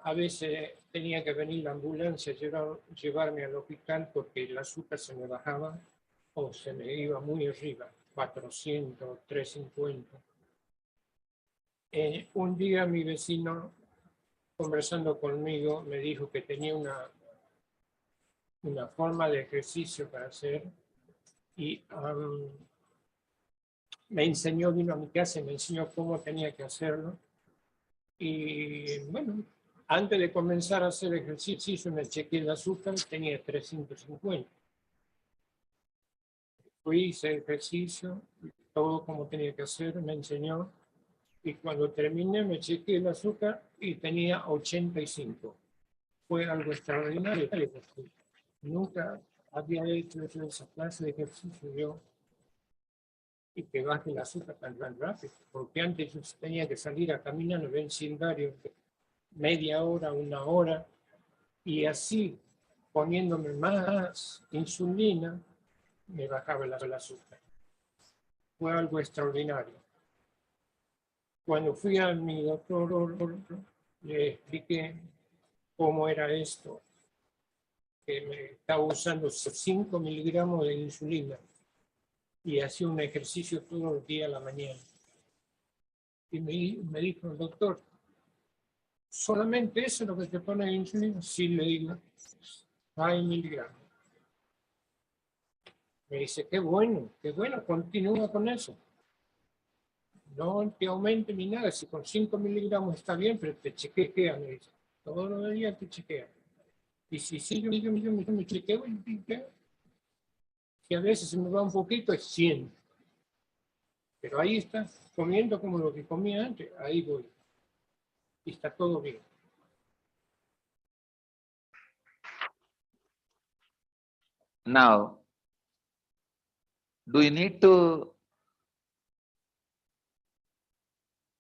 A veces tenía que venir la ambulancia, llevarme al hospital porque el azúcar se me bajaba o se me iba muy arriba, 400, 350. Un día mi vecino, conversando conmigo, me dijo que tenía una forma de ejercicio para hacer y me enseñó, vino a mi casa y me enseñó cómo tenía que hacerlo. Y bueno, antes de comenzar a hacer ejercicio me chequeé el azúcar, tenía 350. Fui, hice ejercicio, todo como tenía que hacer, me enseñó. Y cuando terminé me chequeé el azúcar y tenía 85. Fue algo extraordinario. Nunca había hecho esa clase de ejercicio yo y que baje el azúcar tan rápido. Porque antes yo tenía que salir a caminar en el vecindario media hora, una hora, y así poniéndome más insulina me bajaba el azúcar. Fue algo extraordinario. Cuando fui a mi doctor, le expliqué cómo era esto. que me estaba usando 5 miligramos de insulina y hacía un ejercicio todos los días a la mañana. Y me dijo el doctor, ¿solamente eso es lo que te pone insulina? Sí, le digo, hay miligramos. Me dice, qué bueno, continúa con eso. No te aumente ni nada, si con 5 miligramos está bien, pero te chequea, me dice. Todos los días te chequea. Y si yo me chequeo, que a veces se me va un poquito, es 100. Pero ahí está, comiendo como lo que comía antes, ahí voy. Y está todo bien. Now, do you need to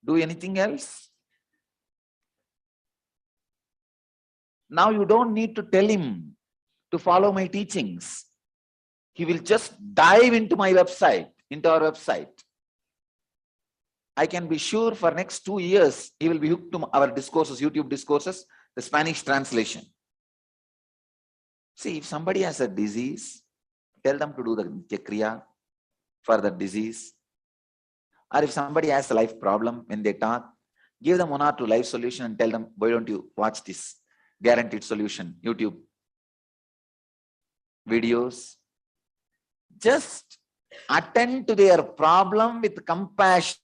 do anything else? Now you don't need to tell him to follow my teachings. He will just dive into my website, into our website. I can be sure for next 2 years, he will be hooked to our discourses, YouTube discourses, the Spanish translation. See, if somebody has a disease, tell them to do the Nitya Kriya for the disease. Or if somebody has a life problem, when they talk, give them 1 or 2 life solution and tell them, why don't you watch this guaranteed solution, YouTube videos. Just attend to their problem with compassion.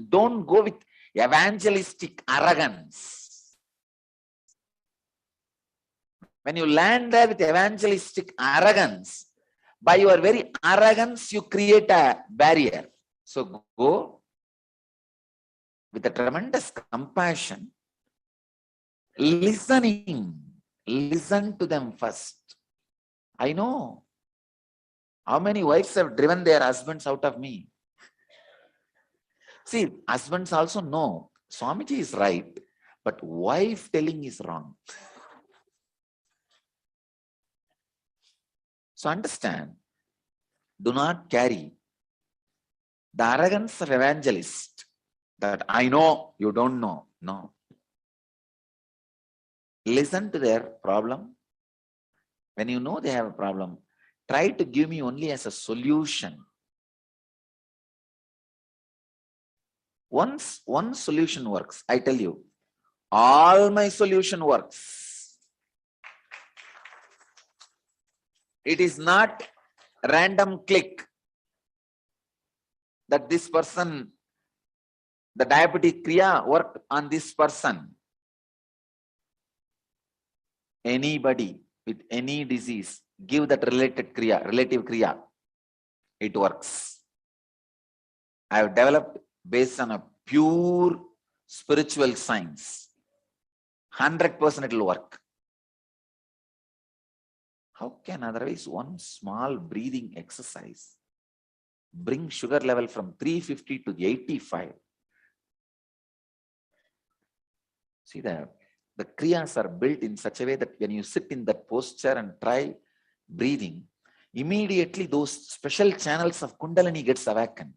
Don't go with evangelistic arrogance. When you land there with evangelistic arrogance, by your very arrogance, you create a barrier. So go with a tremendous compassion, listening. Listen to them first. I know how many wives have driven their husbands out of me. See, husbands also know Swamiji is right, but wife telling is wrong. So understand, do not carry the arrogance of evangelist that I know, you don't know. No. Listen to their problem. When you know they have a problem, try to give me only as a solution. Once one solution works, I tell you, all my solution works. It is not random click that this person, the diabetic kriya worked on this person. Anybody with any disease, give that related kriya, relative kriya. It works. I have developed based on a pure spiritual science. 100% it will work. How can otherwise one small breathing exercise bring sugar level from 350 to 85? See, the kriyas are built in such a way that when you sit in that posture and try breathing, immediately those special channels of Kundalini gets awakened.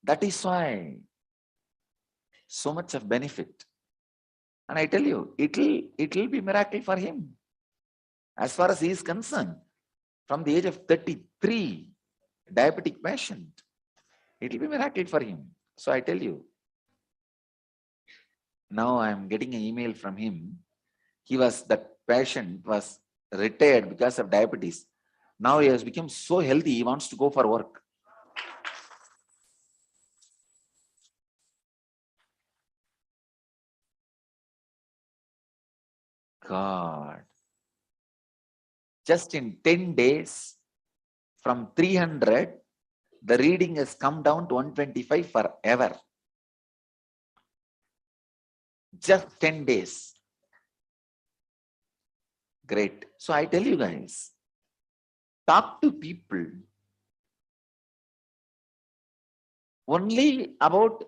That is why so much of benefit. And I tell you, it will be miracle for him. As far as he is concerned, from the age of 33, diabetic patient, it will be miracle for him. So I tell you, now I am getting an email from him. That patient was retired because of diabetes. Now he has become so healthy, he wants to go for work. God. Just in 10 days, from 300, the reading has come down to 125 forever. Just 10 days. Great. So I tell you guys, talk to people only about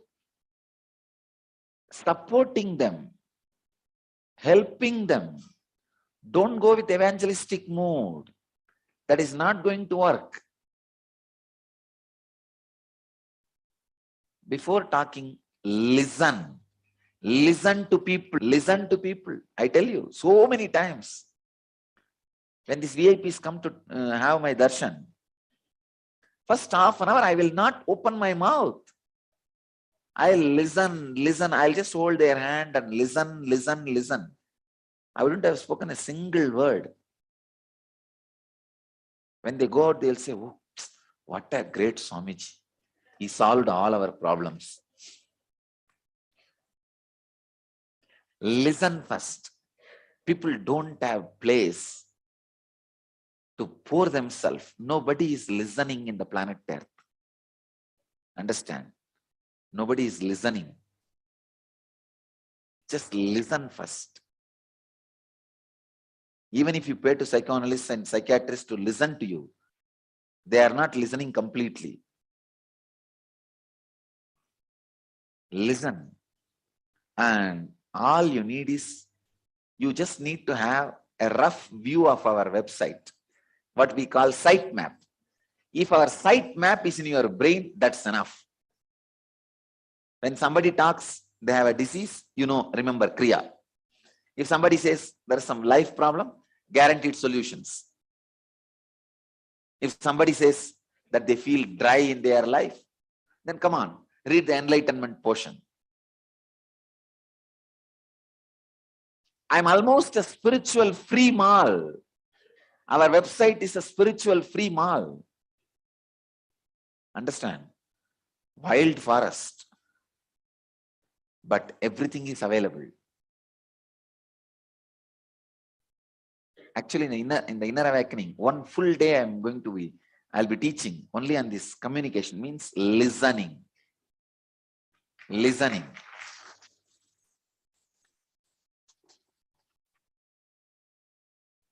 supporting them, helping them. Don't go with evangelistic mood. That is not going to work. Before talking, listen. Listen to people. Listen to people. I tell you, so many times, when these VIPs come to have my darshan, first half an hour, I will not open my mouth. I'll listen. I'll just hold their hand and listen. I wouldn't have spoken a single word. When they go out, they'll say, oh, what a great Swamiji. He solved all our problems. Listen first. People don't have place to pour themselves. Nobody is listening in the planet Earth. Understand? Nobody is listening. Just listen first. Even if you pay to psychoanalysts and psychiatrists to listen to you, they are not listening completely. Listen. And all you need is, you just need to have a rough view of our website, what we call site map. If our site map is in your brain, that's enough. When somebody talks, they have a disease, remember Kriya. If somebody says there's some life problem, guaranteed solutions. If somebody says that they feel dry in their life, then come on, read the enlightenment portion. I'm almost a spiritual free mall. Our website is a spiritual free mall. Understand? Wild forest. But everything is available. Actually, in the inner awakening, one full day I'll be teaching only on this. Communication means listening. Listening.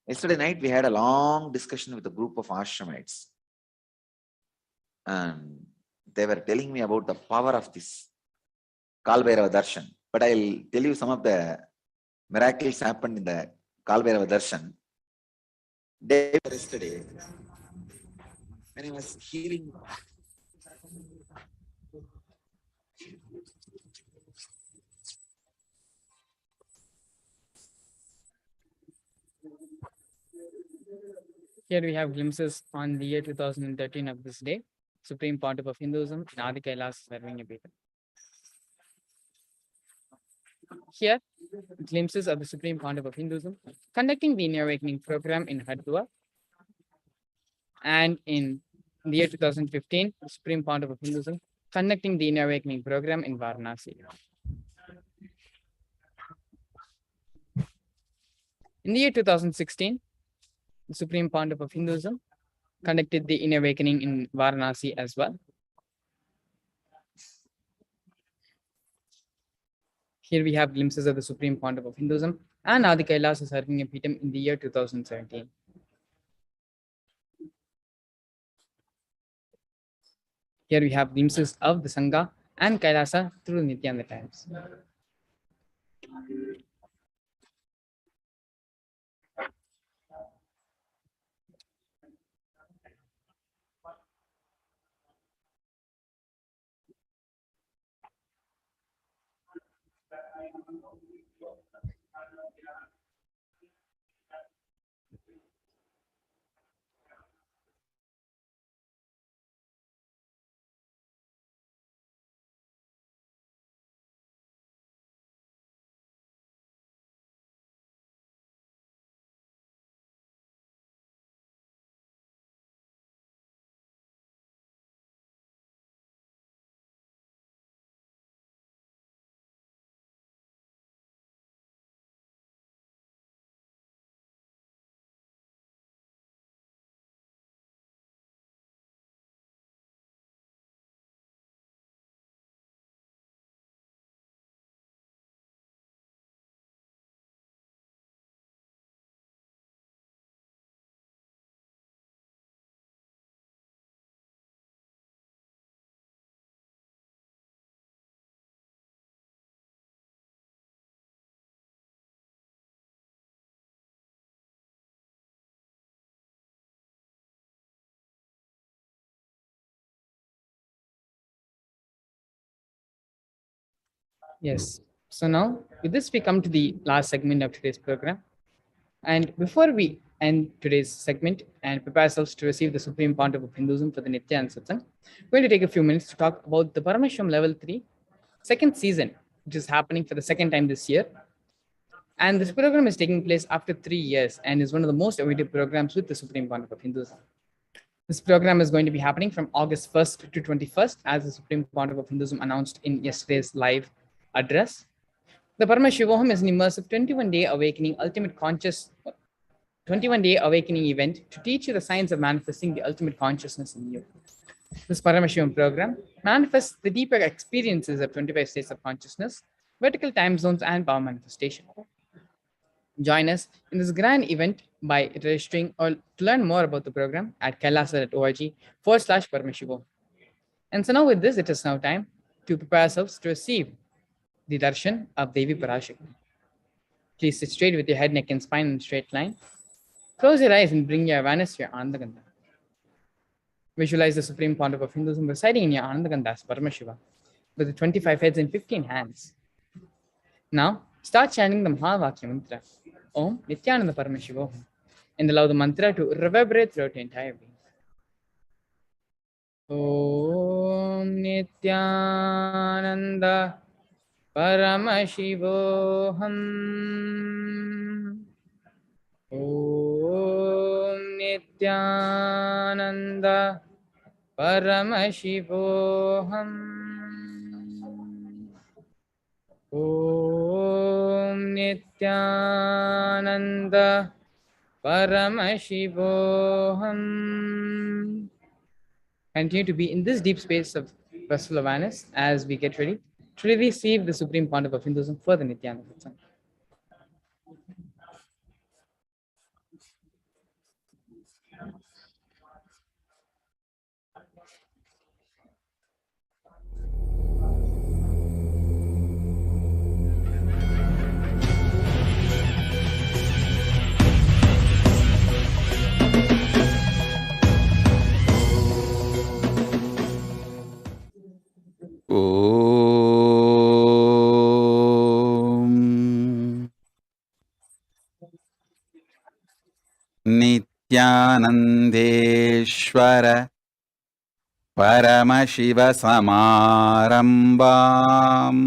Yesterday night, we had a long discussion with a group of ashramites. And they were telling me about the power of this Kalbhairava Darshan. But I'll tell you some of the miracles happened in the Kalbhairava Darshan. Yesterday, when I was hearing, Here we have glimpses on the year 2013 of this day, Supreme Pontiff of Hinduism, in Adi KAILASA serving a Peter. Here, glimpses of the Supreme Pontiff of Hinduism conducting the Inner Awakening program in Haridwar. And in the year 2015, the Supreme Pontiff of Hinduism conducting the Inner Awakening program in Varanasi. In the year 2016, the Supreme Pontiff of Hinduism conducted the Inner Awakening in Varanasi as well. Here we have glimpses of the Supreme Pontiff of Hinduism and Adi KAILASA serving a Peetam in the year 2017. Here we have glimpses of the Sangha and KAILASA through Nithyananda times. Yes, So now, with this, we come to the last segment of today's program. And before we end today's segment and prepare ourselves to receive the Supreme Pontiff of Hinduism for the Nithyananda Satsang, we're going to take a few minutes to talk about the Paramashivam Level 3 second season, which is happening for the second time this year. And this program is taking place after 3 years and is one of the most awaited programs with the Supreme Pontiff of Hinduism. This program is going to be happening from August 1st to 21st, as the Supreme Pontiff of Hinduism announced in yesterday's live address. The Paramashivoham is an immersive 21-day awakening ultimate conscious 21-day awakening event to teach you the science of manifesting the ultimate consciousness in you. This Paramashivam program manifests the deeper experiences of 25 states of consciousness, vertical time zones, and power manifestation. Join us in this grand event by registering or to learn more about the program at kailasa.org/Paramashivoham. And so now with this, it is now time to prepare ourselves to receive the darshan of Devi Parashakti. Please sit straight with your head, neck, and spine in a straight line. Close your eyes and bring your awareness to your Anandagandha. Visualize the Supreme Pontiff of Hinduism residing in your Anandagandha as Paramashiva with the 25 heads and 15 hands. Now, start chanting the Mahavakya mantra, Om Nithyananda Paramashivoham, and allow the mantra to reverberate throughout your entire being. Om Nithyananda Paramashivoham. Om Nithyananda Paramashivoham. Om Nithyananda Paramashivoham. Continue to be in this deep space of restful awareness as we get ready to receive the Supreme Pontiff of Hinduism for the Nithyananda Satsang. Om Nithyanandeshwara Paramashiva Samarambam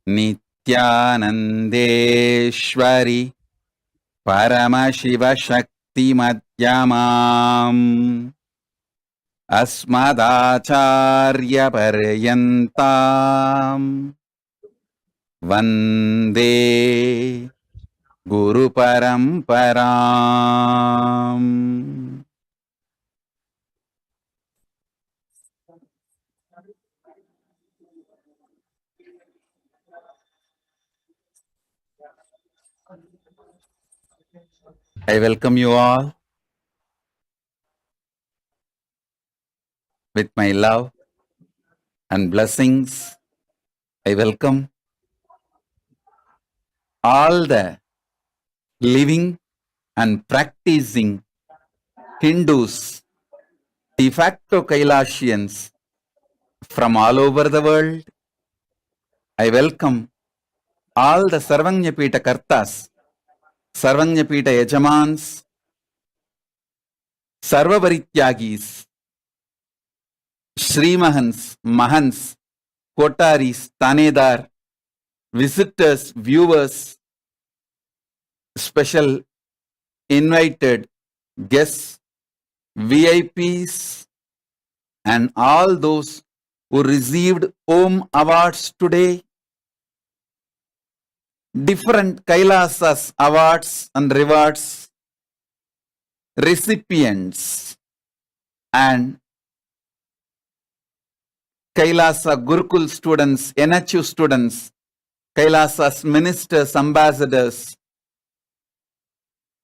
Nithyanandeshwari Paramashiva Shakti Madhyamam Asmadacharya Paryantam Vande Guru Paramparam. I welcome you all with my love and blessings. I welcome all the living and practicing Hindus, de facto Kailasians from all over the world. I welcome all the Sarvanyapita Kartas, Sarvanyapita Yajamans, Sarvavarityagis, Srimahans, Mahans, Kotaris, Tanedar, visitors, viewers, special invited guests, VIPs, and all those who received Om Awards today, different Kailasas awards and rewards, recipients, and Kailasa Gurukul students, NHU students, Kailasa's ministers, ambassadors,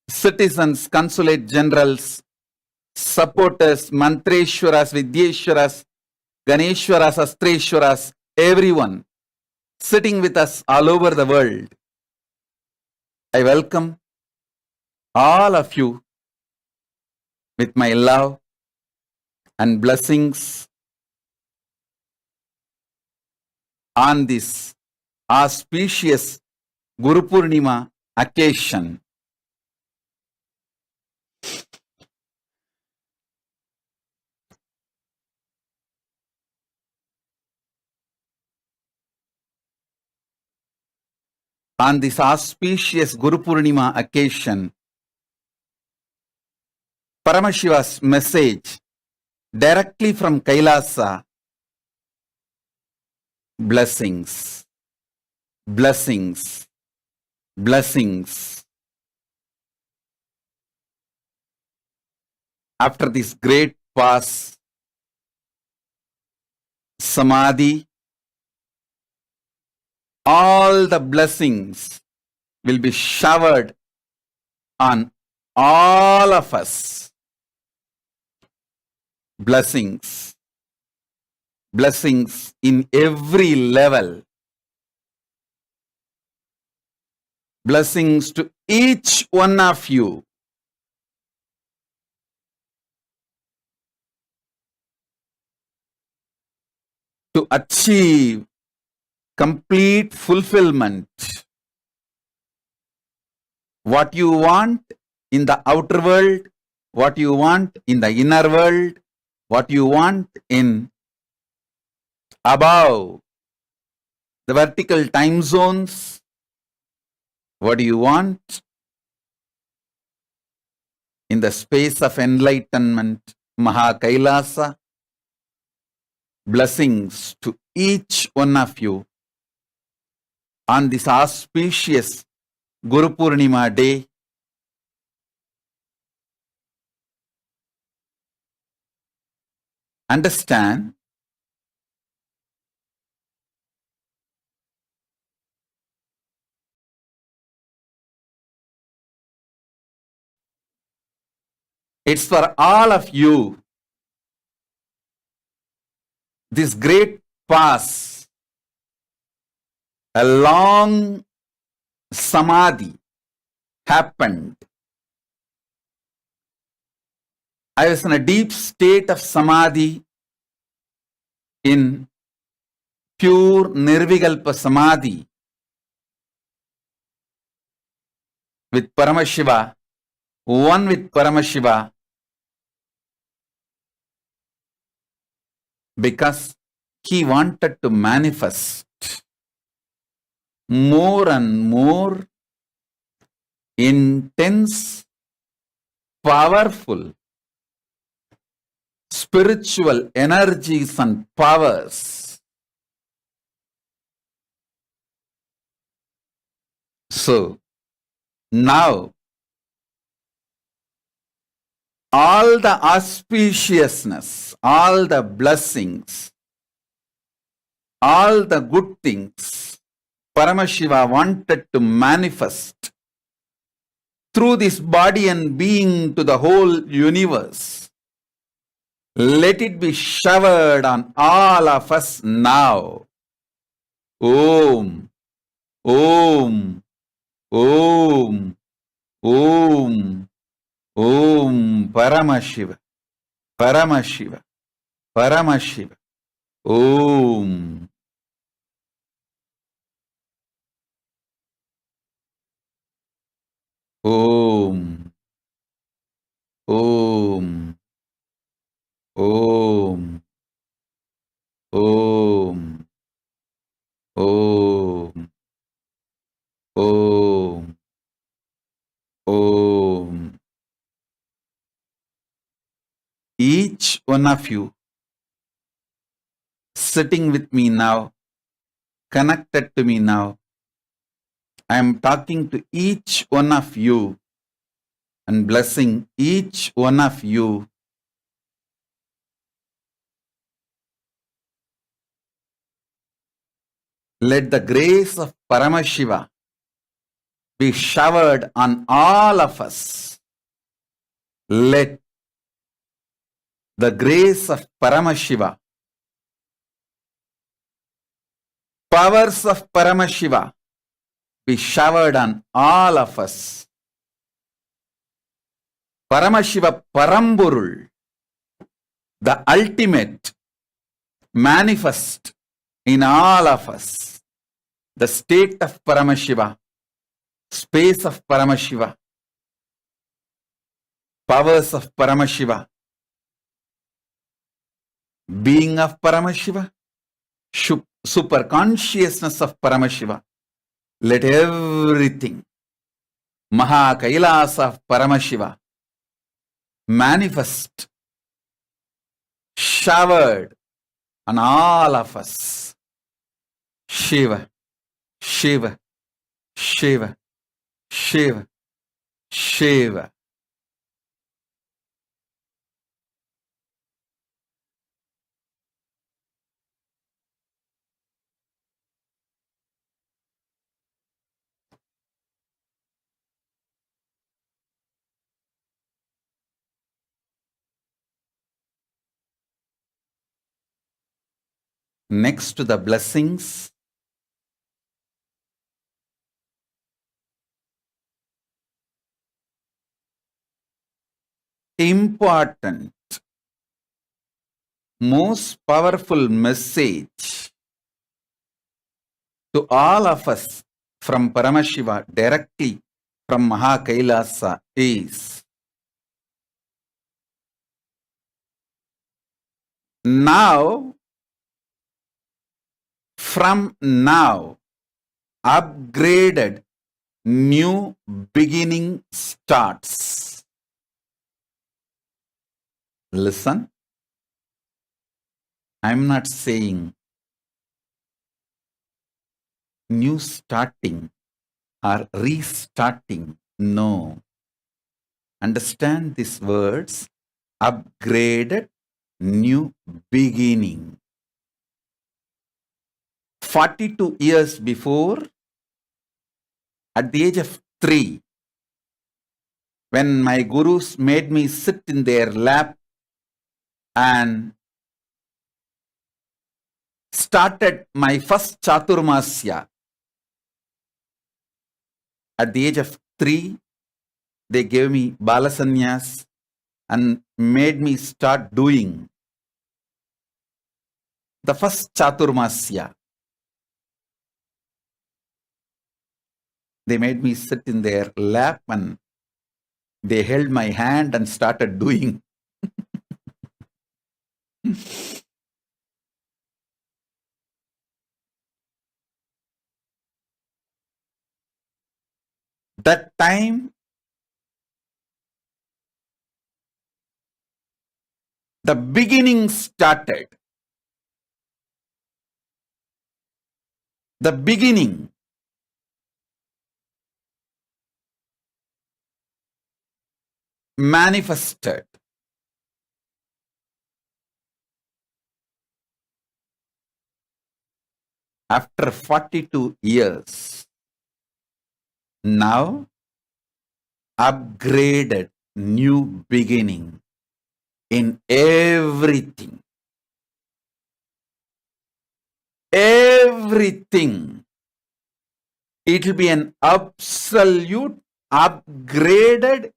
citizens, consulate generals, supporters, Mantreshwaras, Vidyeshwaras, Ganeshwaras, Astreshwaras, everyone sitting with us all over the world. I welcome all of you with my love and blessings on this auspicious Guru Purnima occasion, on this auspicious Guru Purnima occasion, Paramashiva's message directly from Kailasa: blessings, blessings, blessings. After this great pause, samadhi, all the blessings will be showered on all of us. Blessings, blessings in every level. Blessings to each one of you. To achieve complete fulfillment. What you want in the outer world, what you want in the inner world, what you want in above the vertical time zones, what do you want in the space of enlightenment, Maha Kailasa? Blessings to each one of you on this auspicious Guru Purnima day. Understand, it's for all of you. This great pause, a long samadhi happened. I was in a deep state of samadhi, in pure nirvikalpa samadhi with Paramashiva, one with Paramashiva, because he wanted to manifest more and more intense, powerful spiritual energies and powers. So now all the auspiciousness, all the blessings, all the good things Paramashiva wanted to manifest through this body and being to the whole universe, let it be showered on all of us now. Om, Om, Om, Om, Om Paramashiva, Paramashiva, Paramashiva, Om. Om, Om, Om, Om, Om, Om, Om. Each one of you sitting with me now, connected to me now, I am talking to each one of you and blessing each one of you. Let the grace of Paramashiva be showered on all of us. Let the grace of Paramashiva, powers of Paramashiva be showered on all of us. Paramashiva Paramburul, the ultimate, manifest in all of us. the state of Paramashiva, space of Paramashiva, powers of Paramashiva, being of Paramashiva, super consciousness of Paramashiva. Let everything, Maha Kailasa of Paramashiva, manifest, showered on all of us. Shiva, Shiva, Shiva, Shiva, Shiva. Next to the blessings, important, most powerful message to all of us from Paramashiva directly from Maha Kailasa is now, from now, upgraded new beginning starts. Listen, I'm not saying new starting or restarting. No. Understand these words, upgraded new beginning. 42 years before, at the age of 3, when my gurus made me sit in their lap and started my first Chaturmasya, at the age of 3, they gave me Balasanyas and made me start doing the first Chaturmasya. They made me sit in their lap and they held my hand and started doing. That time, the beginning started. The beginning. Manifested. After 42 years, now upgraded new beginning in everything. Everything. It will be an absolute upgraded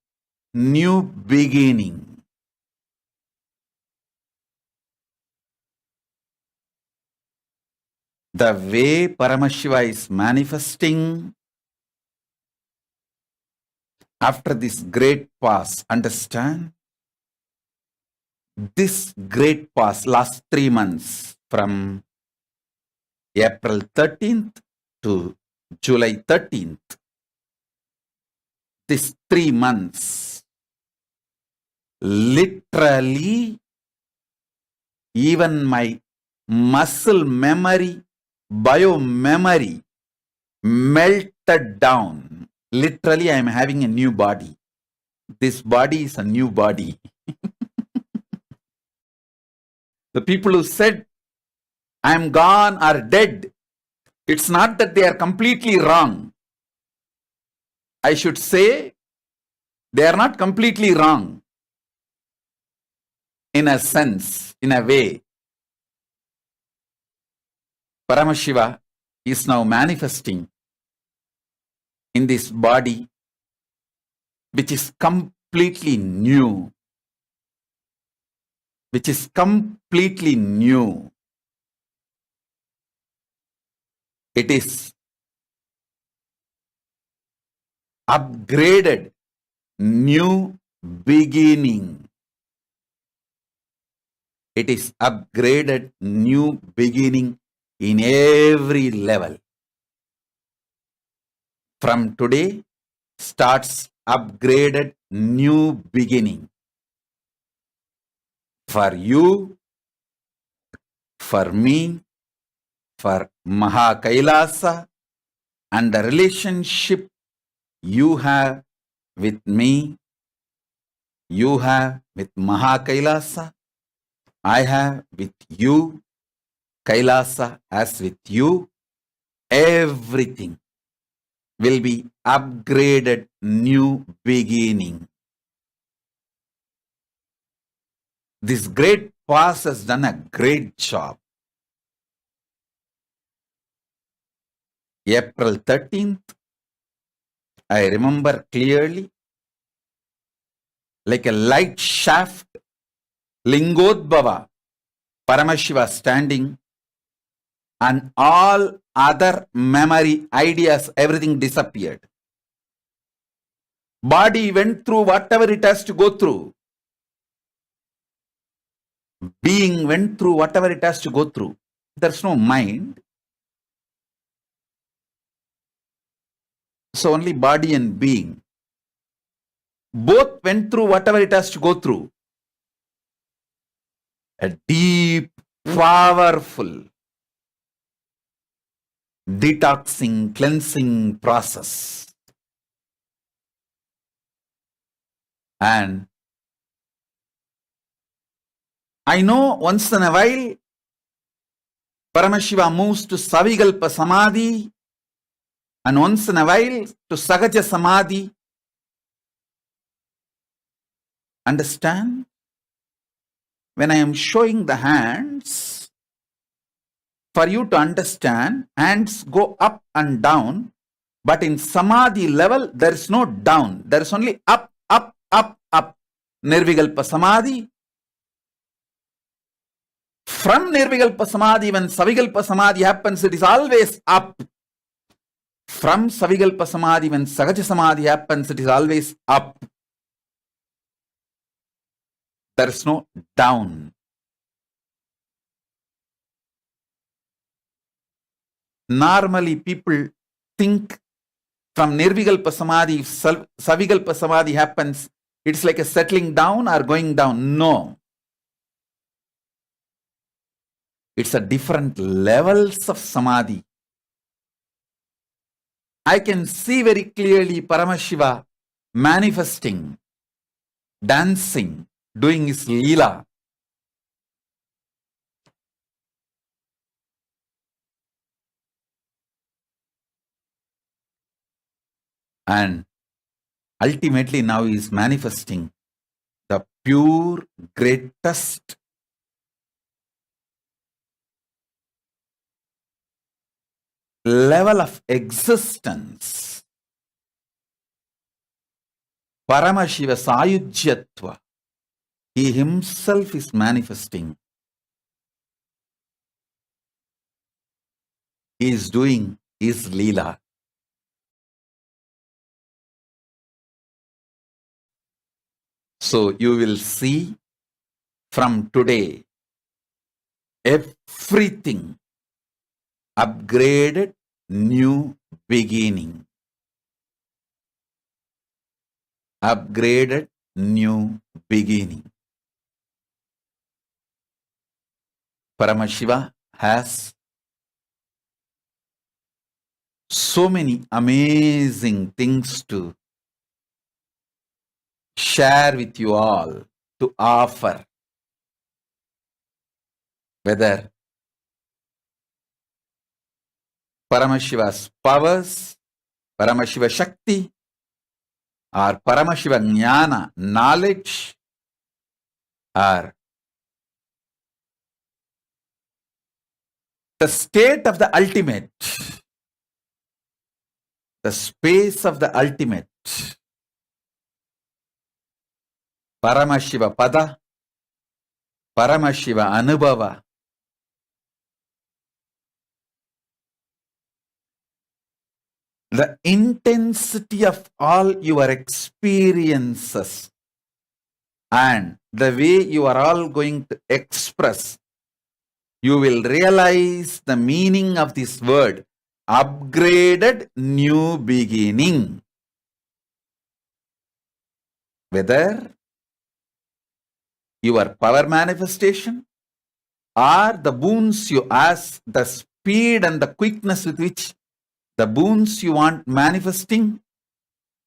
new beginning. The way Paramashiva is manifesting after this great pause, understand? This great pause, last 3 months, from April 13th to July 13th, these 3 months, literally, even my muscle memory, bio-memory melted down. Literally, I am having a new body. This body is a new body. The people who said, I am gone or dead, it's not that they are completely wrong. I should say, they are not completely wrong. In a sense, in a way, Paramashiva is now manifesting in this body, which is completely new. Which is completely new. It is upgraded new beginning. It is upgraded new beginning in every level. From today starts upgraded new beginning for you, for me, for Kailasa, and the relationship you have with me, you have with Kailasa, I have with you, Kailasa as with you. Everything will be upgraded new beginning. This great past has done a great job. April 13th, I remember clearly, like a light shaft, Lingodbhava, Paramashiva standing, and all other memory, ideas, everything disappeared. Body went through whatever it has to go through. Being went through whatever it has to go through. There's no mind. So only body and being. Both went through whatever it has to go through. A deep, powerful, detoxing, cleansing process. And I know once in a while, Paramashiva moves to Savikalpa Samadhi, and once in a while to Sahaja Samadhi. Understand? When I am showing the hands, for you to understand, hands go up and down, but in Samadhi level, there is no down. There is only up, up, up, up. Nirvikalpa Samadhi. From Nirvikalpa Samadhi, when Savikalpa Samadhi happens, it is always up. From Savikalpa Samadhi, when Sahaja Samadhi happens, it is always up. There is no down. Normally, people think from Nirvikalpa Samadhi, if Savikalpa Samadhi happens, it's like a settling down or going down. No. It's a different levels of Samadhi. I can see very clearly Paramashiva manifesting, dancing, doing his Leela. And ultimately now he is manifesting the pure greatest level of existence. Paramashiva Sayujyatva. He himself is manifesting. He is doing his Leela. So you will see from today everything upgraded, new beginning. Upgraded, new beginning. Paramashiva has so many amazing things to share with you all, to offer. Whether Paramashiva's powers, Paramashiva Shakti, or Paramashiva Jnana, knowledge, or the state of the ultimate, the space of the ultimate, Paramashiva Pada, Paramashiva Anubhava, the intensity of all your experiences and the way you are all going to express, you will realize the meaning of this word, upgraded new beginning. Whether your power manifestation or the boons you ask, the speed and the quickness with which the boons you want manifesting,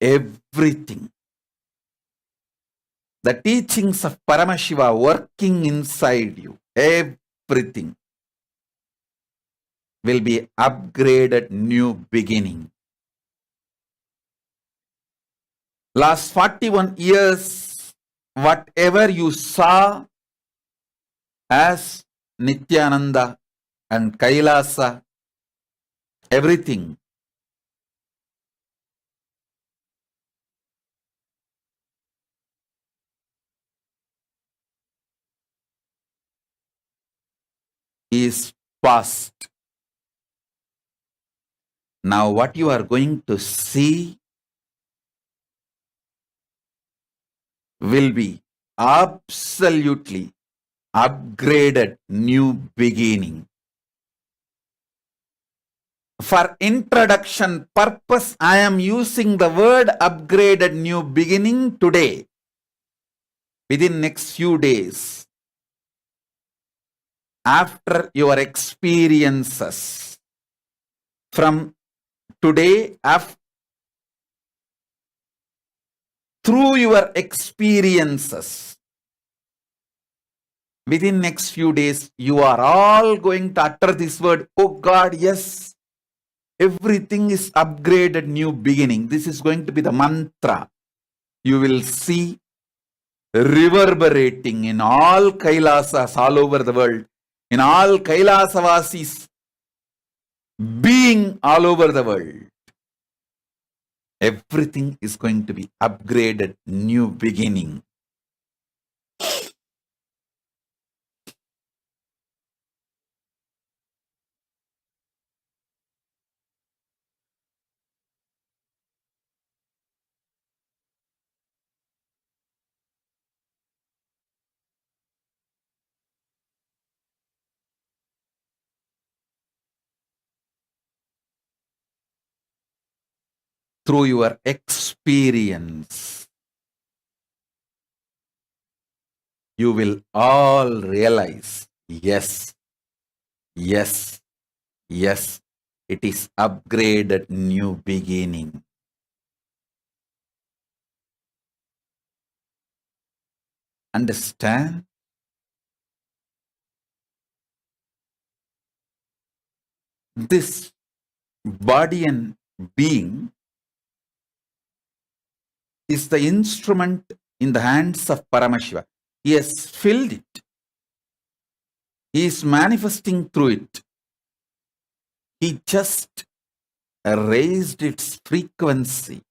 everything. The teachings of Paramashiva working inside you, everything will be upgraded new beginning. Last 41 years, whatever you saw as Nithyananda and KAILASA, everything is past. Now what you are going to see will be absolutely upgraded new beginning. For introduction purpose, I am using the word upgraded new beginning today. Within next few days, after your experiences, from today, through your experiences, within next few days, you are all going to utter this word, oh God, yes, everything is upgraded new beginning. This is going to be the mantra. You will see reverberating in all Kailasas all over the world, in all Kailasavasis being all over the world. Everything is going to be upgraded new beginning. Through your experience, you will all realize, yes, yes, yes, it is upgraded new beginning. Understand? This body and being is the instrument in the hands of Paramashiva. He has filled it. He is manifesting through it. He just raised its frequency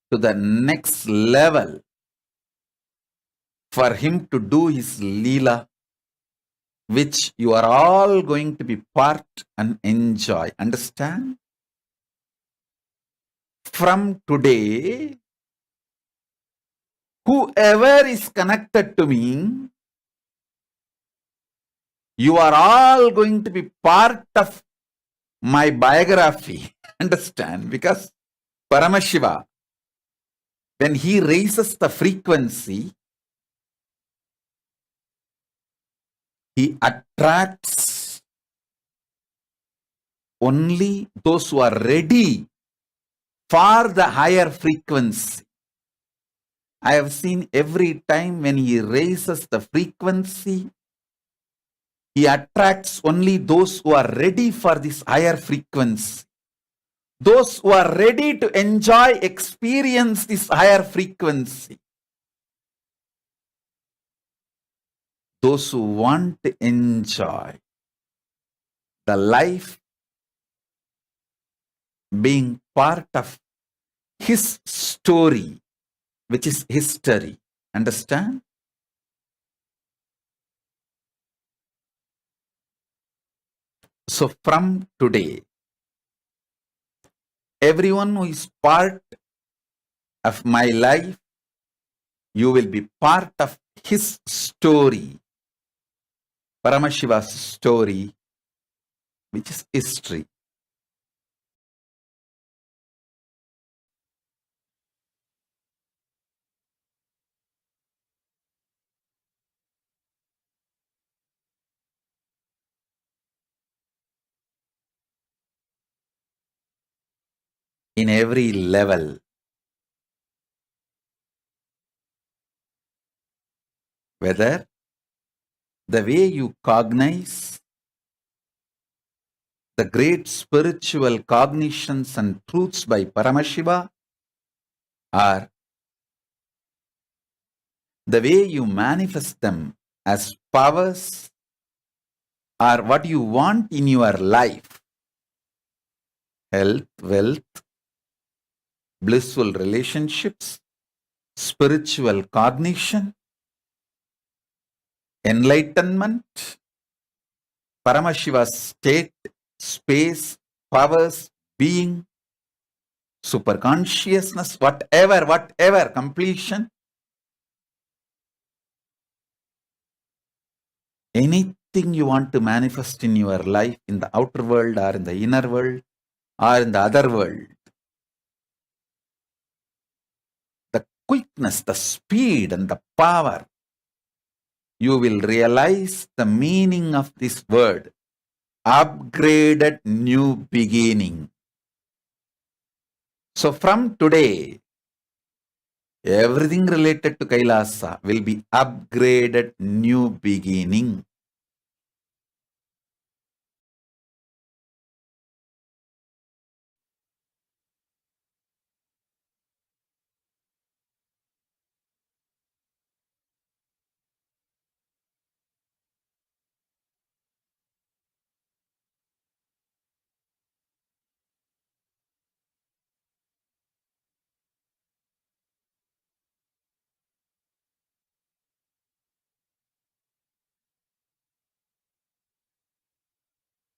to the next level for him to do his Leela, which you are all going to be part and enjoy. Understand? From today, whoever is connected to me, you are all going to be part of my biography. Understand? Because Paramashiva, when he raises the frequency, he attracts only those who are ready for the higher frequency. I have seen every time when he raises the frequency, he attracts only those who are ready for this higher frequency. Those who are ready to enjoy, experience this higher frequency. Those who want to enjoy the life being part of his story, which is history. Understand? So from today, everyone who is part of my life, you will be part of his story, Paramashiva's story, which is history. In every level, whether the way you cognize the great spiritual cognitions and truths by Paramashiva, or the way you manifest them as powers, or what you want in your life, health, wealth, blissful relationships, spiritual cognition, enlightenment, Paramashiva's state, space, powers, being, superconsciousness, whatever, completion, anything you want to manifest in your life, in the outer world or in the inner world or in the other world, the quickness, the speed and the power, you will realize the meaning of this word, upgraded new beginning. So from today, everything related to Kailasa will be upgraded new beginning.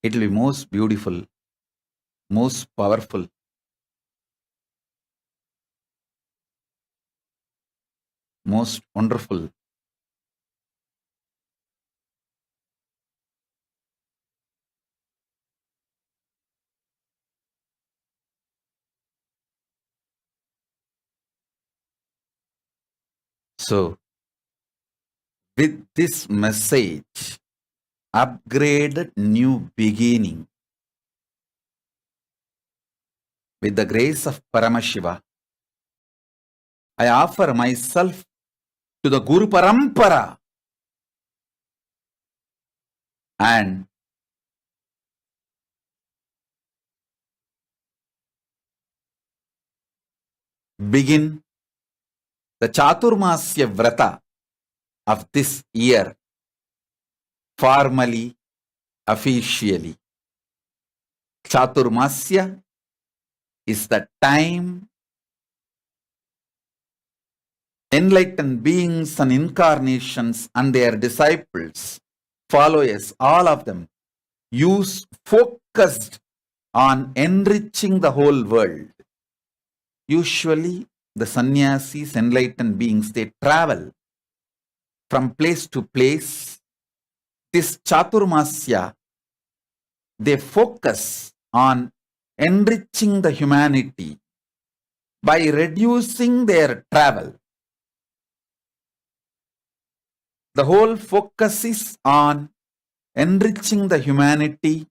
It will be most beautiful, most powerful, most wonderful. So, with this message, upgraded new beginning, with the grace of Paramashiva, I offer myself to the Guru Parampara and begin the Chaturmasya Vrata of this year, formally, officially. Chaturmasya is the time enlightened beings and incarnations and their disciples, followers, all of them, use focused on enriching the whole world. Usually, the sannyasis, enlightened beings, they travel from place to place. This Chaturmasya, they focus on enriching the humanity by reducing their travel. The whole focus is on enriching the humanity,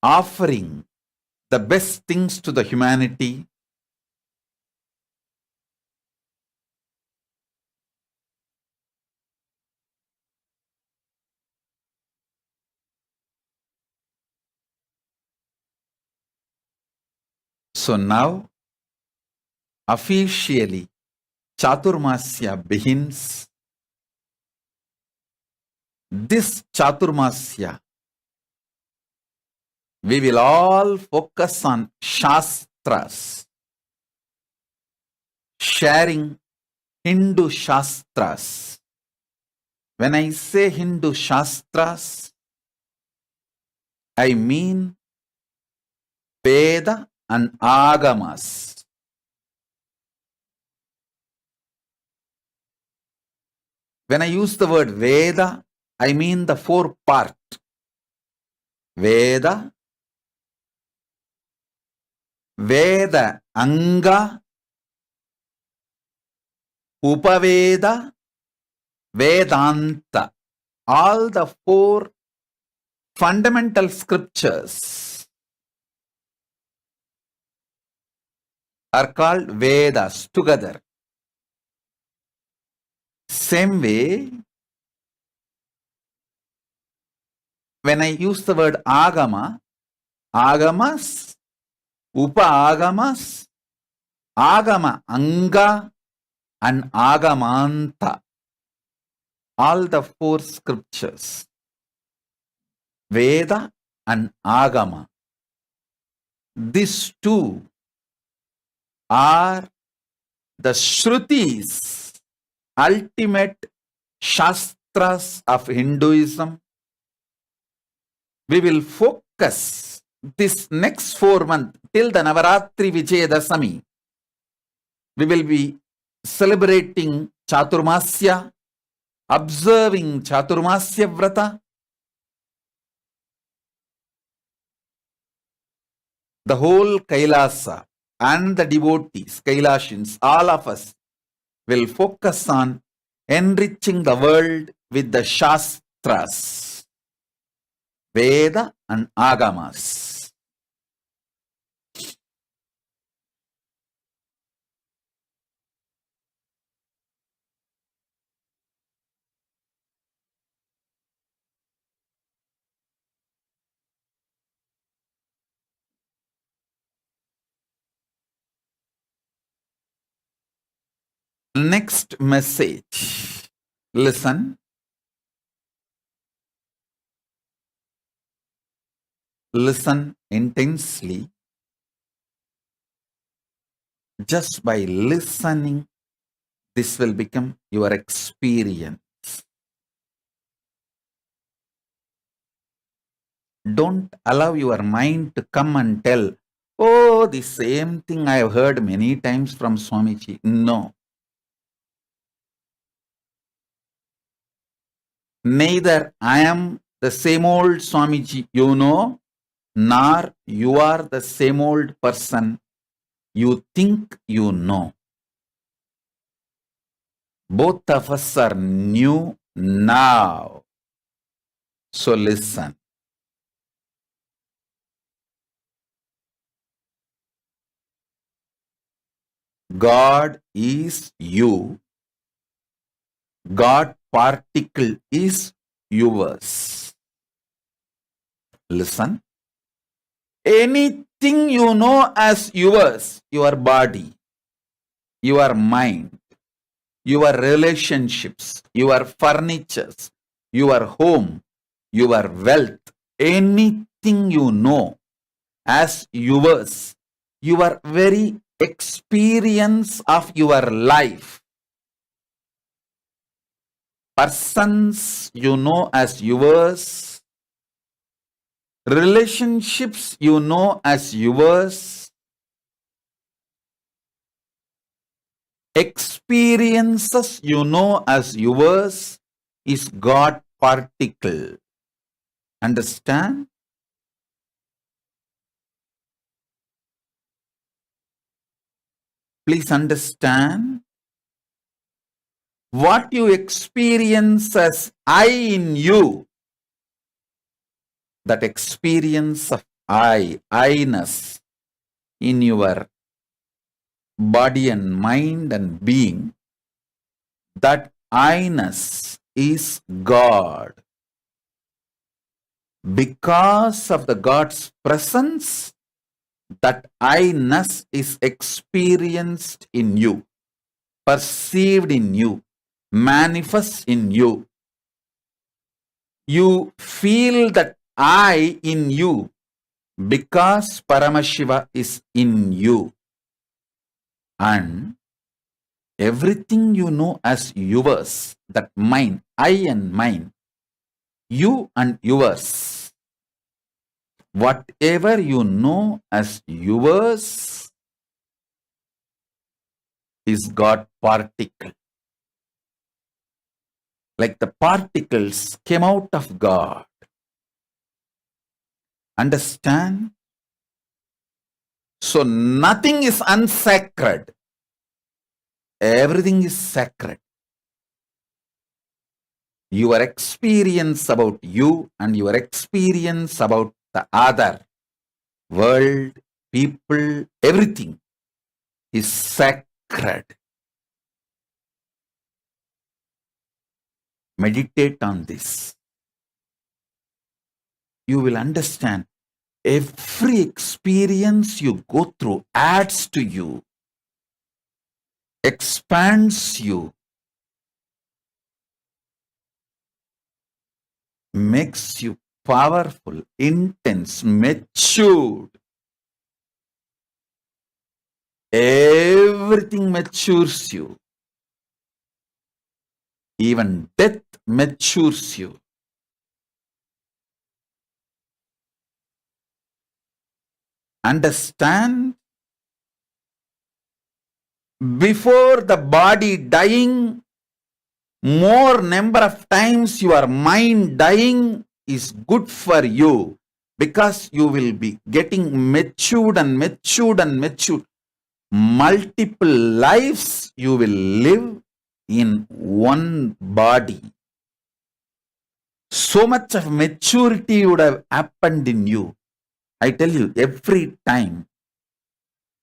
offering the best things to the humanity. So now, officially, Chaturmasya begins. This Chaturmasya, we will all focus on Shastras, sharing Hindu Shastras. When I say Hindu Shastras, I mean Veda and Agamas. When I use the word Veda, I mean the four part. Veda, Veda Anga, Upaveda, Vedanta. All the four fundamental scriptures are called Vedas together. Same way, when I use the word Agama, Agamas, Upa-agamas, Agama Anga, and Agamanta. All the four scriptures, Veda and Agama. These two are the Shrutis, ultimate Shastras of Hinduism. We will focus this next 4 months till the Navaratri Vijayadasami. We will be celebrating Chaturmasya, observing Chaturmasya Vrata. The whole Kailasa and the devotees, Kailashins, all of us will focus on enriching the world with the Shastras, Veda and Agamas. Next message. Listen. Listen intensely. Just by listening, this will become your experience. Don't allow your mind to come and tell, oh, the same thing I have heard many times from Swamiji. No. Neither I am the same old Swamiji you know, nor you are the same old person you think you know. Both of us are new now. So listen. God is you. God particle is yours. Listen. Anything you know as yours, your body, your mind, your relationships, your furnitures, your home, your wealth, anything you know as yours, your very experience of your life, persons you know as yours, relationships you know as yours, experiences you know as yours is God particle. Understand? Please understand. What you experience as I in you, that experience of I-ness in your body and mind and being, that I-ness is God. Because of the God's presence, that I-ness is experienced in you, perceived in you, manifests in you. You feel that I in you because Paramashiva is in you. And everything you know as yours, that mine, I and mine, you and yours, whatever you know as yours is God particle. Like the particles came out of God. Understand? So nothing is unsacred. Everything is sacred. Your experience about you and your experience about the other world, people, everything is sacred. Meditate on this. You will understand every experience you go through adds to you, expands you, makes you powerful, intense, matured. Everything matures you. Even death matures you. Understand? Before the body dying, more number of times your mind dying is good for you, because you will be getting matured and matured and matured. Multiple lives you will live in one body. So much of maturity would have happened in you. I tell you, every time,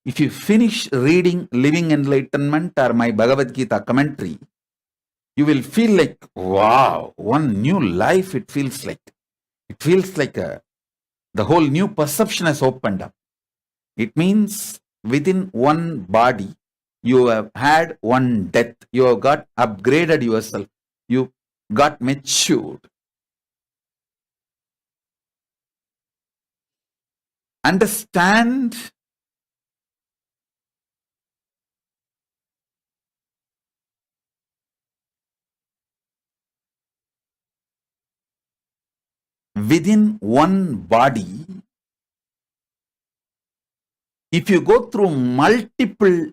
if you finish reading Living Enlightenment or my Bhagavad Gita commentary, you will feel like, wow, one new life it feels like. It feels like the whole new perception has opened up. It means within one body, you have had one death. You have got upgraded yourself. You got matured. Understand? Within one body, if you go through multiple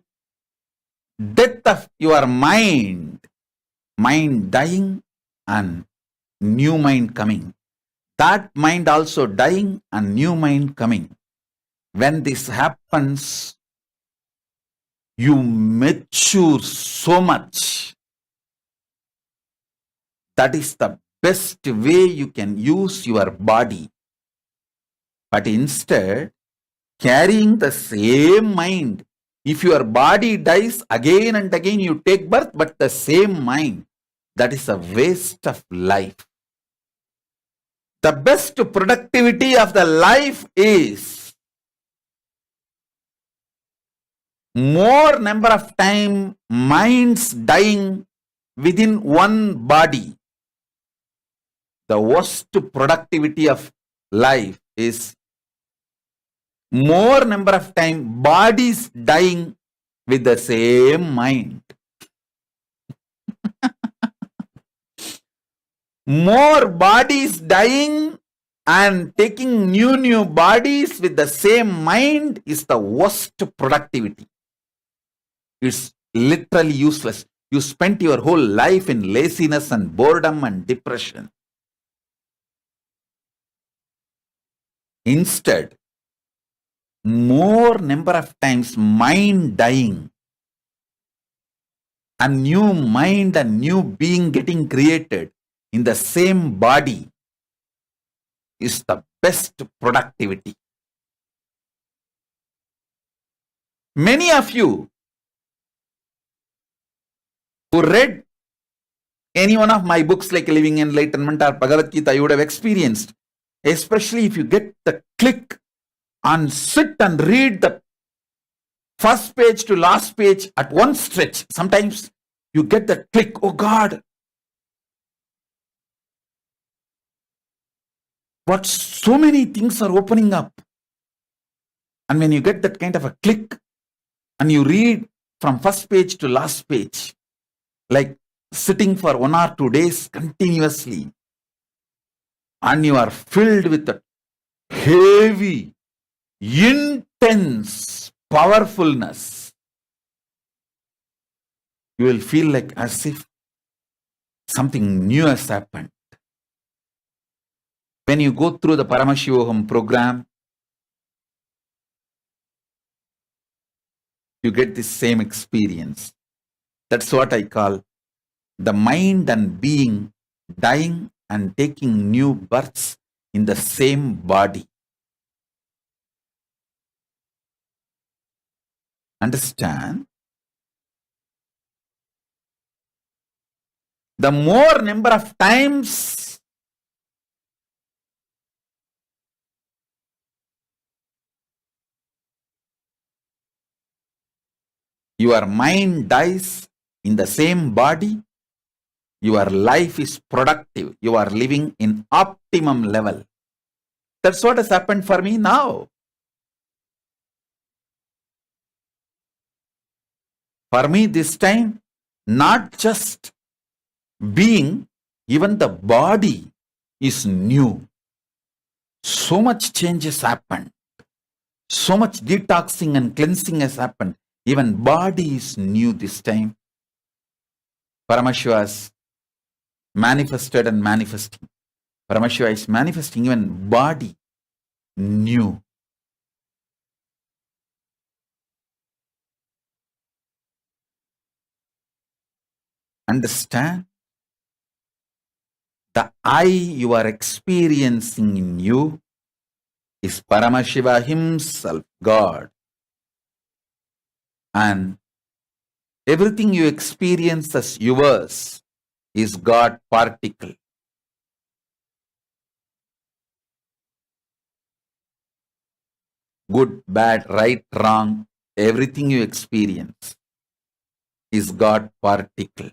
death of your mind dying and new mind coming, that mind also dying and new mind coming. When this happens, you mature so much. That is the best way you can use your body. But instead, carrying the same mind, if your body dies again and again, you take birth, but the same mind, that is a waste of life. The best productivity of the life is more number of time minds dying within one body. The worst productivity of life is more number of time bodies dying with the same mind. More bodies dying and taking new bodies with the same mind is the worst productivity. It's literally useless. You spent your whole life in laziness and boredom and depression. Instead, more number of times mind dying, a new mind, a new being getting created in the same body is the best productivity. Many of you who read any one of my books like Living Enlightenment or Bhagavad Gita, you would have experienced, especially if you get the click and sit and read the first page to last page at one stretch. Sometimes you get the click, oh God, what so many things are opening up. And when you get that kind of a click and you read from first page to last page, like sitting for 1 or 2 days continuously, and you are filled with the heavy, intense powerfulness. You will feel like as if something new has happened. When you go through the Paramashivoham program, you get this same experience. That's what I call the mind and being dying and taking new births in the same body. Understand? The more number of times your mind dies in the same body, your life is productive. You are living in optimum level. That's what has happened for me now. For me this time, not just being, even the body is new. So much change has happened. So much detoxing and cleansing has happened. Even body is new this time. Paramashiva is manifested and manifesting. Paramashiva is manifesting even body new. Understand? The I you are experiencing in you is Paramashiva himself, God. And everything you experience as yours is God particle. Good, bad, right, wrong, everything you experience is God particle.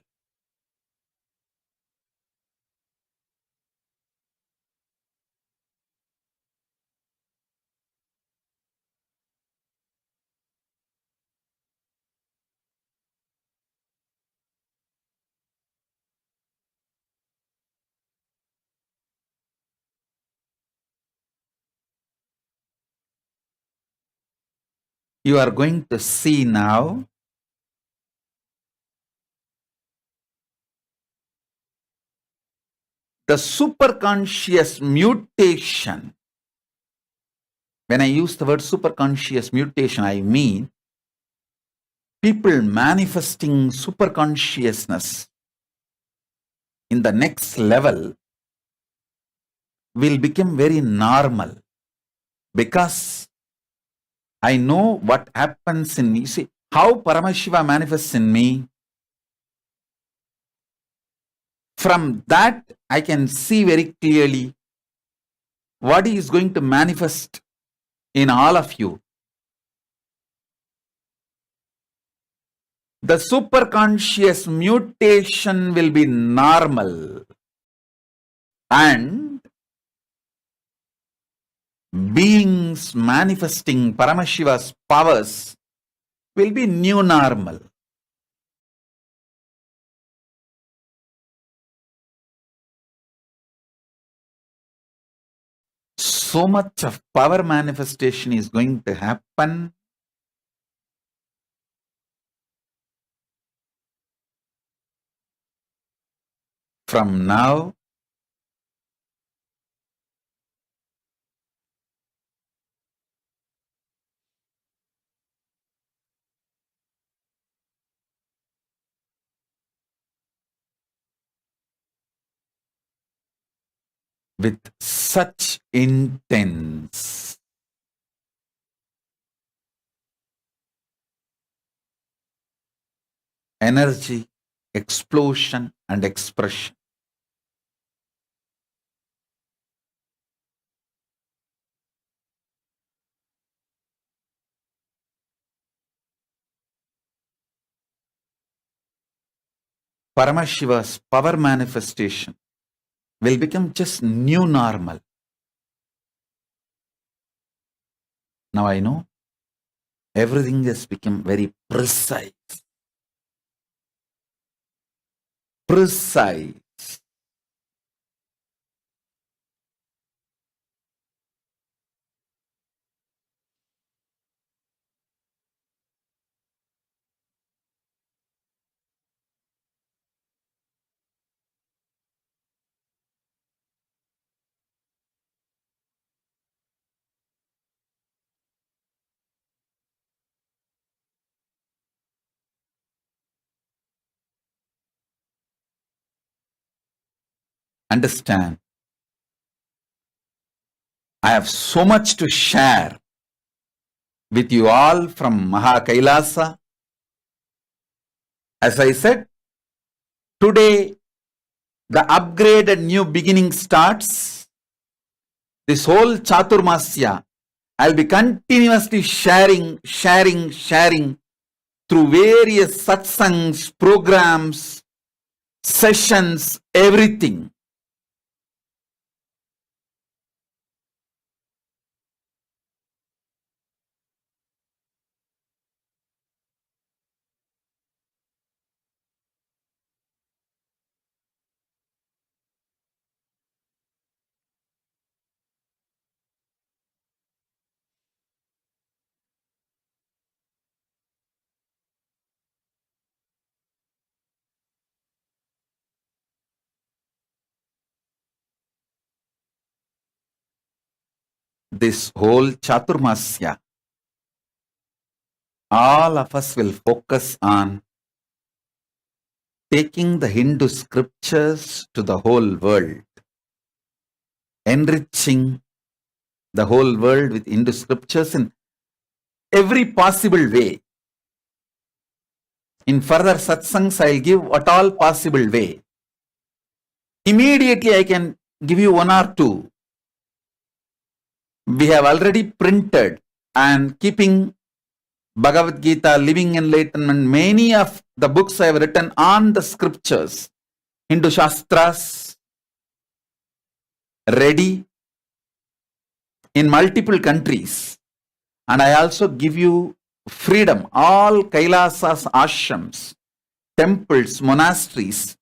You are going to see now the superconscious mutation. When I use the word superconscious mutation, I mean people manifesting superconsciousness in the next level will become very normal, because I know what happens in me. See, how Paramashiva manifests in me, from that I can see very clearly what he is going to manifest in all of you. The superconscious mutation will be normal, and beings manifesting Paramashiva's powers will be new normal. So much of power manifestation is going to happen from now with such intense energy, explosion, and expression. Paramashiva's power manifestation will become just new normal. Now I know everything has become very precise. Precise. understand, I have so much to share with you all from Kailasa. As I said, today the upgraded new beginning starts. This whole Chaturmasya, I'll be continuously sharing through various satsangs, programs, sessions, everything. This whole Chaturmasya, all of us will focus on taking the Hindu scriptures to the whole world, enriching the whole world with Hindu scriptures in every possible way. In further satsangs, I'll give what all possible way. Immediately I can give you one or two. We have already printed and keeping Bhagavad Gita, Living Enlightenment, many of the books I have written on the scriptures, Hindu Shastras, ready in multiple countries. And I also give you freedom, all Kailasas, ashrams, temples, monasteries.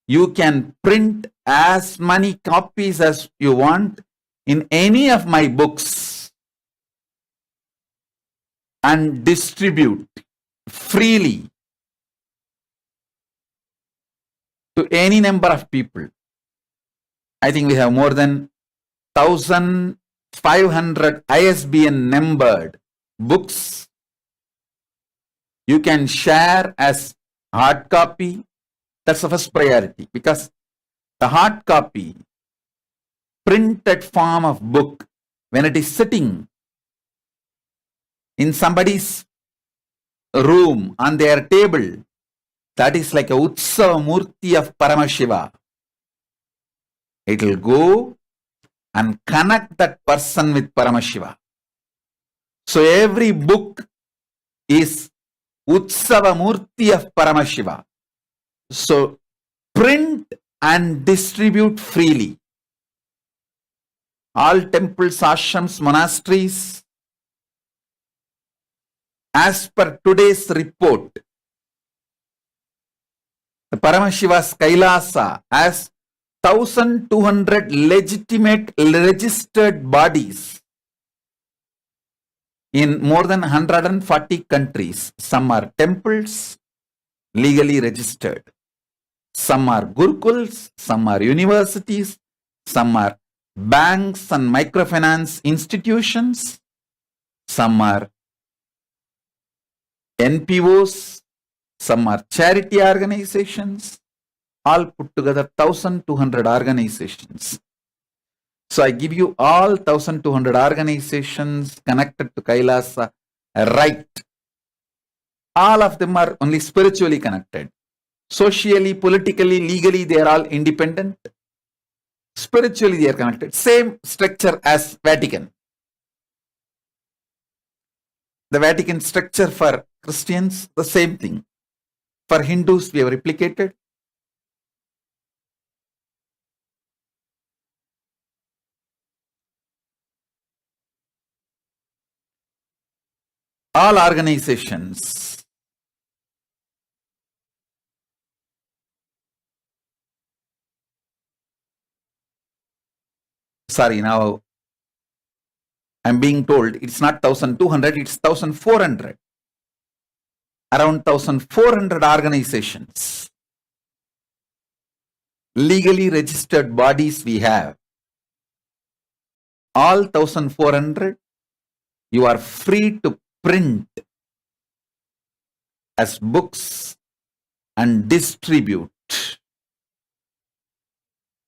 You can print as many copies as you want in any of my books and distribute freely to any number of people. I think we have more than 1,500 ISBN numbered books. You can share as hard copy. That's the first priority, because the hard copy, printed form of book, when it is sitting in somebody's room on their table, that is like a Utsava Murti of Paramashiva. It will go and connect that person with Paramashiva. So every book is Utsava Murti of Paramashiva. So print and distribute freely. All temples, ashrams, monasteries. As per today's report, the Paramashiva's Kailasa has 1,200 legitimate registered bodies in more than 140 countries. Some are temples, legally registered. Some are gurukuls, some are universities, some are banks and microfinance institutions, some are NPOs, some are charity organizations, all put together 1,200 organizations. So I give you all 1,200 organizations connected to Kailasa, right? All of them are only spiritually connected. Socially, politically, legally, they are all independent. Spiritually, they are connected. Same structure as Vatican. The Vatican structure for Christians, the same thing. For Hindus, we have replicated. All organizations. Sorry, now I'm being told it's not 1,200, it's 1,400. Around 1,400 organizations. Legally registered bodies we have. All 1,400, you are free to print as books and distribute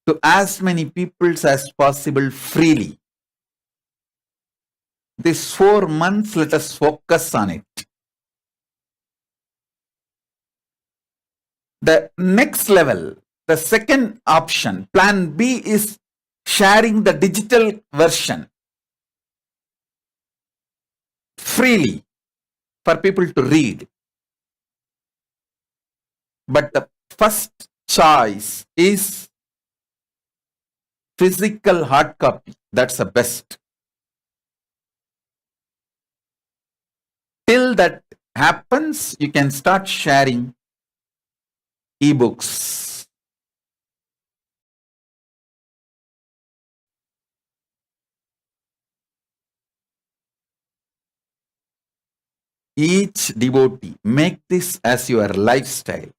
to as many people as possible freely. These 4 months, let us focus on it. The next level, the second option, plan B, is sharing the digital version freely for people to read. But the first choice is physical hard copy. That's the best. Till that happens, you can start sharing ebooks. Each devotee, make this as your lifestyle.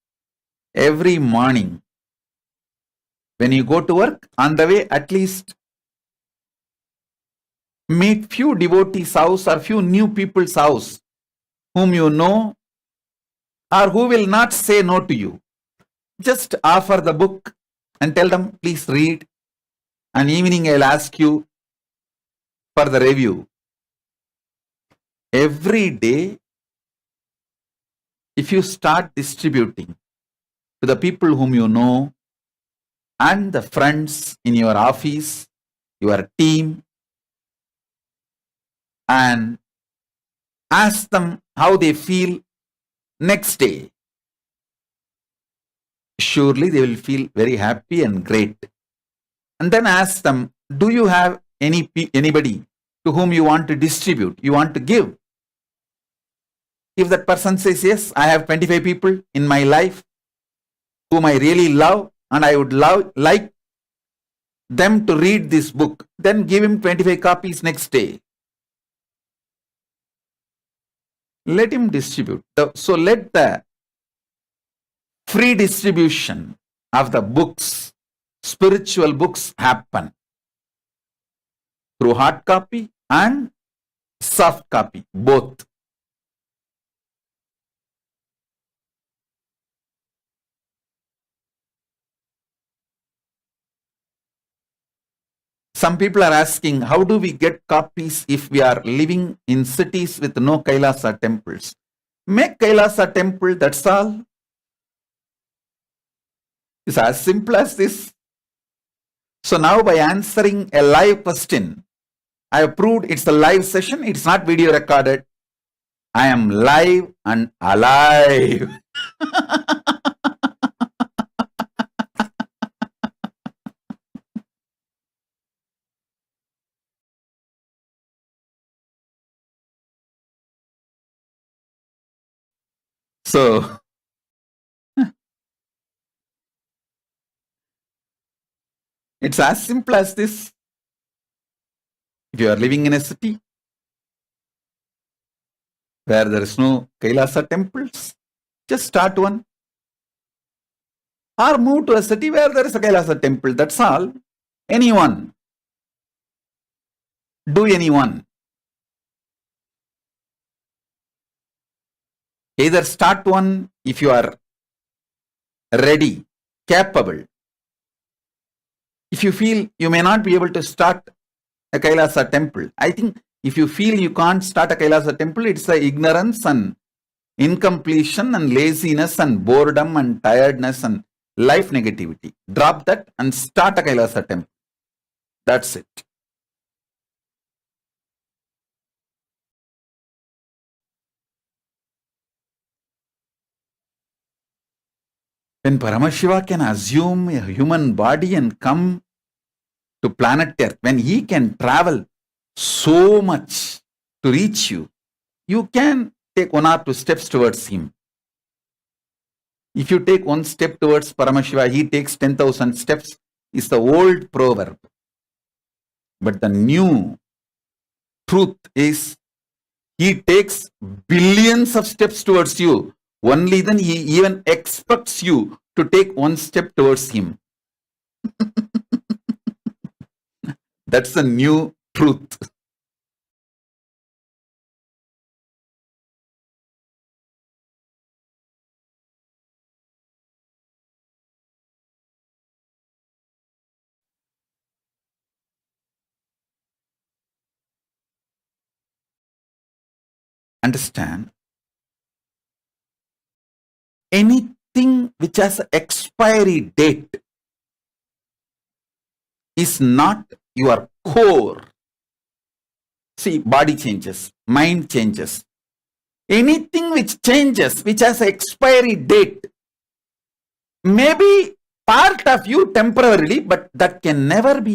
Every morning, when you go to work, on the way, at least meet few devotees' house or few new people's house whom you know or who will not say no to you. Just offer the book and tell them, please read. And evening I'll ask you for the review. Every day, if you start distributing to the people whom you know and the friends in your office, your team, and ask them how they feel next day, surely they will feel very happy and great. And then ask them, do you have anybody to whom you want to distribute, you want to give? If that person says, yes, I have 25 people in my life whom I really love and I would like them to read this book, then give him 25 copies next day. Let him distribute. So let the free distribution of the books, spiritual books, happen through hard copy and soft copy, both. Some people are asking, how do we get copies if we are living in cities with no Kailasa temples? Make Kailasa temple, that's all. It's as simple as this. So now by answering a live question, I have proved it's a live session, it's not video recorded. I am live and alive. So, it's as simple as this. If you are living in a city where there is no Kailasa temples, just start one. Or move to a city where there is a Kailasa temple, that's all. Anyone. Do anyone. Either start one if you are ready, capable. If you feel you may not be able to start a Kailasa temple, I think if you feel you can't start a Kailasa temple, it's the ignorance and incompletion and laziness and boredom and tiredness and life negativity. Drop that and start a Kailasa temple. That's it. When Paramashiva can assume a human body and come to planet Earth, when he can travel so much to reach you, you can take 1 or 2 steps towards him. If you take 1 step towards Paramashiva, he takes 10,000 steps, is the old proverb. But the new truth is, he takes billions of steps towards you. Only then he even expects you to take 1 step towards him. That's the new truth. Understand? Anything which has an expiry date is not your core. See, body changes, mind changes. Anything which changes, which has an expiry date, may be part of you temporarily, but that can never be